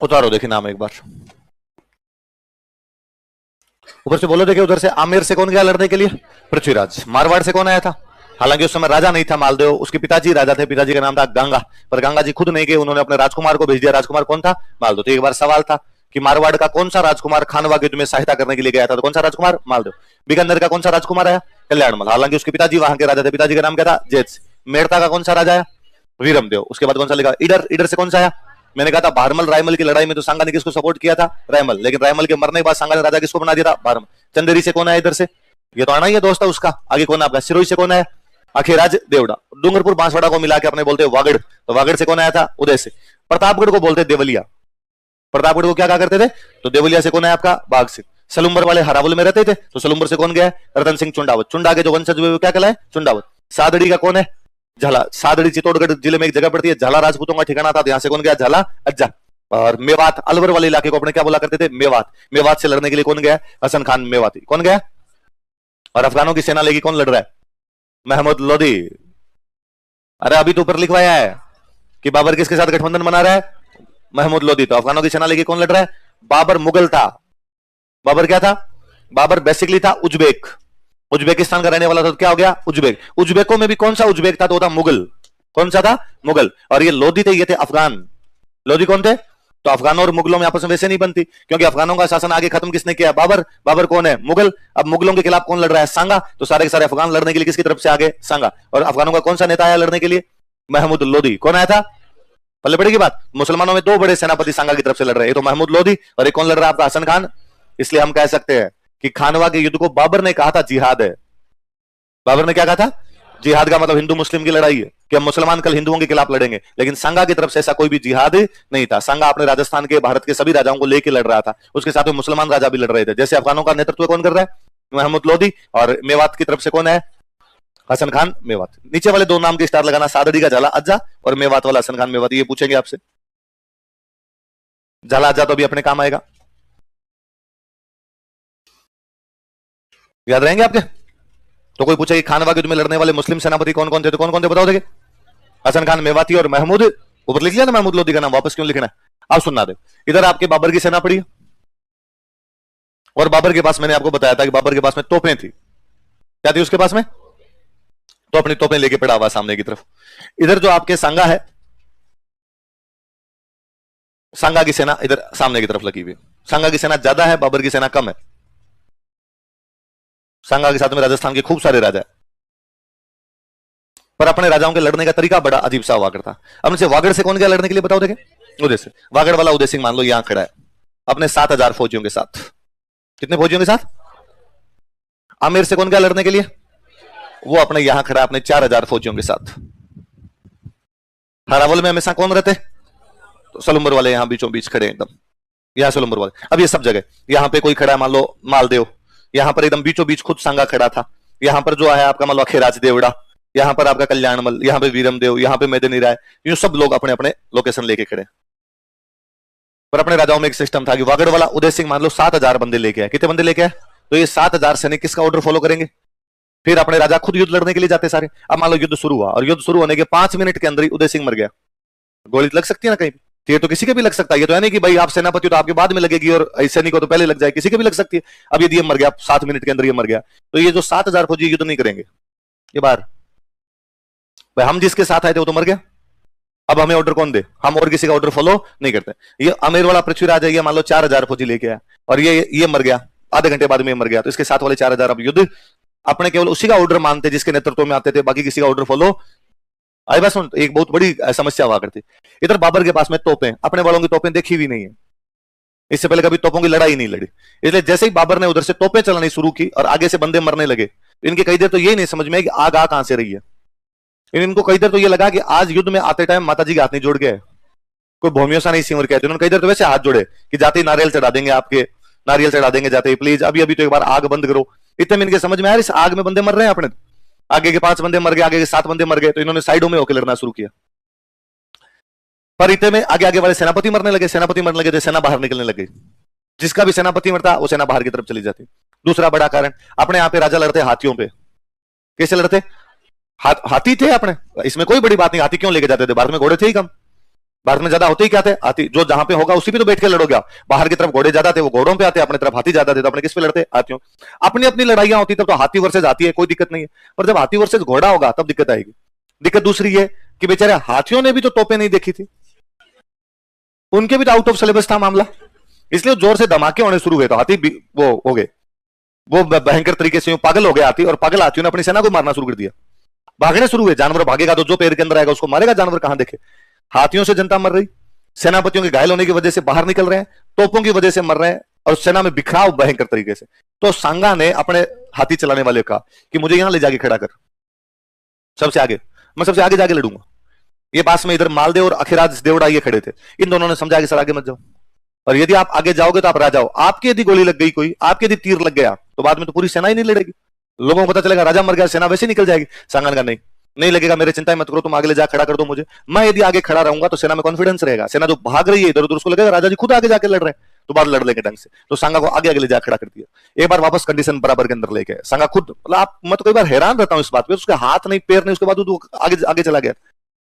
उतारो देखिए नाम एक बार, ऊपर से बोलो। देखिए उधर से आमेर से कौन गया लड़ने के लिए? पृथ्वीराज। मारवाड़ से कौन आया था? हालांकि उस समय राजा नहीं था मालदेव, उसके पिताजी राजा थे, पिताजी का नाम था गंगा, पर गंगा जी खुद नहीं गए, उन्होंने अपने राजकुमार को भेज दिया। राजकुमार कौन था? मालदेव। तो एक बार सवाल था कि मारवाड़ का कौन सा राजकुमार खानवा युद्ध में सहायता करने के लिए गया था? तो कौन सा राजकुमार? मालदेव। बीकानेर का कौन सा राजकुमार आया? कल्याणमल। हालांकि उसके पिताजी वहां के राजा थे, पिताजी का नाम क्या था? जैत। मेड़ता का कौन सा राजा आया? वीरमदेव। उसके बाद कौन सा लिखा? इडर। इडर से कौन सा आया? मैंने कहा था भारमल रायमल की लड़ाई में तो सांगा ने किसको सपोर्ट किया था? रायमल। लेकिन रायमल के मरने के बाद सांगा ने राजा किसको बना दिया था? भारमल। चंदेरी से कौन आया इधर से? ये तो आना ही है दोस्त उसका। आगे कौन आपका? सिरोही से कौन आया? अखीराज देवड़ा। डूंगरपुर बांसवाड़ा को मिला के अपने बोलते वागड़, तो वागड़ से कौन आया था? उदय से। प्रतापगढ़ को बोलते देवलिया, प्रतापगढ़ को क्या कहा करते थे? तो देवलिया से कौन है आपका? बाघ सिंह। सलुम्बर वाले हरावल में रहते थे, तो सलुम्बर से कौन गया? रतन सिंह चुंडावत। चुंडा के जो वंशज हुए वो क्या कहलाए? चुंडावत। सादड़ी का कौन है? झाला। सादड़ी चित्तौड़गढ़ जिले में एक जगह पड़ती है, झाला राजपूतों का ठिकाना था, तो यहां से कौन गया? झाला अज्जा। और मेवात, अलवर वाले इलाके को अपने क्या बोला करते थे? मेवात। मेवात से लड़ने के लिए कौन गया? हसन खान मेवाती। कौन गया? और अफगानों की सेना लेगी कौन लड़ रहा है? महमूद लोदी। अरे अभी तो ऊपर लिखवाया है कि बाबर किसके साथ गठबंधन बना रहा है? महमूद लोदी। तो अफगानों की सेना लेगी कौन लड़ रहा है? बाबर मुगल था। बाबर क्या था? बाबर बेसिकली था उज्बेक, उज्बेकिस्तान का रहने वाला था, तो क्या हो गया? उज्बेक। उज्बेकों में भी कौन सा उज्बेक था? तो था मुगल। कौन सा था? मुगल। और ये लोधी थे, ये थे अफगान। लोधी कौन थे? तो अफगानों और मुगलों में आपस में वैसे नहीं बनती, क्योंकि अफगानों का शासन आगे खत्म किसने किया? बाबर। बाबर कौन है? मुगल। अब मुगलों के खिलाफ कौन लड़ रहा है? सांगा। तो सारे के सारे अफगान लड़ने के लिए किसकी तरफ से आगे? सांगा। और अफगानों का कौन सा नेता आया लड़ने के लिए? महमूद लोधी। कौन आया था? पल्ले पड़ेगी बात। मुसलमानों में दो बड़े सेनापति सांगा की तरफ से लड़ रहे हैं, तो महमूद लोधी, और एक कौन लड़ रहा है? आपका हसन खान। इसलिए हम कह सकते हैं कि खानवा के युद्ध को बाबर ने कहा था जिहाद है। बाबर ने क्या कहा था? जिहाद का मतलब हिंदू मुस्लिम की लड़ाई है, कि हम मुसलमान कल हिंदुओं के खिलाफ लड़ेंगे। लेकिन सांगा की तरफ से ऐसा कोई भी जिहाद नहीं था। सांगा अपने राजस्थान के, भारत के सभी राजाओं को लेकर लड़ रहा था, उसके साथ में मुसलमान राजा भी लड़ रहे थे। जैसे अफगानों का नेतृत्व कौन कर रहा है? महमूद लोधी। और मेवात की तरफ से कौन है? हसन खान मेवात। नीचे वाले दो नाम के स्टार लगाना, सादड़ी का झाला अज्जा और मेवात वाला हसन खान मेवात। ये पूछेंगे आपसे, झाला अज्जा तो अभी अपने काम आएगा, याद रहेंगे आपके। तो कोई पूछे कि खानवा के युद्ध में लड़ने वाले मुस्लिम सेनापति कौन कौन थे, तो कौन कौन थे बताओ। देखिए हसन खान मेवाती और महमूद, ऊपर लिख लिया ना महमूद लोधी का नाम, वापस क्यों लिखना है? आप सुनना दे। इधर आपके बाबर की सेना पड़ी, और बाबर के पास मैंने आपको बताया था कि बाबर के पास में तोपें थी। क्या थी उसके पास में? तो अपनी तोपें लेके पड़ा हुआ सामने की तरफ। इधर जो आपके सांगा है, सांगा की सेना इधर सामने की तरफ लगी हुई। सांगा की सेना ज्यादा है, बाबर की सेना कम है। सांगा के साथ में राजस्थान के खूब सारे राजा है, पर अपने राजाओं के लड़ने का तरीका बड़ा अजीब सा हुआ करता। अब से वागड़ से कौन गया लड़ने के लिए बताओ। देखे उदय से। वागड़ वाला उदय सिंह मान लो यहां खड़ा है अपने 7,000 फौजियों के साथ। कितने फौजियों के साथ? आमेर से कौन गया लड़ने के लिए? वो अपने यहां खड़ा अपने 4,000 फौजियों के साथ। हरावल में हमेशा कौन रहते? तो सलुम्बर वाले यहां बीचों बीच खड़े एकदम, यहां सलुम्बर वाले। अब ये सब जगह, यहां पे कोई खड़ा है मान लो मालदेव, यहां पर एकदम बीचों बीच खुद सांगा खड़ा था। यहां पर जो है आपका मान लो अखीराज देवड़ा, यहां पर आपका कल्याणमल, यहां पे वीरमदेव, यहां पे मेदिनी राय, यूं सब लोग अपने अपने लोकेशन लेके खड़े। पर अपने राजाओं में एक सिस्टम था कि वागड़ वाला उदय सिंह मान लो 7,000 बंदे लेके आए। कितने बंदे लेके आए? तो ये 7,000 सैनिक किसका ऑर्डर फॉलो करेंगे? फिर अपने राजा खुद युद्ध लड़ने के लिए जाते सारे। अब मान लो युद्ध शुरू हुआ, और युद्ध शुरू होने के 5 मिनट के अंदर ही उदय सिंह मर गया। गोली लग सकती है ना कहीं, ये तो किसी के भी लग सकता है। ये तो है नहीं कि भाई आप सेनापति तो आपके बाद में लगेगी और सैनिक को तो पहले लग जाए, किसी के भी लग सकती है। अब यदि ये मर गया 7 मिनट के अंदर, ये मर गया, तो ये जो 7,000 फौजी युद्ध नहीं करेंगे ये बार। भाई हम जिसके साथ आए थे वो तो मर गया, अब हमें ऑर्डर कौन दे? हम और किसी का ऑर्डर फॉलो नहीं करते। ये अमीर वाला पृथ्वीराज है, ये मान लो 4,000 फौजी लेके आया, और ये मर गया, आधे घंटे बाद में मर गया, तो इसके साथ वाले 4,000 अब युद्ध अपने केवल उसी का ऑर्डर मानते जिसके नेतृत्व में आते थे, बाकी किसी का ऑर्डर फॉलो। आई बात सुन, एक बहुत बड़ी समस्या हुआ करती। इधर बाबर के पास में तोपें, अपने वालों की तोपें देखी भी नहीं है, इससे पहले कभी तोपों की लड़ाई नहीं लड़ी। इसलिए जैसे ही बाबर ने उधर से तोपें चलानी शुरू की और आगे से बंदे मरने लगे, इनके कई देर तो ये नहीं समझ में कि आग आ कहां से रही है। इनको कई देर तो ये लगा कि आज युद्ध में आते टाइम माता जी के हाथ नहीं जोड़ गए, कोई भूमियों सा नहीं सिमर के। उन्होंने कई देर तो वैसे हाथ जोड़े कि जाते ही नारियल चढ़ा देंगे, आपके नारियल चढ़ा देंगे जाते ही, प्लीज अभी अभी तो एक बार आग बंद करो। इतने में इनके समझ में आया इस आग में बंदे मर रहे हैं अपने, आगे के 5 बंदे मर गए, आगे के 7 बंदे मर गए, तो इन्होंने साइडों में होकर लड़ना शुरू किया। पर इतने में आगे आगे वाले सेनापति मरने लगे, सेनापति मरने लगे तो सेना बाहर निकलने लगी। जिसका भी सेनापति मरता वो सेना बाहर की तरफ चली जाती। दूसरा बड़ा कारण, अपने यहाँ पे राजा लड़ते हाथियों पे। कैसे लड़ते? हाथी थे अपने, इसमें कोई बड़ी बात नहीं, हाथी क्यों लेके जाते थे, भारत में घोड़े थे ही कम। भारत में ज्यादा होते ही क्या थे? हाथी। जो जहां पे होगा उसी पे तो बैठ के लड़ोगे आप। बाहर की तरफ घोड़े ज्यादा थे, वो घोड़ों पे आते, अपनी तरफ हाथी ज्यादा थे, तो अपने किस पे लड़ते? हाथियों। अपनी अपनी लड़ाइयां होती तब तो हाथी वर्सेज हाथी है, कोई दिक्कत नहीं है। पर जब हाथी वर्सेज घोड़ा होगा तब दिक्कत आएगी। दिक्कत दूसरी है कि बेचारे हाथियों ने भी तो तोपें नहीं देखी थी, उनके भी तो आउट ऑफ सिलेबस था मामला, इसलिए जोर से धमाके होने शुरू हुए, तो हाथी वो हो गए, वो भयंकर तरीके से पागल हो गया हाथी, और पागल हाथियों ने अपनी सेना को मारना शुरू कर दिया। भागने शुरू हुए। जानवर भागेगा तो जो पेड़ के अंदर आएगा उसको मारेगा, जानवर कहां देखे। हाथियों से जनता मर रही, सेनापतियों के घायल होने की वजह से बाहर निकल रहे हैं, तोपों की वजह से मर रहे हैं, और सेना में बिखराव भयंकर तरीके से। तो सांगा ने अपने हाथी चलाने वाले कहा कि मुझे यहां ले जाके खड़ा कर, सबसे आगे, मैं सबसे आगे जाके लड़ूंगा। ये पास में इधर मालदेव और अखिराज देवड़ा ये खड़े थे। इन दोनों ने समझा कि सर आगे मत जाओ, और यदि आप आगे जाओगे तो आप राजा हो, आपकी यदि गोली लग गई कोई, आपके यदि तीर लग गया तो बाद में तो पूरी सेना ही नहीं लड़ेगी, लोगों को पता चलेगा राजा मर गया, सेना वैसे निकल जाएगी। सांगा का नहीं, नहीं लगेगा, मेरे चिंता मत करो, तुम आगे ले जा खड़ा कर दो मुझे, मैं यदि आगे खड़ा रहूंगा तो सेना में कॉन्फिडेंस रहेगा, सेना जो भाग रही है इधर उधर उसको लगेगा राजा जी खुद आगे जाके लड़ रहे हैं, तो बात लड़ लेंगे ढंग से। तो सांगा को आगे आगे ले जा खड़ा कर दिया। एक बार वापस कंडीशन बराबर के अंदर लेके सांगा खुद, मतलब आप, मैं तो कई बार हैरान रहता हूं इस बात पे, उसके हाथ नहीं पैर नहीं, उसके बाद वो आगे आगे चला गया।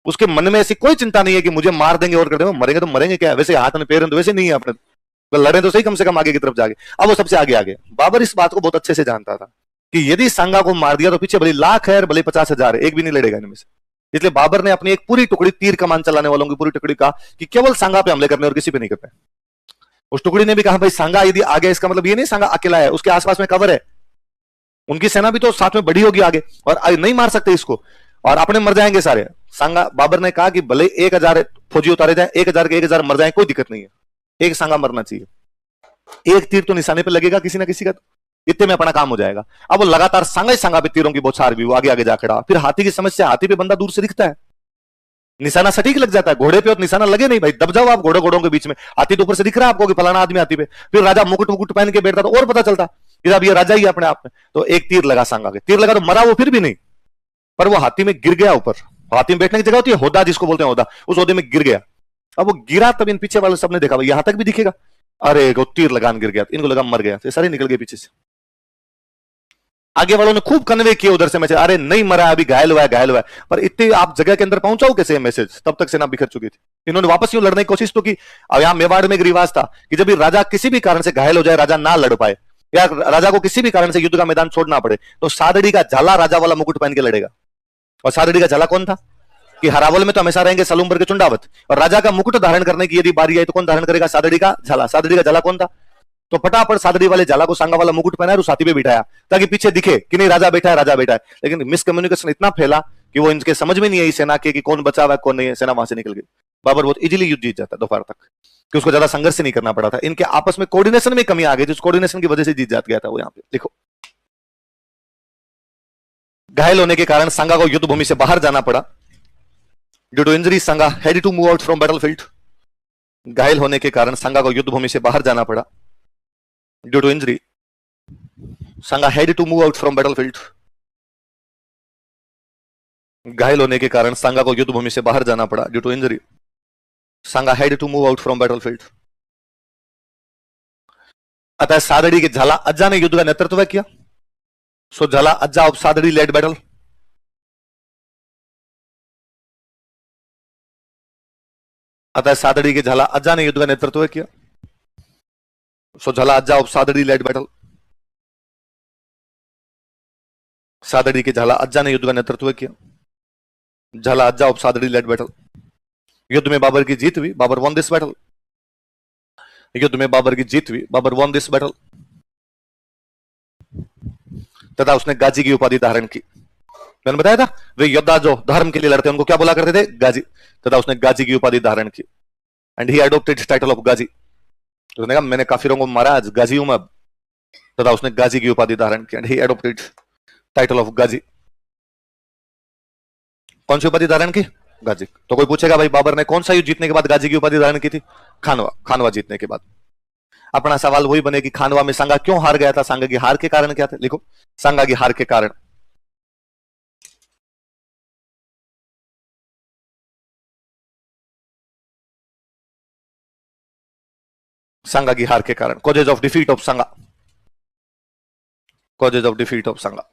उसके मन में ऐसी कोई चिंता नहीं है कि मुझे मार देंगे और कर देंगे, मरेंगे तो मरेंगे क्या, वैसे हाथ में पैर तो वैसे नहीं है अपने, तो लड़े तो सही कम से कम आगे की तरफ जाके। अब वो सबसे आगे आगे। बाबर इस बात को बहुत अच्छे से जानता था कि यदि सांगा को मार दिया तो पीछे भले लाख है भले 50,000 है, एक भी नहीं लड़ेगा इनमें से। इसलिए बाबर ने अपनी एक पूरी टुकड़ी, तीर कमान चलाने वालों की पूरी टुकड़ी कहा कि केवल सांगा पे हमले करने और किसी पे नहीं करना। उस टुकड़ी ने भी कहा भाई सांगा यदि आगे, इसका मतलब ये नहीं सांगा अकेला है, उसके आसपास में कवर है, उनकी सेना भी तो साथ में बढ़ी होगी आगे, और नहीं मार सकते इसको, और अपने मर जाएंगे सारे। सांगा, बाबर ने कहा कि भले 1,000 फौजी उतारे जाए, 1,000 के 1,000 मर जाए, कोई दिक्कत नहीं है, एक सांगा मरना चाहिए, एक तीर तो निशाने पे लगेगा किसी ना किसी का, इतने में अपना काम हो जाएगा। अब वो लगातार सांगा ही सांगा पे तीरों की बौछार भी, वो आगे आगे जा खड़ा। फिर हाथी की समस्या, हाथी पे बंदा दूर से दिखता है, निशाना सटीक लग जाता है, घोड़े पे और निशाना लगे नहीं भाई, दब जाओ आप घोड़ों घोड़ों के बीच में, हाथी तो ऊपर से दिख रहा है आपको कि फलाना आदमी हाथी पे। फिर राजा मुकुट मुकुट पहन के बैठता तो और पता चलता कि अब ये राजा ही है अपने आप में। तो एक तीर लगा सांगा के, तीर लगा तो मरा वो फिर भी नहीं, पर वो हाथी में गिर गया ऊपर। हाथी में बैठने की जगह होती है होदा, जिसको बोलते हैं होदा, उस होदे में गिर गया। अब वो गिरा तब इन पीछे वाले सबने देखा भाई यहां तक भी दिखेगा, अरे वो तीर लगान गिर गया, इनको लगा मर गया, तो सारे निकल गए पीछे से। आगे वालों ने खूब कन्वे किए उधर से मैसेज, अरे नहीं मरा, अभी घायल हुआ है घायल हुआ है, पर इतने आप जगह के अंदर पहुंचाओ कैसे मैसेज, तब तक सेना बिखर चुकी थी। इन्होंने वापस यूं लड़ने की कोशिश तो की। अब यहां मेवाड़ में एक रिवाज था कि जब भी राजा किसी भी कारण से घायल हो जाए, राजा ना लड़ पाए, या राजा को किसी भी कारण से युद्ध का मैदान छोड़ना पड़े, तो सादड़ी का झाला राजा वाला मुकुट पहन के लड़ेगा। और सादड़ी का झाला कौन था कि हरावल में तो हमेशा रहेंगे सलूम्बर के चुंडावत, और राजा का मुकुट धारण करने की यदि बारी आई तो कौन धारण करेगा? सादड़ी का झाला। सादड़ी का झाला कौन था? तो फटाफट सादड़ी वाले झाला को सांगा वाला मुकुट पहनाया, उस हाथी पे बिठाया ताकि पीछे दिखे कि नहीं राजा बैठा है, राजा बैठा है। लेकिन मिसकम्युनिकेशन इतना फैला कि वो इनके समझ में नहीं आई सेना के कि कौन बचा हुआ है कौन नहीं है, सेना वहां से निकल गई। बाबर बहुत इजीली युद्ध जीत जाता दोपहर तक, कि उसको ज्यादा संघर्ष नहीं करना पड़ा था। इनके आपस में कोऑर्डिनेशन में कमी आ गई, जिस कोऑर्डिनेशन की वजह से जीत जात गया था वो। यहां पे देखो, घायल होने के कारण सांगा को युद्ध भूमि से बाहर जाना पड़ा। Due to injury Sanga had to move out from battlefield. घायल होने के कारण सांगा को युद्ध भूमि से बाहर जाना पड़ा। Due to injury Sanga had to move out from battlefield. घायल होने के कारण सांगा को युद्ध भूमि से बाहर जाना पड़ा। Due to injury Sanga had to move out from battlefield. अतः सादड़ी के झाला अज्जा ने युद्ध का नेतृत्व किया। So Jhala Ajja of Sadri led battle. अतः सादड़ी के झाला अज्जा ने युद्ध का नेतृत्व किया। So Jhala Ajja of Sadri led battle. Sadri के झाला अज्जा ने युद्ध का नेतृत्व किया। झाला Ajja of Sadri led battle. युद्ध में बाबर की जीत हुई। Babur won this battle. युद्ध में बाबर की जीत हुई। Babur won this battle. तथा उसने गाजी की उपाधि धारण की। मैंने बताया था वे योद्धा जो धर्म के लिए लड़ते हैं उनको क्या बोला करते थे? गाजी। तथा उसने गाजी की उपाधि धारण की। And he adopted title of Ghazi. उसने कहा मैंने काफिरों को मारा, आज गाजी हूं मैं। तथा उसने गाजी की उपाधि धारण की। And he adopted title of Ghazi. कौन सी उपाधि धारण की? गाजी। तो कोई पूछेगा भाई बाबर ने कौन सा युद्ध जीतने के बाद गाजी की उपाधि धारण की थी? खानवा। खानवा जीतने के बाद। अपना सवाल वही बने कि खानवा में सांगा क्यों हार गया था? सांगा की हार के कारण क्या थे? लिखो, सांगा की हार के कारण। सांगा की हार के कारण। Causes of defeat of Sanga. Causes of defeat of Sanga.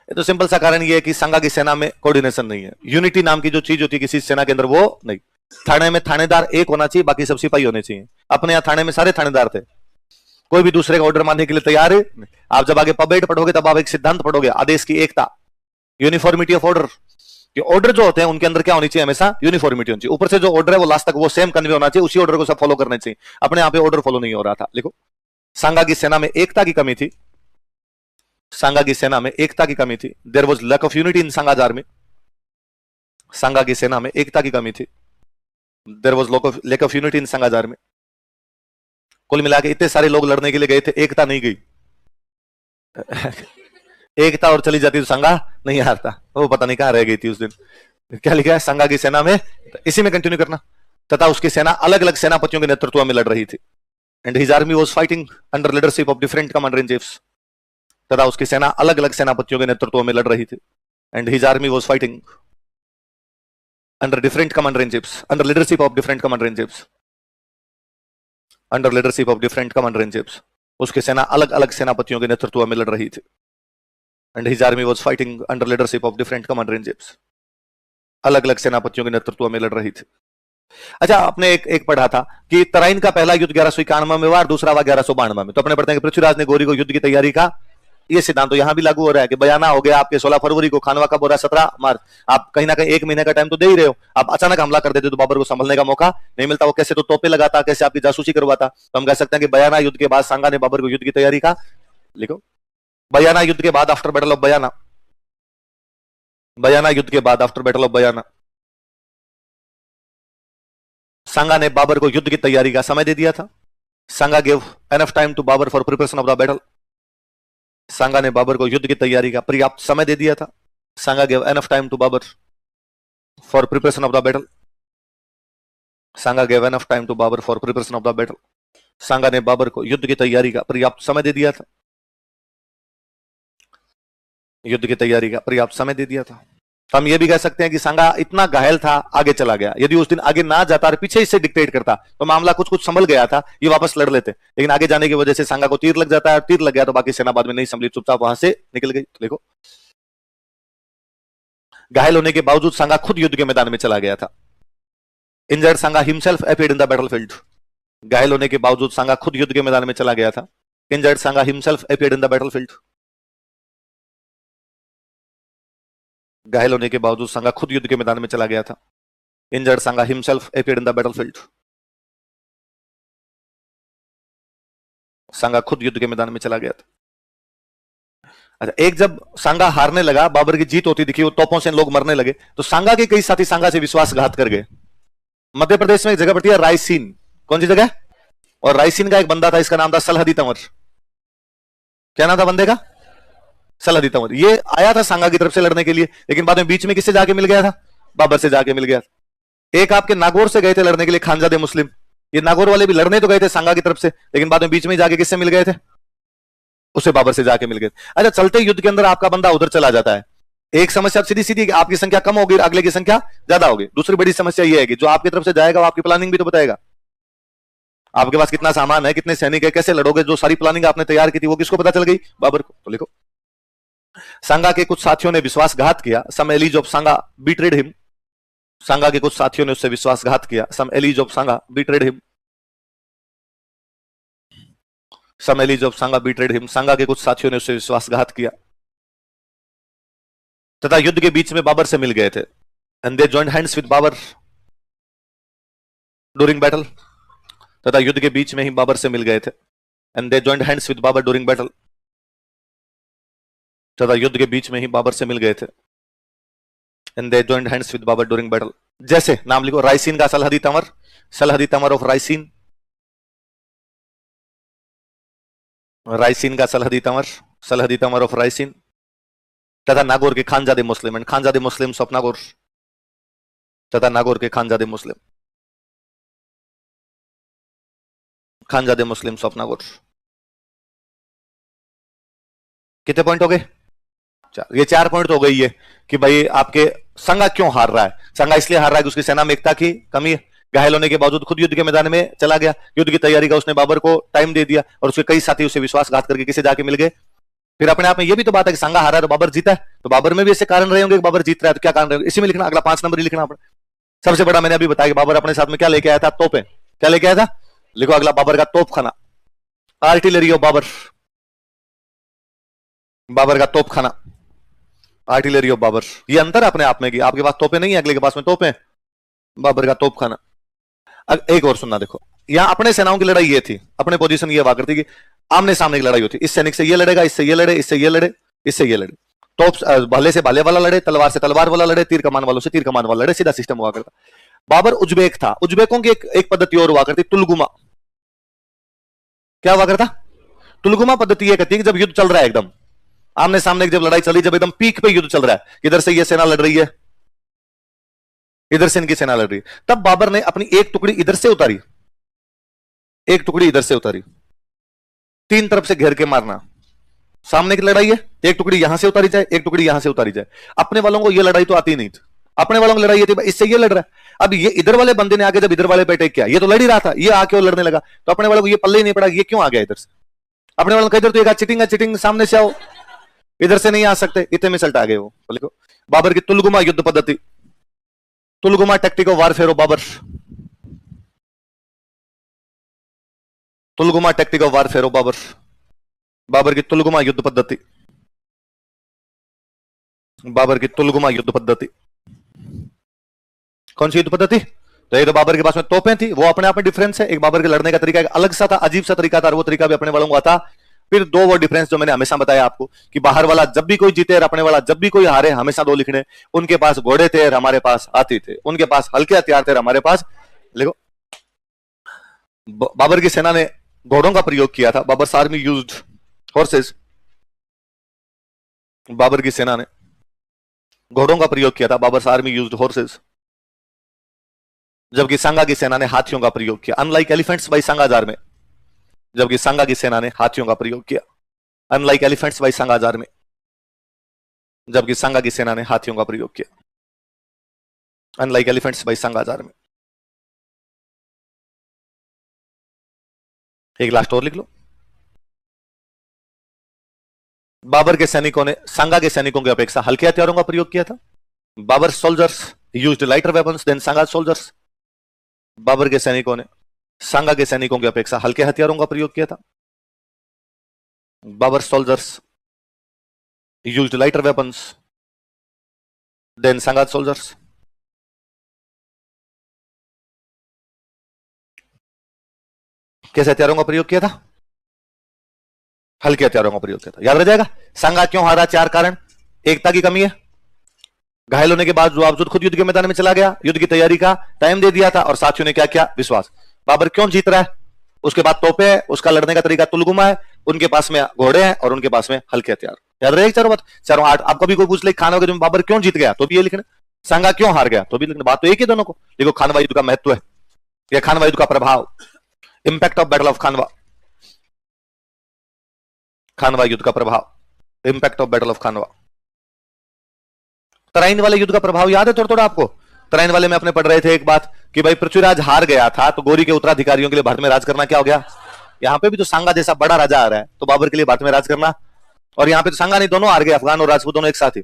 ये तो सिंपल सा कारण ये है कि संगा की सेना में कोऑर्डिनेशन नहीं है। यूनिटी नाम की जो चीज होती है किसी सेना के अंदर, वो नहीं। थाने में थानेदार एक होना चाहिए, बाकी सब सिपाही होने चाहिए। अपने यहाँ थाने में सारे थानेदार थे, कोई भी दूसरे का ऑर्डर मानने के लिए तैयार है। आप जब आगे पबेट पढ़ोगे तब आप एक सिद्धांत पढ़ोगे, आदेश की एकता, यूनिफॉर्मिटी ऑफ ऑर्डर। कि ऑर्डर जो होते हैं उनके अंदर क्या होनी चाहिए, हमेशा यूनिफॉर्मिटी होनी चाहिए। ऊपर से जो ऑर्डर है वो लास्ट तक वो सेम कन्वे होना चाहिए, उसी ऑर्डर को सब फॉलो करने चाहिए। अपने यहाँ पे ऑर्डर फॉलो नहीं हो रहा था। देखो, सांगा की सेना में एकता की कमी थी, सांगा की सेना में एकता की कमी थी। There was lack of unity in Sanga's army. Sanga की सेना में एकता की कमी थी, there was lack of unity in Sanga's army. कुल मिला के इतने सारे लोग लड़ने के लिए गए थे, एकता नहीं गई। एकता और चली जाती तो संगा नहीं हारता, वो पता नहीं कहां रह गई थी उस दिन। क्या लिखा है संगा की सेना में, इसी में कंटिन्यू करना। तथा उसकी सेना अलग अलग सेनापतियों के नेतृत्व में लड़ रही थी। And his army was fighting under leadership of different commander in chiefs. तथा उसकी सेना अलग अलग सेनापतियों के नेतृत्व में लड़ रही थी। And his army was fighting under different commander in chiefs, under leadership of different commander in chiefs, under leadership of different commander in chiefs. उसकी सेना अलग अलग सेनापतियों के नेतृत्व में लड़ रही थी। And his army was fighting under leadership of different commander in chiefs, अलग अलग सेनापतियों के नेतृत्व में लड़ रही थी। अच्छा, आपने एक पढ़ा था कि तराइन का पहला युद्ध 1191 में हुआ और दूसरा हुआ 1192 में। तो अपने पढ़ते हैं कि पृथ्वीराज ने गौरी को युद्ध की तैयारी का, ये सिद्धांत तो यहां भी लागू हो रहा है कि बयाना हो गया आपके 16 फरवरी को, खानवा कब हो रहा है 17 मार्च। आप कहीं ना कहीं एक महीने का टाइम तो दे ही रहे हो। आप अचानक हमला कर देते तो बाबर को संभलने का मौका नहीं मिलता। वो कैसे तो तोपे लगाता, कैसे आपकी जासूसी करवाता। तो हम कह सकते हैं कि बयाना युद्ध के बाद सांगा ने बाबर को युद्ध की तैयारी का, लिखो, बयाना युद्ध के बाद, आफ्टर बैटल ऑफ बयाना, बयाना युद्ध के बाद, आफ्टर बैटल ऑफ बयाना, सांगा ने बाबर को युद्ध की तैयारी का समय दे दिया था। Sanga give enough time to Babur for preparation of the battle. Sanga ने बाबर को युद्ध की तैयारी का पर्याप्त समय दे दिया था। Sanga give enough time to Babur for preparation of the battle. Sanga give enough time to Babur for preparation of the battle. Sanga ने बाबर को युद्ध की तैयारी का पर्याप्त समय दे दिया था, युद्ध की तैयारी का पर्याप्त समय दे दिया था। हम ये भी कह सकते हैं कि सांगा इतना घायल था, आगे चला गया। यदि उस दिन आगे ना जाता और पीछे इससे डिक्टेट करता तो मामला कुछ कुछ संभल गया था, ये वापस लड़ लेते। लेकिन आगे जाने की वजह से सांगा को तीर लग जाता है, और तीर लग गया तो बाकी सेना बाद में नहीं संभली, चुपचाप वहां से निकल गई। तो देखो, घायल होने के बावजूद सांगा खुद युद्ध के मैदान में चला गया था। Injured Sanga himself appeared in the battlefield. घायल होने के बावजूद सांगा खुद युद्ध के मैदान में चला गया था। Injured Sanga himself appeared in the battlefield. घायल होने के बावजूद सांगा खुद युद्ध के मैदान में चला गया था। Injured Sanga himself appeared in the battlefield. Sanga खुद युद्ध के मैदान में चला गया था। अच्छा, एक जब सांगा हारने लगा, बाबर की जीत होती दिखी, वो तोपों से लोग मरने लगे, तो सांगा के कई साथी सांगा से विश्वासघात कर गए। मध्य प्रदेश में एक जगह पड़ती है रायसीन। कौन सी जगह? और रायसीन का एक बंदा था, इसका नाम था सलहदी तंवर। क्या नाम था बंदे का? सलहदी तंवर। ये आया था सांगा की तरफ से लड़ने के लिए, लेकिन बाद में बीच में किससे जाके मिल गया था? बाबर से जाके मिल गया। एक आपके नागौर से गए थे लड़ने के लिए खानजादे मुस्लिम। ये नागौर वाले भी लड़ने तो गए थे सांगा की तरफ से, लेकिन बाद में बीच में जाके किससे मिल गए थे? उसे बाबर से जाके मिल गए। अच्छा, चलते युद्ध के अंदर आपका बंदा उधर चला जाता है। एक समस्या सीधी सीधी, आपकी संख्या कम होगी, अगले की संख्या ज्यादा होगी। दूसरी बड़ी समस्या यह है कि जो आपकी तरफ से जाएगा वो आपकी प्लानिंग भी तो बताएगा। आपके पास कितना सामान है, कितने सैनिक है, कैसे लड़ोगे, जो सारी प्लानिंग आपने तैयार की थी वो किसको पता चल गई? बाबर को। तो लिखो, सांगा के कुछ साथियों ने विश्वासघात किया। Some allies of Sanga betrayed him. Sanga के कुछ साथियों ने उससे विश्वासघात किया। Some allies of Sanga betrayed him. Some allies of Sanga betrayed him. Sanga के कुछ साथियों ने उससे विश्वासघात किया तथा युद्ध के बीच में बाबर से मिल गए थे। And they joined hands with Babur during battle. तथा युद्ध के बीच में ही बाबर से मिल गए थे। And they joined hands with Babur during battle. तथा युद्ध के बीच में ही बाबर से मिल गए थे। And they joined hands with Babur during battle. जैसे नाम लिखो, रायसीन का सलहदी तंवर, सलहदी तंवर ऑफ रायसीन। रायसीन का सलहदी तंवर, सलहदी तंवर ऑफ रायसीन। तथा नागौर के खानजादे मुस्लिम। And Khanzade Muslim of Nagaur. तथा नागौर के खानजादे मुस्लिम, खानजादे मुस्लिम ऑफ नागौर। कितने पॉइंट हो गए? ये 4 पॉइंट तो हो गई है कि भाई आपके संगा क्यों हार रहा है। संगा इसलिए हार रहा है कि उसकी सेना में एकता की कमी है। घायल होने के बावजूद खुद युद्ध के मैदान में चला गया। युद्ध की तैयारी का उसने बाबर को टाइम दे दिया, और उसके कई साथी उसे विश्वासघात करके किसे जाके मिल गए? फिर अपने आप में ये भी तो बात है कि संगा हारा है तो बाबर जीता है, तो बाबर में भी ऐसे कारण रहे होंगे कि बाबर जीत रहा है, तो क्या कारण रहे, इसी में लिखना, अगला 5 नंबर ही लिखना आपने। सबसे बड़ा मैंने अभी बताया कि बाबर अपने साथ में क्या लेके आया था, तोपें। क्या लेके आया था, लिखो अगला, बाबर का तोप खाना, आर्टिलरी ऑफ बाबर, बाबर का तोप खाना, आर्टिलरी ऑफ बाबर। ये अंतर अपने आप में कि आपके पास तोपे नहीं है, अगले के पास में तोपे, बाबर का तोप खाना। एक और सुनना, देखो यहां अपने सेनाओं की लड़ाई ये थी, अपने पोजीशन ये हुआ करती कि आमने सामने की लड़ाई होती, इस सैनिक से ये लड़ेगा, इससे ये लड़े, इससे ये लड़े, इससे ये लड़े, तोप भाले से भाले वाला लड़े, तलवार से तलवार वाला लड़े, तीर कमान वालों से तीर कमान वाला लड़े, सीधा सिस्टम हुआ करता। बाबर उज्बेक था, उज्बेकों की एक पद्धति और हुआ करती, तुलगुमा। क्या हुआ करता, तुलगुमा पद्धति ये कहती है कि जब युद्ध चल रहा है एकदम आमने सामने, जब लड़ाई चली, जब एकदम पीक पे युद्ध चल रहा है, इधर से ये सेना लड़ रही है, इधर से इनकी सेना लड़ रही है, तब बाबर ने अपनी एक टुकड़ी इधर से उतारी, एक टुकड़ी इधर से उतारी, 3 तरफ से घेर के मारना। सामने की लड़ाई है, एक टुकड़ी यहां से उतारी जाए, एक टुकड़ी यहां से उतारी जाए। अपने वालों को ये लड़ाई तो आती नहीं थी, अपने वालों की लड़ाई ये थी इससे ये लड़ रहा है। अब ये इधर वाले बंदे ने आके जब इधर वाले पे अटैक किया, ये तो लड़ ही रहा था, ये आके और लड़ने लगा, तो अपने वालों को ये पल्ले ही नहीं पड़ा, ये क्यों आ गया इधर से। अपने वालों को इधर तो एक चिटिंग है, चिटिंग सामने से आओ, इधर से नहीं आ सकते, इतने में सल्ट आ गए वो। देखो बाबर की तुलगुमा युद्ध पद्धति, Tulughma tactic of warfare of Babur, Tulughma tactic of warfare of Babur, Babur की तुलगुमा युद्ध पद्धति, बाबर की तुलगुमा युद्ध पद्धति। कौन सी युद्ध पद्धति, तो ये तो बाबर के पास में तोपें थी, वो अपने आप में डिफरेंस है, एक बाबर के लड़ने का तरीका एक अलग सा था, अजीब सा तरीका था, और वो तरीका भी अपने वालों को आता। फिर 2 वो डिफरेंस जो मैंने हमेशा बताया आपको कि बाहर वाला जब भी कोई जीते और अपने वाला जब भी कोई हारे, हमेशा 2 लिखने, उनके पास घोड़े थे और हमारे पास हाथी थे, उनके पास हल्के हथियार थे और हमारे पास, देखो बाबर की सेना ने घोड़ों का प्रयोग किया था, Babur army used horses, Babur की सेना ने घोड़ों का प्रयोग किया था, बाबर आर्मी यूज्ड हॉर्सेस, जबकि सांगा की सेना ने हाथियों का प्रयोग किया, अनलाइक एलिफेंट्स बाई सांगाजार में, जबकि सांगा की सेना ने हाथियों का प्रयोग किया, अनलाइक एलिफेंट्स बाई सांगाजार में, जबकि सांगा की सेना ने हाथियों का प्रयोग किया, अनलाइक एलिफेंट्स बाई सांगाजार में। एक लास्ट और लिख लो, बाबर के सैनिकों ने सांगा के सैनिकों की अपेक्षा हल्के हथियारों का प्रयोग किया था, Babur soldiers used lighter weapons than Sanga soldiers, Babur के सैनिकों ने सांगा के सैनिकों की अपेक्षा हल्के हथियारों का प्रयोग किया था, Babur soldiers used lighter weapons than Sanga soldiers. कैसे हथियारों का प्रयोग किया था, हल्के हथियारों का प्रयोग किया था, याद रह जाएगा। सांगा क्यों हारा, 4 कारण, एकता की कमी है, घायल होने के बाद जुआबजुद खुद युद्ध के मैदान में चला गया, युद्ध की तैयारी का टाइम दे दिया था, और साथियों ने क्या किया, विश्वास। बाबर क्यों जीत रहा है, उसके बाद तोपे है, उसका लड़ने का तरीका तुलगुमा है, उनके पास में घोड़े हैं और उनके पास में हल्के हथियार। याद रहेगी चारों बात, चारों 8। आप कभी कोई पूछ ले खानवा के बाबर क्यों जीत गया, तो भी ये लिखना, सांगा क्यों हार गया, तो भी लिखना, बात तो एक ही दोनों को। देखो खानवा युद्ध का महत्व है, या खानवा युद्ध का प्रभाव, इंपैक्ट ऑफ बैटल ऑफ खानवा, खानवा युद्ध का प्रभाव, इंपैक्ट ऑफ बैटल ऑफ खानवा। तराइन वाले युद्ध का प्रभाव याद है थोड़ा थोड़ा आपको, तराइन वाले में अपने पढ़ रहे थे एक बात कि भाई पृथ्वीराज हार गया था, तो गौरी के उत्तराधिकारियों के लिए भारत में राज करना क्या हो गया। यहां पे भी तो सांगा जैसा बड़ा राजा आ रहा है, तो बाबर के लिए भारत में राज करना, और यहां पे तो सांगा नहीं, दोनों हार गए, अफगान और राजपूत दोनों एक साथ ही।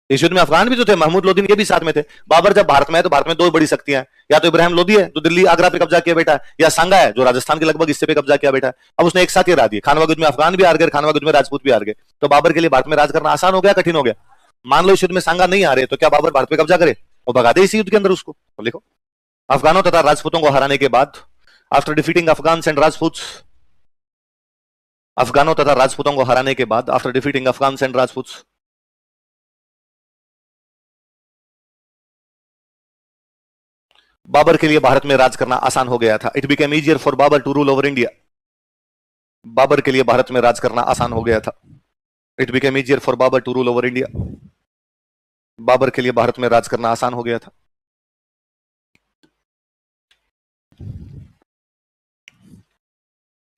इस युद्ध में अफगान भी तो थे, महमूद लोदी के भी साथ में थे। बाबर जब भारत में है तो भारत में 2 बड़ी शक्तियां हैं, या तो इब्राहिम लोदी है जो दिल्ली आगरा पे कब्जा किया बैठा है, या सांगा है जो राजस्थान के लगभग हिस्से पे कब्जा किया बैठा है। अब उसने एक साथ ही हरा दिए, खानवा युद्ध में अफगान भी हार गए, खानवा युद्ध में राजपूत भी हार गए। तो बाबर के लिए भारत में राज करना आसान हो गया, कठिन हो गया। मान लो इस युद्ध में सांगा नहीं हारे, तो क्या बाबर भारत पे कब्जा करे, वो भगा दे इसी युद्ध के अंदर उसको। तो लिखो, अफगानों तथा राजपूतों को हराने के बाद, after defeating Afghan and Rajput, अफगानों तथा राजपूतों को हराने के बाद, after defeating Afghan and Rajput, Babur के लिए भारत में राज करना आसान हो गया था। It became easier for Babur to rule over India, Babur के लिए भारत में राज करना आसान हो गया था। It became easier for Babur to rule over India, Babur के लिए भारत में राज करना आसान हो गया था।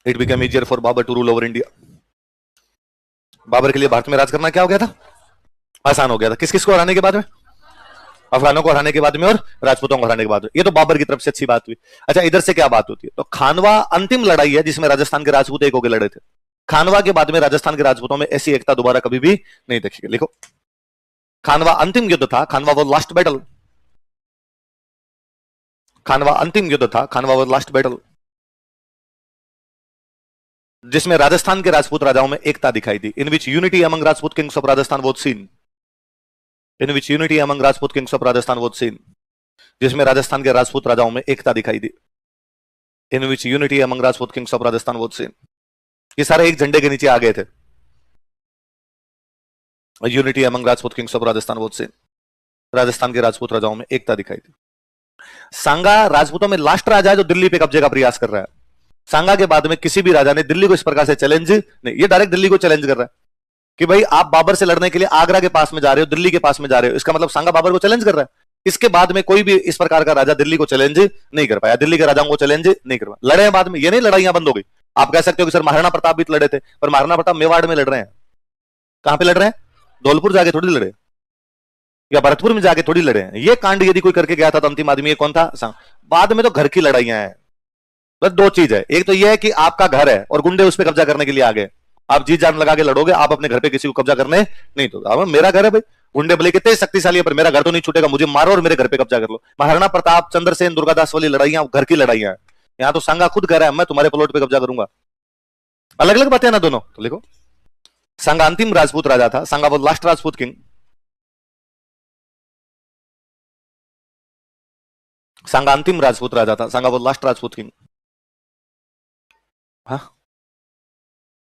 It became easier for Babur to rule over India, Babur के लिए भारत में राज करना क्या हो गया था, आसान हो गया था। किस किस को हराने के बाद में, अफगानों को हराने के बाद में और राजपूतों को हराने के बाद में। ये तो बाबर की तरफ से अच्छी बात हुई। अच्छा, इधर से क्या बात होती है, तो खानवा अंतिम लड़ाई है जिसमें राजस्थान के राजपूत एक होकर लड़े थे। खानवा के बाद में राजस्थान के राजपूतों में ऐसी एकता दोबारा कभी भी नहीं देखी गई। लिखो, खानवा अंतिम युद्ध था, खानवा वो लास्ट बैटल, खानवा अंतिम युद्ध था, खानवा वो लास्ट बैटल, जिसमें राजस्थान के राजपूत राजाओं में एकता दिखाई दी। In which unity among Rajput kings of Rajasthan was seen, in which unity among Rajput kings of Rajasthan was seen, जिसमें राजस्थान के राजपूत राजाओं में एकता दिखाई दी। In which unity among Rajput kings of Rajasthan was seen, ये सारे एक झंडे के नीचे आ गए थे। Unity among Rajput kings of Rajasthan was seen, Rajasthan के राजपूत राजाओं में एकता दिखाई दी। सांगा राजपूतों में लास्ट राजा है जो दिल्ली पे कब्जे का प्रयास कर रहा है। सांगा के बाद में किसी भी राजा ने दिल्ली को इस प्रकार से चैलेंज नहीं, ये डायरेक्ट दिल्ली को चैलेंज कर रहा है कि भाई आप बाबर से लड़ने के लिए आगरा के पास में जा रहे हो, दिल्ली के पास में जा रहे हो, इसका मतलब सांगा बाबर को चैलेंज कर रहा है। इसके बाद में कोई भी इस प्रकार का राजा दिल्ली को चैलेंज नहीं कर पाया, दिल्ली के राजाओं को चैलेंज नहीं कर पाया। लड़े बाद में, ये नहीं लड़ाइयां बंद हो गई। आप कह सकते हो कि सर महाराणा प्रताप भी तो लड़े थे, पर महाराणा प्रताप मेवाड़ में लड़ रहे हैं। कहां पे लड़ रहे हैं? धौलपुर जाके थोड़ी लड़े, या भरतपुर में जाके थोड़ी लड़े हैं। ये कांड यदि कोई करके गया था तो अंतिम आदमी ये कौन था? बाद में तो घर की लड़ाइयां हैं। बस दो चीज है, एक तो यह है कि आपका घर है और गुंडे उस पर कब्जा करने के लिए आ गए, आप जी जान लगा के लड़ोगे, आप अपने घर पे किसी को कब्जा करने नहीं तो। अब मेरा घर है भाई, गुंडे भले कितने शक्तिशाली है पर मेरा घर तो नहीं छूटेगा, मुझे मारो और मेरे घर पे कब्जा कर लो। महाराणा प्रताप, चंद्रसेन, दुर्गादास वाली लड़ाइयां घर की लड़ाइयां हैं। यहां तो सांगा खुद कह रहा है मैं तुम्हारे प्लॉट पे कब्जा करूंगा। अलग अलग बातें ना दोनों। तो लिखो, सांगा अंतिम राजपूत राजा था, सांगा वो लास्ट राजपूत किंग, सांगा अंतिम राजपूत राजा था, सांगा वो लास्ट राजपूत किंग, हाँ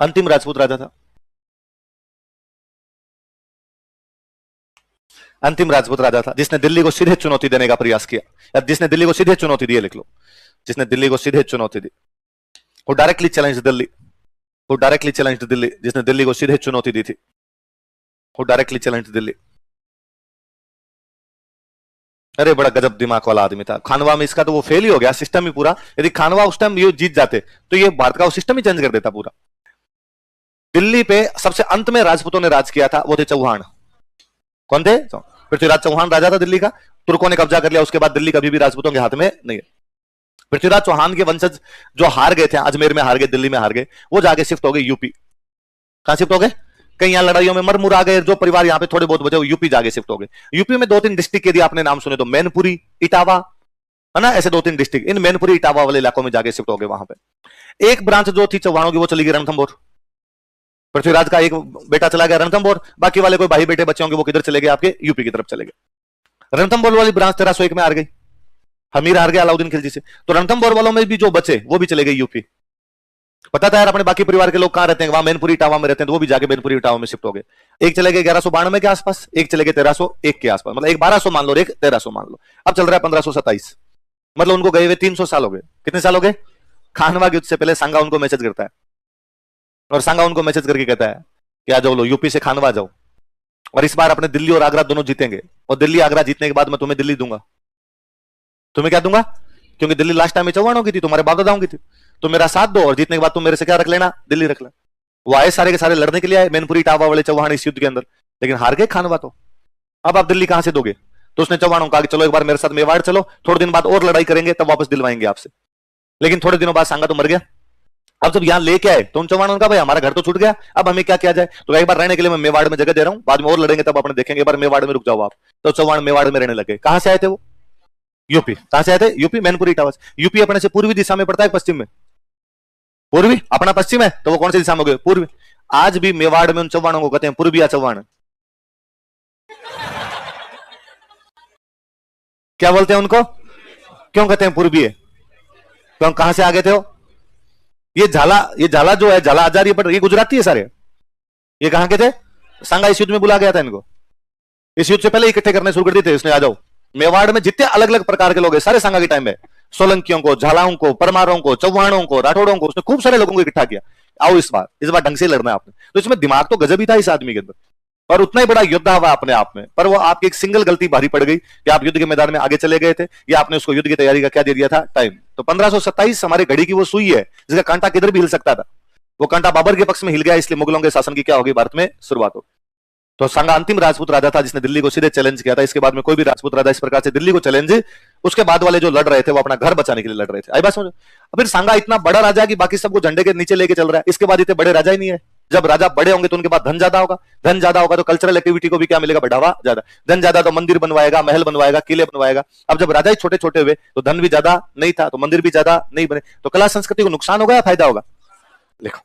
अंतिम राजपूत राजा था, अंतिम राजपूत राजा था जिसने दिल्ली को सीधे चुनौती देने का प्रयास किया, या जिसने दिल्ली को सीधे चुनौती दी, लिख लो, जिसने दिल्ली को सीधे चुनौती दी, वो डायरेक्टली चैलेंज दिल्ली, वो डायरेक्टली चैलेंज दिल्ली, जिसने दिल्ली को सीधे चुनौती दी थी, वो डायरेक्टली चैलेंज दिल्ली। अरे बड़ा गजब दिमाग वाला आदमी था। खानवा में इसका तो वो फेल ही हो गया सिस्टम ही पूरा। यदि खानवा उस टाइम ये जीत जाते तो ये भारत का वो सिस्टम ही चेंज कर देता पूरा। दिल्ली पे सबसे अंत में राजपूतों ने राज किया था, वो थे चौहान। कौन थे? पृथ्वीराज चौहान राजा था दिल्ली का, तुर्कों ने कब्जा कर लिया, उसके बाद दिल्ली कभी भी राजपूतों के हाथ में नहीं है। पृथ्वीराज चौहान के वंशज जो हार गए थे, अजमेर में हार गए, दिल्ली में हार गए, वो जाके शिफ्ट हो गए यूपी। कहां शिफ्ट हो गए? कई यहाँ लड़ाइयों में मर मुरा गए, जो परिवार यहाँ पे थोड़े बहुत बचे वो यूपी जाके शिफ्ट हो गए। यूपी में 2-3 डिस्ट्रिक्ट यदि आपने नाम सुने तो मैनपुरी, इटावा, है ना, ऐसे 2-3 डिस्ट्रिक्ट, इन मैनपुरी इटावा वाले इलाकों में जाके शिफ्ट हो गए। वहां पे एक ब्रांच जो थी चौहानों की वो चली गई रणथंभौर। पृथ्वीराज का एक बेटा चला गया रणथंभौर, बाकी वाले कोई भाई बेटे बच्चे होंगे वो किधर चले गए? आपके यूपी की तरफ चले गए। रणथंभौर वाली ब्रांच 1301 में हार गई, हमीर हार गया अलाउद्दीन खिलजी से, तो रणथंभौर वालों में भी जो बचे वो भी चले गए यूपी। पता था यार अपने बाकी परिवार के लोग कहां रहते हैं, वहां मैनपुरी इटावा में रहते हैं, तो वो भी जाके मैनपुरी इटावा में शिफ्ट हो गए। एक चले गए 1192 के आसपास, एक चले गए 1301 के आसपास, मतलब एक 1200 मान लो, एक 1300 मान लो। अब चल रहा है 1527, मतलब उनको गए हुए 300 साल हो गए। कितने साल हो गए? खानवा के युद्ध से पहले सांगा उनको मैसेज करता है, और सांगा उनको मैसेज करके कहता है कि आ जाओ लो, यूपी से खानवा जाओ, और इस बार अपने दिल्ली और आगरा दोनों जीतेंगे, और दिल्ली आगरा जीतने के बाद मैं तुम्हें दिल्ली दूंगा। तुम्हें क्या दूंगा? क्योंकि दिल्ली लास्ट टाइम में चौहानों की थी, तुम्हारे बाप दादाओं की थी, तो मेरा साथ दो, और जीतने के बाद तुम मेरे से क्या रख लेना? दिल्ली रख लेना। वो आए सारे के सारे लड़ने के लिए आए, मैनपुरी इटावा वाले चौहान इस युद्ध के अंदर, लेकिन हार गए खानवा। तो अब आप दिल्ली कहां से दोगे? तो उसने चौहानों को कहा कि चलो एक बार मेरे साथ मेवाड़ चलो, थोड़े दिन बाद और लड़ाई करेंगे, तब वापस दिलवाएंगे आपसे। लेकिन थोड़े दिनों बाद सांगा तो मर गया। अब जब यहां लेके आए तो उन चौहानों का भाई हमारा घर तो छूट गया, अब हमें क्या किया जाए? तो एक बार रहने के लिए मैं मेवाड़ में जगह दे रहा हूं, बाद में और लड़ेंगे तब अपने देखेंगे, एक बार मेवाड़ में रुक जाओ आप। तो चौहान मेवाड़ में रहने लगे। कहां से आए थे वो? यूपी। कहां से आए थे? यूपी, मैनपुरी इटावा। यूपी अपने से पूर्वी दिशा में पड़ता है, पश्चिम में? पूर्वी। अपना पश्चिम है, तो वो कौन सी दिशा में हो गए? पूर्वी। आज भी मेवाड़ में उन चौहानों को कहते हैं पूर्विया चौहान। क्या बोलते हैं उनको? क्यों कहते हैं पूर्वीय? क्यों? कहां से आ गए थे वो? ये झाला जो है, झाला आजारी पर ये गुजराती है सारे। ये कहां के थे? सांगा इस युद्ध में बुला गया था इनको, इस युद्ध से पहले इकट्ठे करने शुरू कर दिए थे इसने। आ जाओ, मेवाड़ में जितने अलग अलग प्रकार के लोग हैं सारे सांगा के टाइम में, सोलंकियों को, झालाओं को, परमारों को, चौहानों को, राठौड़ों को, उसने खूब सारे लोगों को इकट्ठा किया। आओ इस बार ढंग से लड़ना है आपने। तो इसमें दिमाग तो गजब ही था इस आदमी के अंदर, और उतना ही बड़ा योद्धा हुआ अपने आप में। पर वो आपकी एक सिंगल गलती भारी पड़ गई कि आप युद्ध के मैदान में आगे चले गए थे, या आपने उसको युद्ध की तैयारी का क्या दे दिया था? टाइम। तो 1527 हमारी घड़ी की वो सुई है जिसका कांटा किधर भी हिल सकता था, वो कांटा बाबर के पक्ष में हिल गया, इसलिए मुगलों के शासन की क्या होगी? भारत में शुरुआत होगी। तो सांगा अंतिम राजपूत राजा था जिसने दिल्ली को सीधे चैलेंज किया था। इसके बाद में कोई भी राजपूत राजा इस प्रकार से दिल्ली को चैलेंज, उसके बाद वाले जो लड़ रहे थे वो अपना घर बचाने के लिए लड़ रहे थे। आई बात समझ? फिर सांगा इतना बड़ा राजा कि बाकी सबको झंडे के नीचे लेके चल रहा है। इसके बाद इतने बड़े राजा ही नहीं है। जब राजा बड़े होंगे तो उनके पास धन ज्यादा होगा, धन ज्यादा होगा तो कल्चरल एक्टिविटी को भी क्या मिलेगा? बढ़ावा ज्यादा। धन ज्यादा तो मंदिर बनवाएगा, महल बनवाएगा, किले बनवाएगा। अब जब राजा ही छोटे छोटे हुए तो धन भी ज्यादा नहीं था, तो मंदिर भी ज्यादा नहीं बने, तो कला संस्कृति को नुकसान होगा या फायदा होगा? देखो,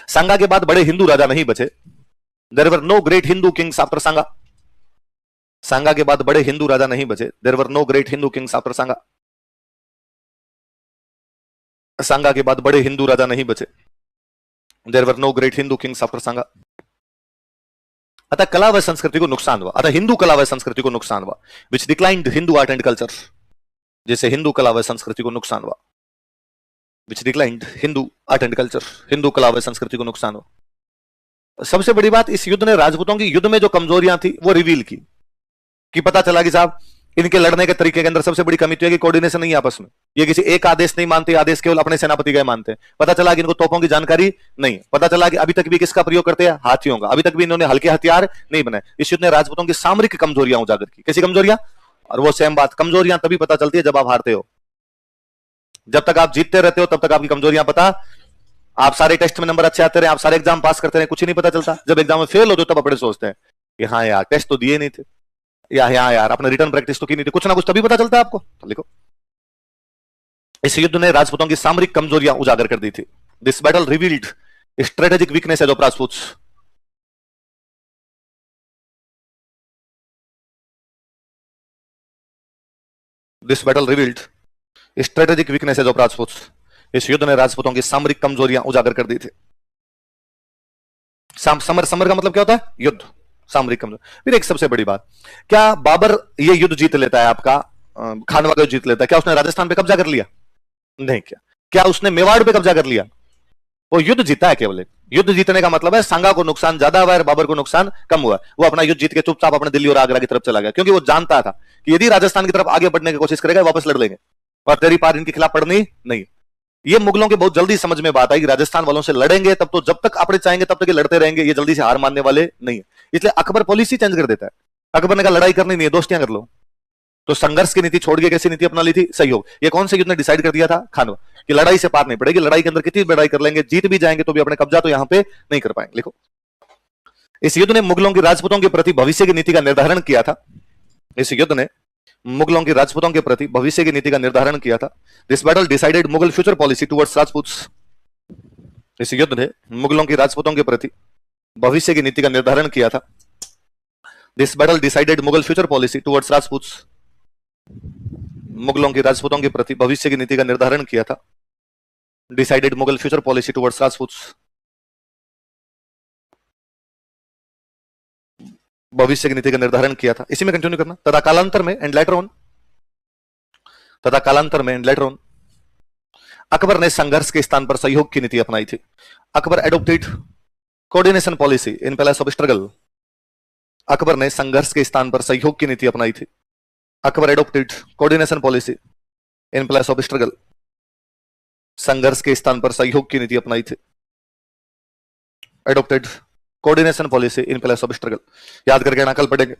सांगा के बाद बड़े हिंदू राजा नहीं बचे। There were no great Hindu kings after Sanga. Sanga के बाद बड़े हिंदू राजा नहीं बचे। There were no great Hindu kings after Sanga. Sanga के बाद बड़े हिंदू राजा नहीं बचे। There were no great Hindu kings after Sanga. अतः कला व संस्कृति को नुकसान हुआ। अतः हिंदू कला व संस्कृति को नुकसान हुआ, which declined Hindu art and culture. जैसे हिंदू कला व संस्कृति को नुकसान हुआ, which declined Hindu art and culture. Hindu कला व संस्कृति को नुकसान हुआ। सबसे बड़ी बात, इस युद्ध ने राजपूतों की युद्ध में जो कमजोरियां थी वो रिवील की। कि पता चला कि साहब इनके लड़ने के तरीके के अंदर सबसे बड़ी कमी तो है कि कोऑर्डिनेशन नहीं है आपस में। ये किसी एक आदेश नहीं मानते, आदेश केवल अपने सेनापति का मानते हैं। पता चला कि इनको तोपों की जानकारी नहीं है। पता चला कि अभी तक भी किसका प्रयोग करते हैं? हाथियों का। अभी तक भी इन्होंने हल्के हथियार नहीं बनाए। इस युद्ध ने राजपूतों की सामरिक कमजोरियां उजागर की। कैसी कमजोरियां? और वो सेम बात, कमजोरियां तभी पता चलती है जब आप हारते हो। जब तक आप जीतते रहते हो तब तक आपकी कमजोरियां पता। आप सारे टेस्ट में नंबर अच्छे आते रहे, आप सारे एग्जाम पास करते रहे, कुछ ही नहीं पता चलता। जब एग्जाम में फेल होते हो तब अपने सोचते हैं कि हाँ यार टेस्ट तो दिए नहीं थे, या हाँ यार अपने रिटर्न प्रैक्टिस तो की नहीं थी। कुछ ना कुछ तभी पता चलता है आपको। तो लिखो, इस युद्ध ने राजपूतों की सामरिक कमजोरियां उजागर कर दी थी। This battle revealed strategic weaknesses of Rajputs. This battle revealed strategic weaknesses of Rajputs. इस युद्ध ने राजपूतों की सामरिक कमजोरियां उजागर कर दी थी। समर समर का मतलब क्या होता है? युद्ध। सामरिक कमजोर। फिर एक सबसे बड़ी बात, क्या बाबर ये युद्ध जीत लेता है आपका, खानवा का जीत लेता है? क्या उसने राजस्थान पे कब्जा कर लिया? नहीं किया। क्या उसने मेवाड़ पे कब्जा कर लिया? वो युद्ध जीता है केवल। युद्ध जीतने का मतलब है सांगा को नुकसान ज्यादा हुआ और बाबर को नुकसान कम हुआ। वो अपना युद्ध जीत के चुपचाप अपने दिल्ली और आगरा की तरफ चला गया, क्योंकि वो जानता था कि यदि राजस्थान की तरफ आगे बढ़ने की कोशिश करेगा वापस लड़ लेंगे और तेरी पार इनके खिलाफ पड़नी नहीं। ये मुगलों के बहुत जल्दी समझ में बात आई कि राजस्थान वालों से लड़ेंगे तब तो जब तक अपने चाहेंगे तब तक ये लड़ते रहेंगे, ये जल्दी से हार मानने वाले नहीं है। इसलिए अकबर पॉलिसी चेंज कर देता है। अकबर ने कहा लड़ाई करनी नहीं है, दोस्तियां कर लो। तो संघर्ष की नीति छोड़ के कैसी नीति अपना ली थी? सहयोग। ये कौन से युद्ध ने डिसाइड कर दिया था? खानवा। कि लड़ाई से पार नहीं पड़ेगी, लड़ाई के अंदर कितनी लड़ाई कर लेंगे, जीत भी जाएंगे तो भी अपने कब्जा तो यहां पे नहीं कर पाएंगे। लिखो, इस युद्ध ने मुगलों की राजपूतों के प्रति भविष्य की नीति का निर्धारण किया था। इस युद्ध ने मुगलों की राजपूतों के प्रति भविष्य की नीति का निर्धारण किया था। This battle decided Mughal future policy towards Rajputs. इस युद्ध ने मुगलों की राजपूतों के प्रति भविष्य की नीति का निर्धारण किया था। This battle decided Mughal future policy towards Rajputs. मुगलों की राजपूतों के प्रति भविष्य की नीति का निर्धारण किया था। Decided Mughal future policy towards Rajputs. भविष्य की नीति का निर्धारण किया था। इसी में कंटिन्यू करना। तथा कालांतर में एंड लेटर ऑन, तथा कालांतर में एंड लेटर ऑन अकबर ने संघर्ष के स्थान पर सहयोग की नीति अपनाई थी। Akbar adopted coordination policy in place of struggle. Akbar ने संघर्ष के स्थान पर सहयोग की नीति अपनाई थी। Akbar adopted coordination policy in place of struggle. संघर्ष के स्थान पर सहयोग की नीति अपनाई थी। Adopted coordination policy in place of struggle. याद करके ना, कल पढ़ेंगे।